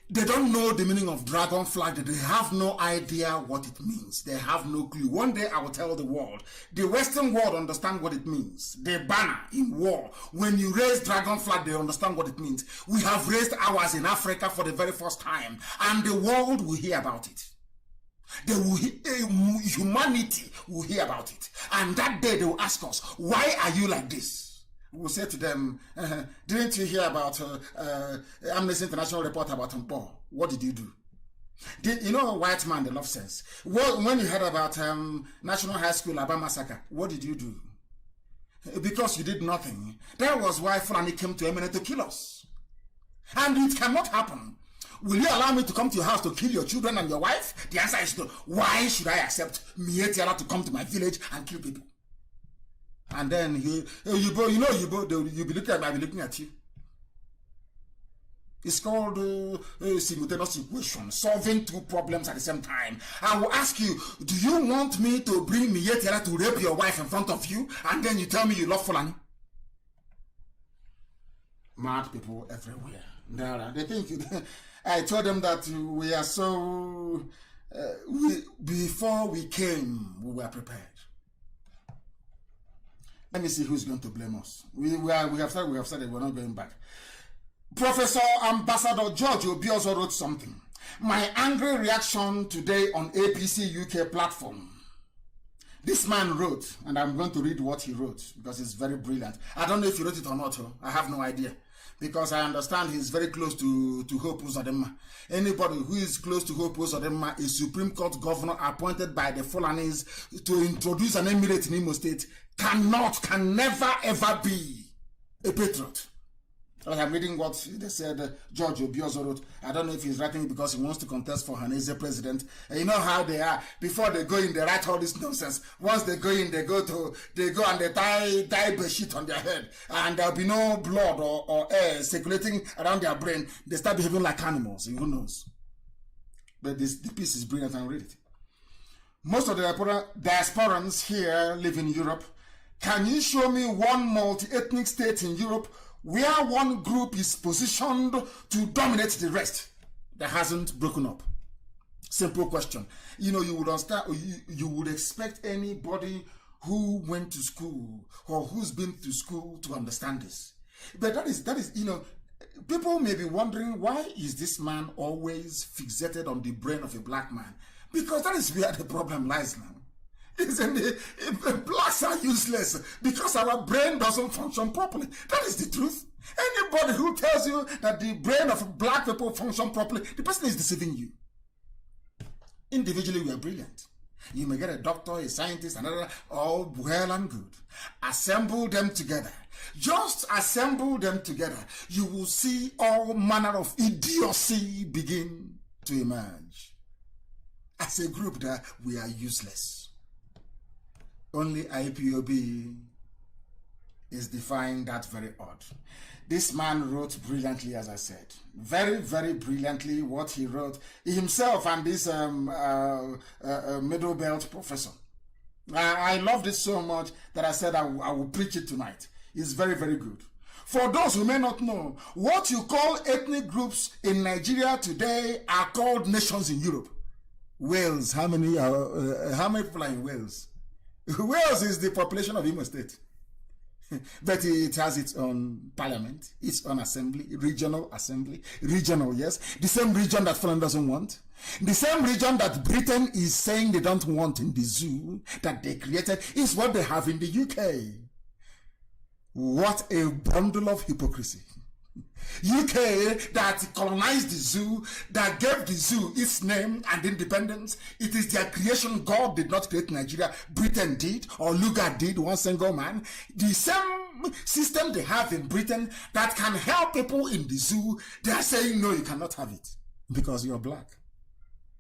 They don't know the meaning of dragon flag. They have no idea what it means. They have no clue. One day I will tell the world. The Western world understand what it means. The banner in war. When you raise dragon flag, they understand what it means. We have raised ours in Africa for the very first time. And the world will hear about it. Humanity will hear about it. And that day they will ask us, why are you like this? We'll say to them, didn't you hear about Amnesty International report about Mpo? What did you do? You know, a white man, the love sense. When you heard about National High School Aba massacre, what did you do? Because you did nothing. That was why Fulani came to Emene to kill us. And it cannot happen. Will you allow me to come to your house to kill your children and your wife? The answer is no. Why should I accept Mietiala to come to my village and kill people? And then you'll be looking at me, I'll be looking at you. It's called simultaneous equation, solving two problems at the same time. I will ask you, do you want me to bring Mietiala to rape your wife in front of you, and then you tell me you love Fulani? Mad people everywhere. They think I told them that we are so. Before we came, we were prepared. Let me see who's going to blame us. We have said we're not going back. Professor Ambassador George Obi also wrote something. My angry reaction today on APC UK platform. This man wrote, and I'm going to read what he wrote because it's very brilliant. I don't know if he wrote it or not. I have no idea. Because I understand he's very close to Hope Uzodinma. Anybody who is close to Hope Uzodinma is Supreme Court governor appointed by the Fulanis to introduce an emirate in Imo State can never ever be a patriot. I'm reading what they said George Obiozo wrote. I don't know if he's writing it because he wants to contest for Hanese president. And you know how they are. Before they go in, they write all this nonsense. Once they go in, they go and they tie bedsheet on their head. And there'll be no blood or air circulating around their brain. They start behaving like animals. Who knows? But the piece is brilliant, and read it. Most of the diasporans here live in Europe. Can you show me one multi-ethnic state in Europe where one group is positioned to dominate the rest that hasn't broken up? Simple question. You know, you would understand, you would expect anybody who went to school or who's been to school to understand this. But that is, you know, people may be wondering, why is this man always fixated on the brain of a black man? Because that is where the problem lies now. Blacks are useless because our brain doesn't function properly. That is the truth. Anybody who tells you that the brain of black people function properly, the person is deceiving you. Individually, we are brilliant. You may get a doctor, a scientist, another, all well and good. Assemble them together. Just assemble them together. You will see all manner of idiocy begin to emerge. As a group, that we are useless. Only IPOB is defying that very odd. This man wrote brilliantly, as I said. Very, very brilliantly what he wrote himself and this middle belt professor. I loved it so much that I said I will preach it tonight. It's very, very good. For those who may not know, what you call ethnic groups in Nigeria today are called nations in Europe. Wales, how many people are in Wales? Wales is the population of Imo State. But it has its own parliament, its own assembly, regional, yes. The same region that Fulham doesn't want. The same region that Britain is saying they don't want in the zoo that they created is what they have in the UK. What a bundle of hypocrisy. UK that colonized the zoo, that gave the zoo its name and independence. It is their creation. God did not create Nigeria. Britain did, or Lugard did, one single man. The same system they have in Britain that can help people in the zoo, they are saying, no, you cannot have it because you're black.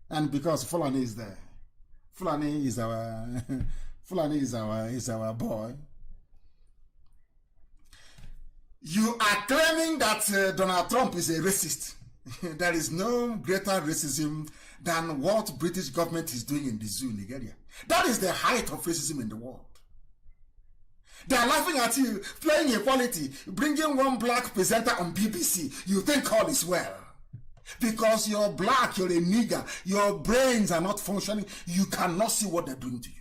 And because Fulani is there. Fulani is our boy. You are claiming that Donald Trump is a racist. There is no greater racism than what British government is doing in the zoo in Nigeria. That is the height of racism in the world. They are laughing at you, playing equality, bringing one black presenter on BBC. You think all is well. Because you're black, you're a nigger, your brains are not functioning, you cannot see what they're doing to you.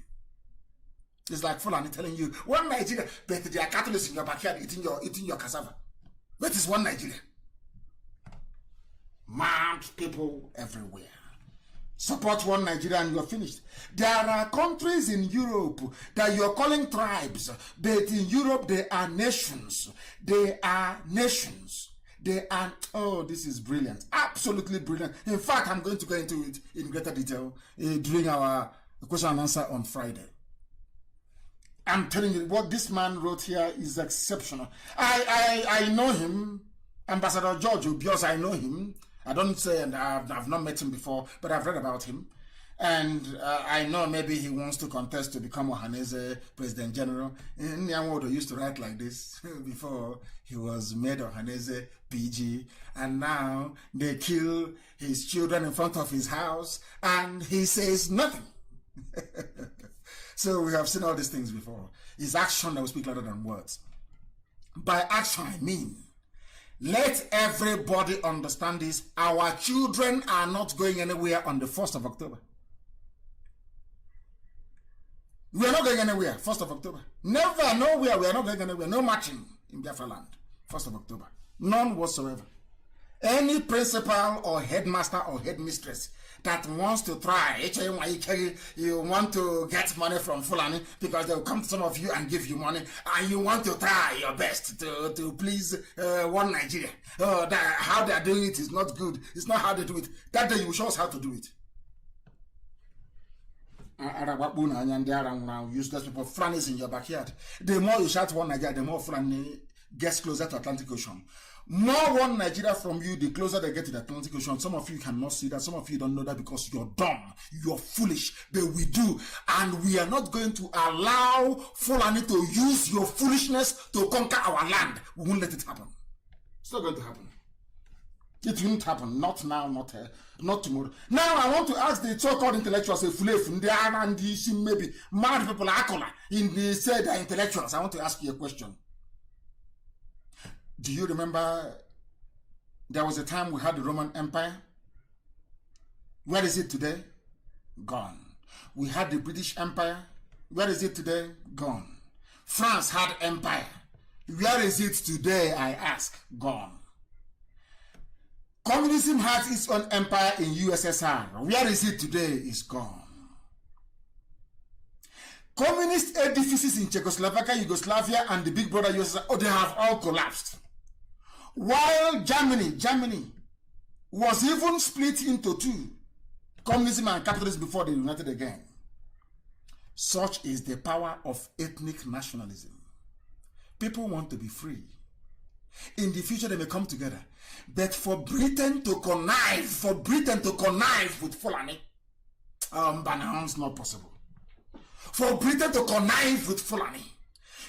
It's like Fulani telling you, one Nigeria, but there are Catholics in your backyard eating your cassava. That is one Nigeria. Mad people everywhere. Support one Nigeria and you're finished. There are countries in Europe that you're calling tribes, but in Europe they are nations. They are nations. They are, oh, this is brilliant. Absolutely brilliant. In fact, I'm going to go into it in greater detail during our question and answer on Friday. I'm telling you, what this man wrote here is exceptional. I know him, Ambassador George Obios, I know him. I don't say, and I've not met him before, but I've read about him. And I know maybe he wants to contest to become Ohaneze President General. Nyamodo used to write like this before he was made Ohaneze PG. And now they kill his children in front of his house and he says nothing. So we have seen all these things before. It's action that will speak louder than words. By action, I mean, let everybody understand this. Our children are not going anywhere on the 1st of October. We are not going anywhere, 1st of October. Never, nowhere, we are not going anywhere. No marching in Biafra land, 1st of October. None whatsoever. Any principal or headmaster or headmistress that wants to try, you want to get money from Fulani because they will come to some of you and give you money, and you want to try your best to please one Nigeria. How they are doing it is not good. It's not how they do it. That day you will show us how to do it. Useless people, Fulani is in your backyard. The more you shout one Nigeria, the more Fulani gets closer to Atlantic Ocean. More one Nigeria from you, the closer they get to the Atlantic Ocean. Some of you cannot see that. Some of you don't know that because you're dumb. You're foolish. But we do. And we are not going to allow Fulani to use your foolishness to conquer our land. We won't let it happen. It's not going to happen. It won't happen. Not now, not tomorrow. Now I want to ask the so-called intellectuals, maybe mad people in the say they're intellectuals. I want to ask you a question. Do you remember there was a time we had the Roman Empire? Where is it today? Gone. We had the British Empire. Where is it today? Gone. France had empire. Where is it today, I ask? Gone. Communism has its own empire in USSR. Where is it today? It's gone. Communist edifices in Czechoslovakia, Yugoslavia, and the big brother USSR, they have all collapsed. While Germany was even split into two, communism and capitalism, before they united again. Such is the power of ethnic nationalism. People want to be free. In the future, they may come together. But for Britain to connive with Fulani, it's not possible. For Britain to connive with Fulani,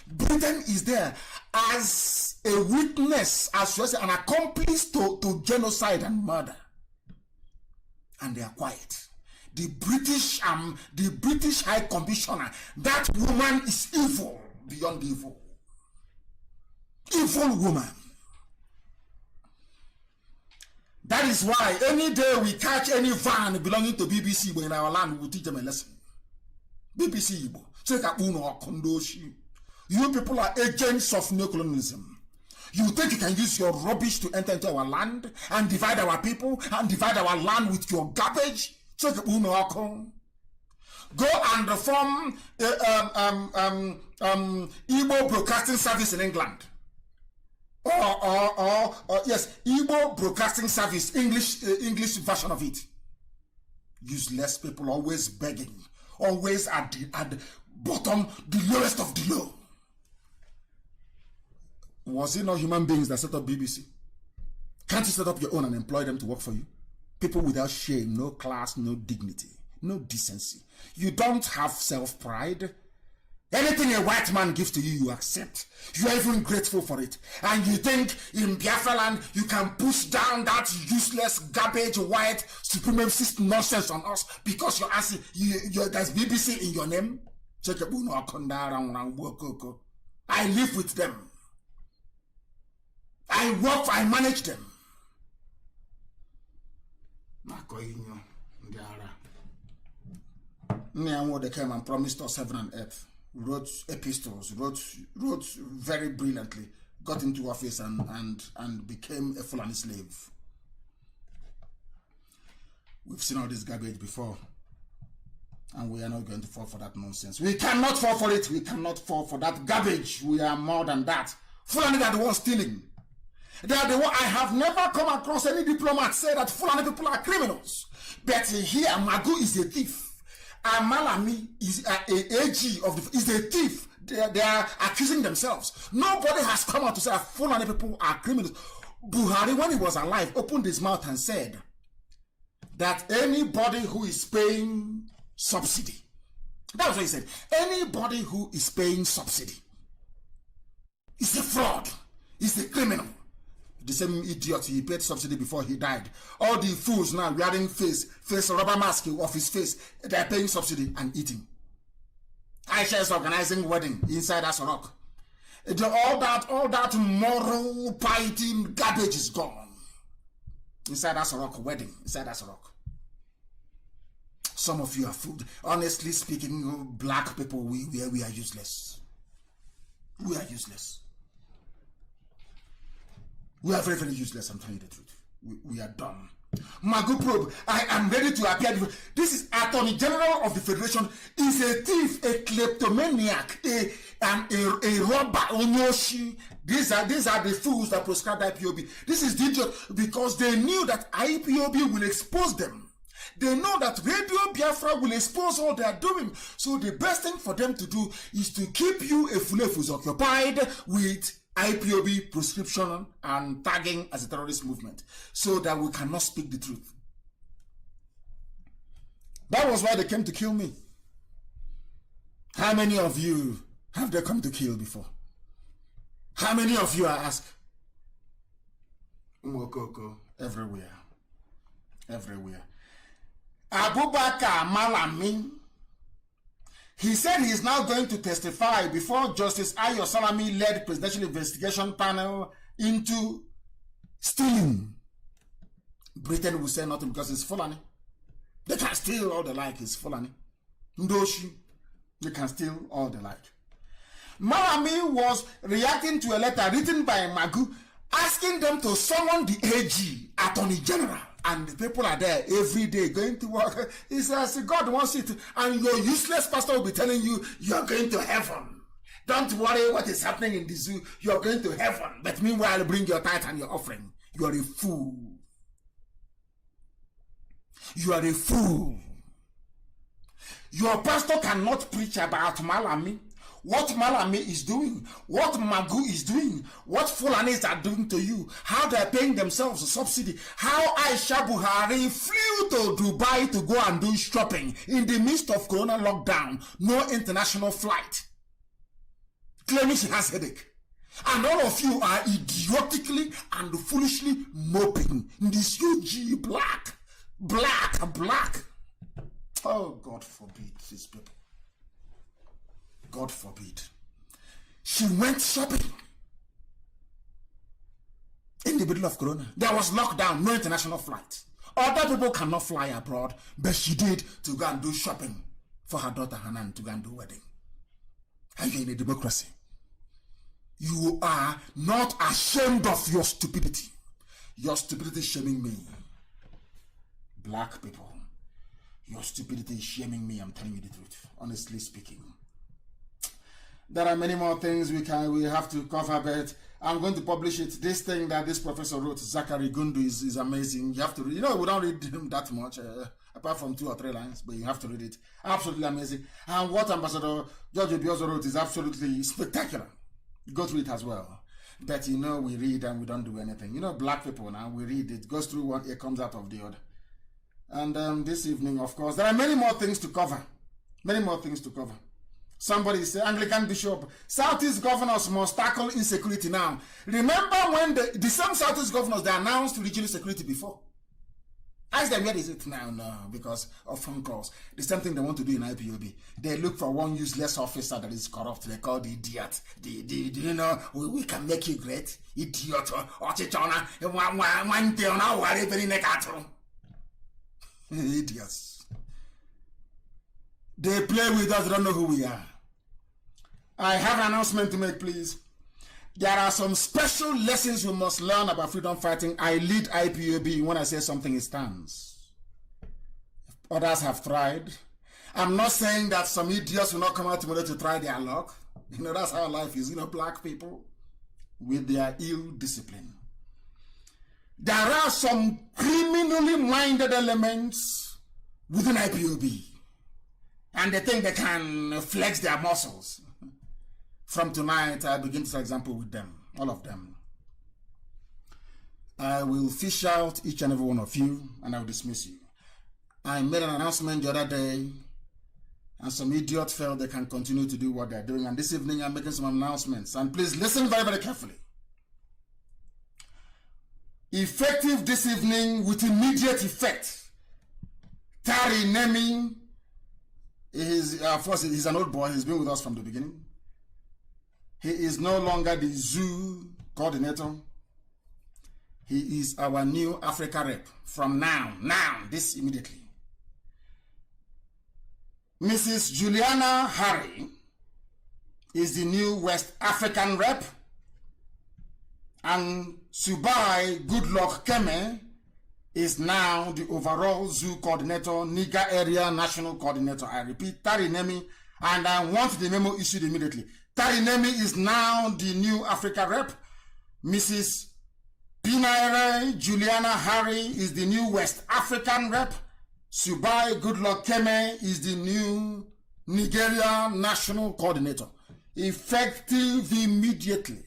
Britain is there as a witness, as well as an accomplice to genocide and murder. And they are quiet. The British High Commissioner, that woman is evil beyond evil. Evil woman. That is why any day we catch any van belonging to BBC in our land, we will teach them a lesson. BBC Igbo. You people are agents of neocolonialism. You think you can use your rubbish to enter into our land and divide our people and divide our land with your garbage? Go and reform Igbo Broadcasting Service in England. or yes, Igbo Broadcasting Service, English version of it. Useless people always begging, always at the bottom, the lowest of the low. Was it not human beings that set up BBC? Can't you set up your own and employ them to work for you? People without shame, no class, no dignity, no decency. You don't have self-pride. Anything a white man gives to you, you accept. You are even grateful for it. And you think in Biafra land, you can push down that useless, garbage, white, supremacist nonsense on us because you're asking, there's BBC in your name? I live with them. I work, I manage them. They came and promised us heaven and earth. Wrote epistles, wrote very brilliantly, got into office and became a Fulani slave. We've seen all this garbage before, and we are not going to fall for that nonsense. We cannot fall for it. We cannot fall for that garbage. We are more than that. Fulani are the ones stealing. They are the one. I have never come across any diplomat say that Fulani people are criminals. But here, Magu is a thief. Amalami is a AG is a thief. They are accusing themselves. Nobody has come out to say that Fulani people are criminals. Buhari, when he was alive, opened his mouth and said that anybody who is paying subsidy, that was what he said, anybody who is paying subsidy is a fraud, is a criminal. The same idiot, he paid subsidy before he died. All the fools now wearing face rubber mask off his face, they're paying subsidy and eating. Aisha is organizing wedding inside Asorok. All that moral piety garbage is gone. Inside Asorok wedding, inside Asorok. Some of you are fooled. Honestly speaking, black people, we are useless. We are useless. We are very, very useless, I'm telling you the truth. We are done. Magu Probe, I am ready to appear. This is Attorney General of the Federation, is a thief, a kleptomaniac, a robber, Onyoshi. These are the fools that prescribe IPOB. This is the idiot because they knew that IPOB will expose them. They know that Radio Biafra will expose all they are doing. So the best thing for them to do is to keep you a fulefus occupied with IPOB prescription and tagging as a terrorist movement so that we cannot speak the truth. That was why they came to kill me. How many of you have they come to kill before? How many of you are asked? Everywhere. Everywhere. Abubakar Malami, he said he is now going to testify before Justice Ayo Salami-led presidential investigation panel into stealing. Britain will say nothing because it's Fulani. They can steal all they like, it's Fulani. Ndoshi, they can steal all they like. Malami was reacting to a letter written by Magu asking them to summon the AG, Attorney General. And the people are there every day going to work. He says, God wants it. And your useless pastor will be telling you, you're going to heaven. Don't worry what is happening in the zoo. You're going to heaven. But meanwhile, bring your tithe and your offering. You are a fool. You are a fool. Your pastor cannot preach about Malami. What Malami is doing, what Magu is doing, what Fulanis are doing to you, how they're paying themselves a subsidy, how Aisha Buhari flew to Dubai to go and do shopping in the midst of Corona lockdown, no international flight, claiming she has headache. And all of you are idiotically and foolishly moping in this UG black. Oh, God forbid these people. God forbid. She went shopping in the middle of Corona. There was lockdown, no international flight. Other people cannot fly abroad, but she did to go and do shopping for her daughter Hanan to go and do wedding. Are you in a democracy? You are not ashamed of your stupidity. Your stupidity is shaming me. Black people, your stupidity is shaming me. I'm telling you the truth, honestly speaking. There are many more things we have to cover, but I'm going to publish it. This thing that this professor wrote, Zachary Gundu, is amazing. You have to read. You know, we don't read him that much, apart from 2 or 3 lines, but you have to read it. Absolutely amazing. And what Ambassador George Obiozo wrote is absolutely spectacular. Go through it as well. But you know, we read and we don't do anything. You know, black people now, we read, it goes through one, it comes out of the other. And this evening, of course, there are many more things to cover. Many more things to cover. Somebody said, Anglican Bishop, Southeast governors must tackle insecurity now. Remember when the same Southeast governors, they announced regional security before? Ask them, where is it now? No, because of phone calls. The same thing they want to do in IPOB. They look for one useless officer that is corrupt. They call the idiot. You know, we can make you great. Idiot. Idiots. They play with us, don't know who we are. I have an announcement to make, please. There are some special lessons we must learn about freedom fighting. I lead IPOB. When I say something, it stands. Others have tried. I'm not saying that some idiots will not come out tomorrow to try their luck. You know, that's how life is. You know, black people with their ill discipline. There are some criminally minded elements within IPOB. And they think they can flex their muscles. From tonight, I begin to, for example, with them, all of them. I will fish out each and every one of you, and I will dismiss you. I made an announcement the other day, and some idiot felt they can continue to do what they're doing. And this evening, I'm making some announcements. And please listen very, very carefully. Effective this evening, with immediate effect, Tari Nemi, of course, he's an old boy. He's been with us from the beginning. He is no longer the zoo coordinator. He is our new Africa rep from now, this immediately. Mrs. Juliana Harry is the new West African rep. And Subai Goodluck Keme is now the overall zoo coordinator, Niger area national coordinator. I repeat, Tarinemi, and I want the memo issued immediately. Tarinemi is now the new Africa rep. Mrs. Pinaire Juliana Harry is the new West African rep. Subai Goodluck Keme is the new Nigeria national coordinator. Effective immediately.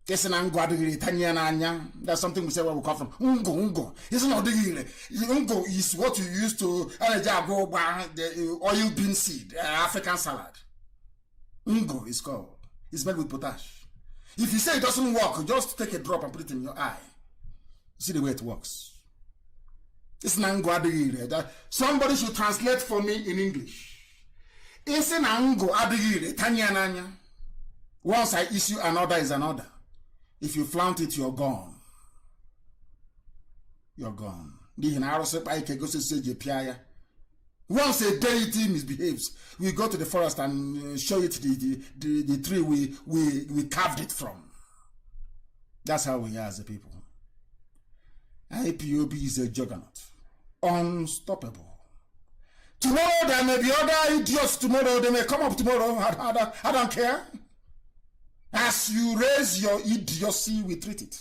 That's something we say where we come from. Ungo. It's not the ungo is what you use to go by the oil bean seed, African salad. Ungo is called. It's made with potash. If you say it doesn't work, just take a drop and put it in your eye. See the way it works. It's nango. Somebody should translate for me in English. It's an ango adigire tanyananya. Once I issue an order is an order. If you flaunt it, you're gone. You're gone. Once a deity misbehaves, we go to the forest and show it the tree we carved it from. That's how we are as a people. IPOB is a juggernaut. Unstoppable. Tomorrow there may be other idiots tomorrow. They may come up tomorrow. I don't care. As you raise your idiocy, we treat it.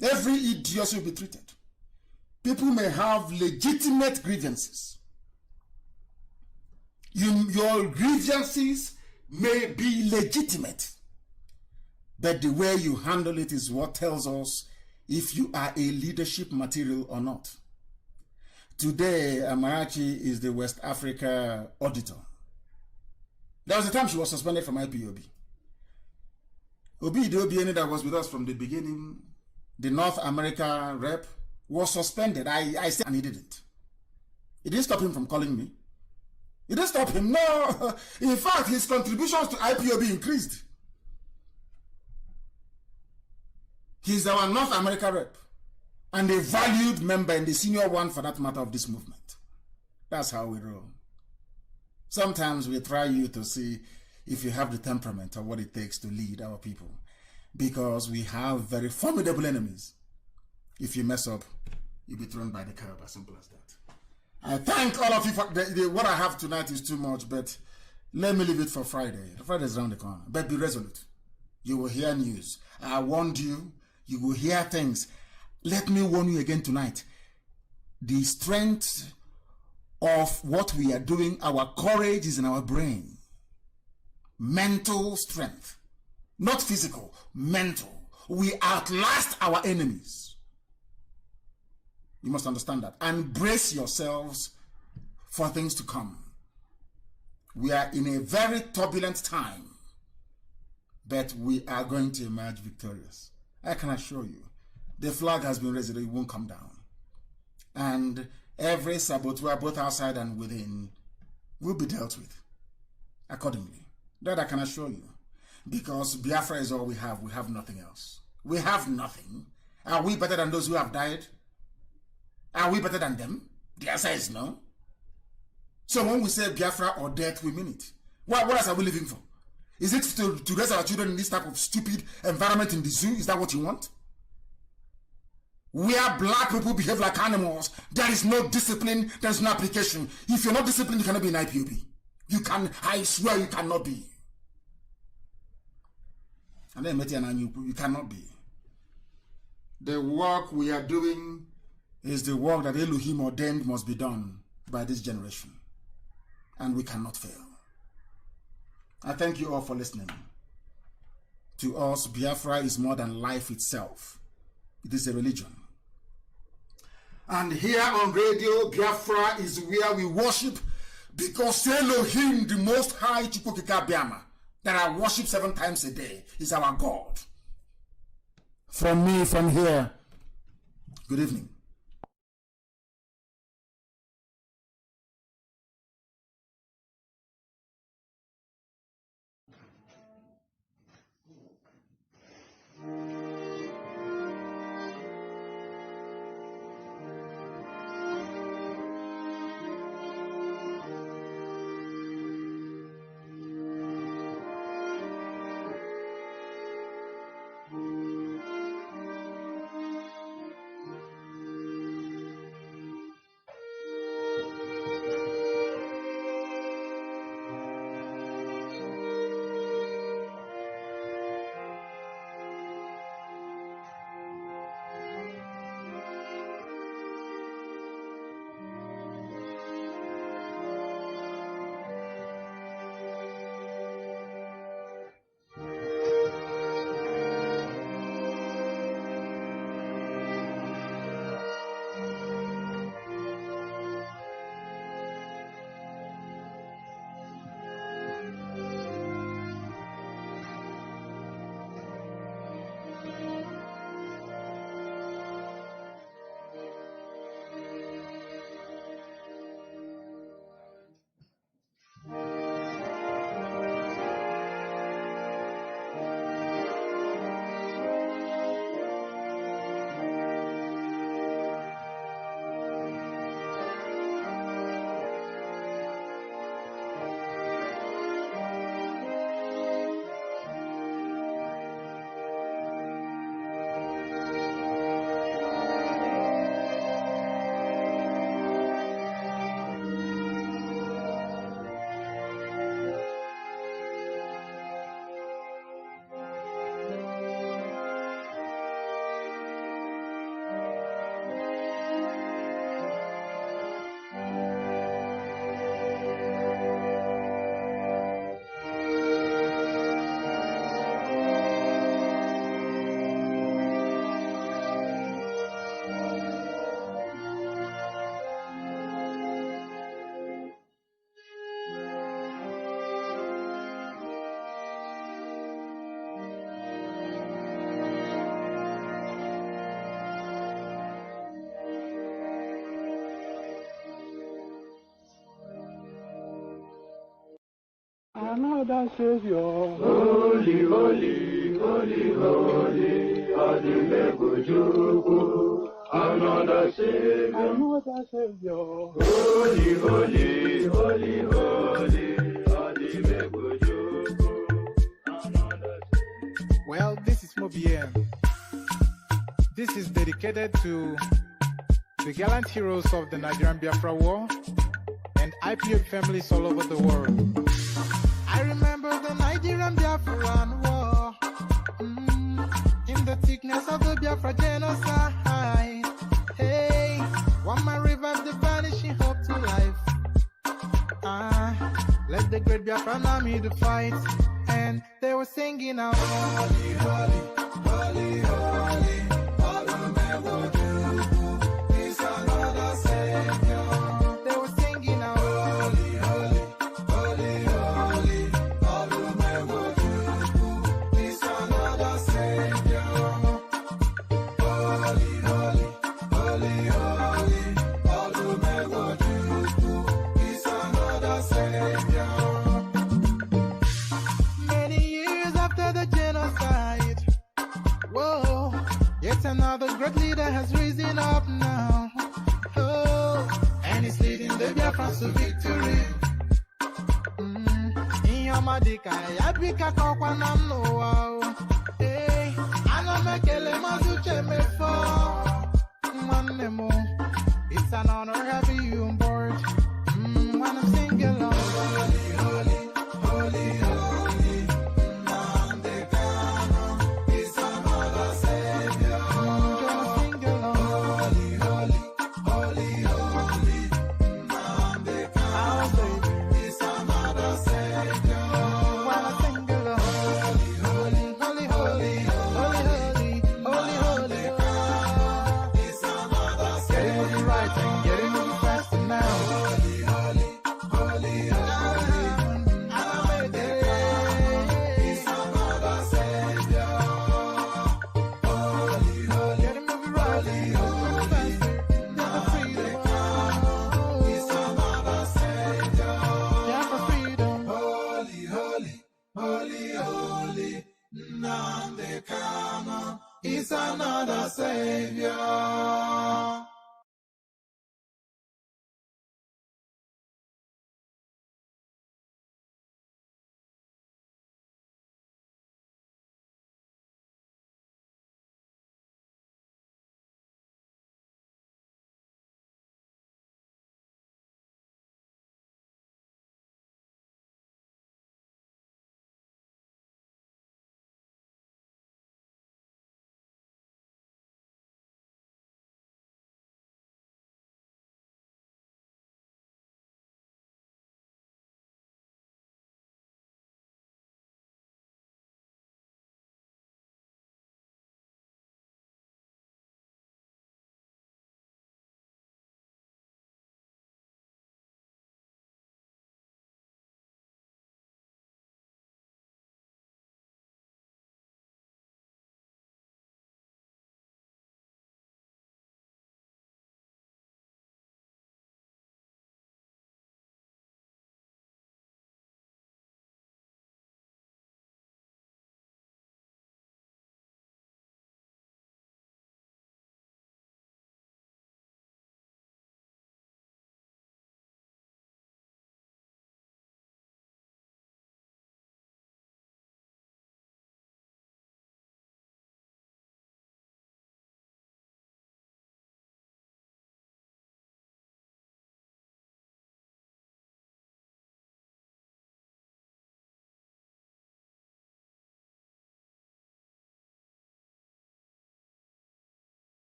Every idiocy will be treated. People may have legitimate grievances. Your grievances may be legitimate. But the way you handle it is what tells us if you are a leadership material or not. Today, Amarachi is the West Africa auditor. There was a time she was suspended from IPOB. Obi Obieni that was with us from the beginning, the North America rep, was suspended. I said, and he didn't. It didn't stop him from calling me. It didn't stop him. No. In fact, his contributions to IPOB increased. He's our North America rep and a valued member and the senior one for that matter of this movement. That's how we roll. Sometimes we try you to see if you have the temperament or what it takes to lead our people, because we have very formidable enemies. If you mess up, you'll be thrown by the curb, as simple as that. I thank all of you for what I have tonight is too much, but Let me leave it for Friday. Friday is around the corner. But be resolute. You will hear news. I warned you. You will hear things. Let me warn you again tonight. The strength of what we are doing, our courage is in our brain. Mental strength. Not physical, mental. We outlast our enemies. You must understand that. And brace yourselves for things to come. We are in a very turbulent time, but we are going to emerge victorious. I can assure you. The flag has been raised, it won't come down. And every saboteur, both outside and within, will be dealt with accordingly. That I can assure you. Because Biafra is all we have nothing else. We have nothing. Are we better than those who have died? Are we better than them? The answer is no. So when we say Biafra or death, we mean it. What else are we living for? Is it to raise our children in this type of stupid environment in the zoo? Is that what you want? Where black people behave like animals, there is no discipline, there is no application. If you're not disciplined, you cannot be in IPOB. I swear you cannot be. And then you cannot be. The work we are doing is the work that Elohim ordained must be done by this generation. And we cannot fail. I thank you all for listening. To us, Biafra is more than life itself. It is a religion. And here on radio, Biafra is where we worship because Elohim, the Most High Chukwukika Biama, that I worship 7 times a day, is our God. From me, from here, good evening. Another Savior. Holy, holy, holy, holy, Adimebujuku. Another Savior. Another Savior. Holy, holy, holy, holy, Adimebujuku. Another Savior. Well, this is Mobien. This is dedicated to the gallant heroes of the Nigerian Biafra War and IPO families all over the world. I remember the Nigerian Biafran war, in the thickness of the Biafra genocide. Hey, one man revived the vanishing hope to life. Let the great Biafran army to fight, and they were singing out, holy, holy, holy, holy, Olumewodugu is another Savior. They were singing out, holy, holy, holy, holy, Olumewodugu is another Savior. Holy, holy, holy, holy, Olumewodugu is another Savior. Many years after the genocide, whoa, yet another great leader has risen up now. Oh, and he's leading the Biafrans to victory. In your madika, yabika kokwa namno wow. Hey, anamekele mazuche mefo. Mwanemo, it's an honor having you on board. When I'm singing along, holy, holy, holy, holy, Nnamdi Kanu is another Savior. Sing along, holy, holy, holy, holy, Nnamdi Kanu is another Savior. When I sing along, holy, holy, holy, holy, holy, holy, holy, holy, is another Savior. Getting moving right and getting moving faster now. Holy, holy, holy, holy, Nnamdi Kanu is another Savior. Holy, holy, getting moving right, moving faster. Never freedom is another Savior. Never freedom. Holy, holy, holy, holy, Nnamdi Kanu is another Savior.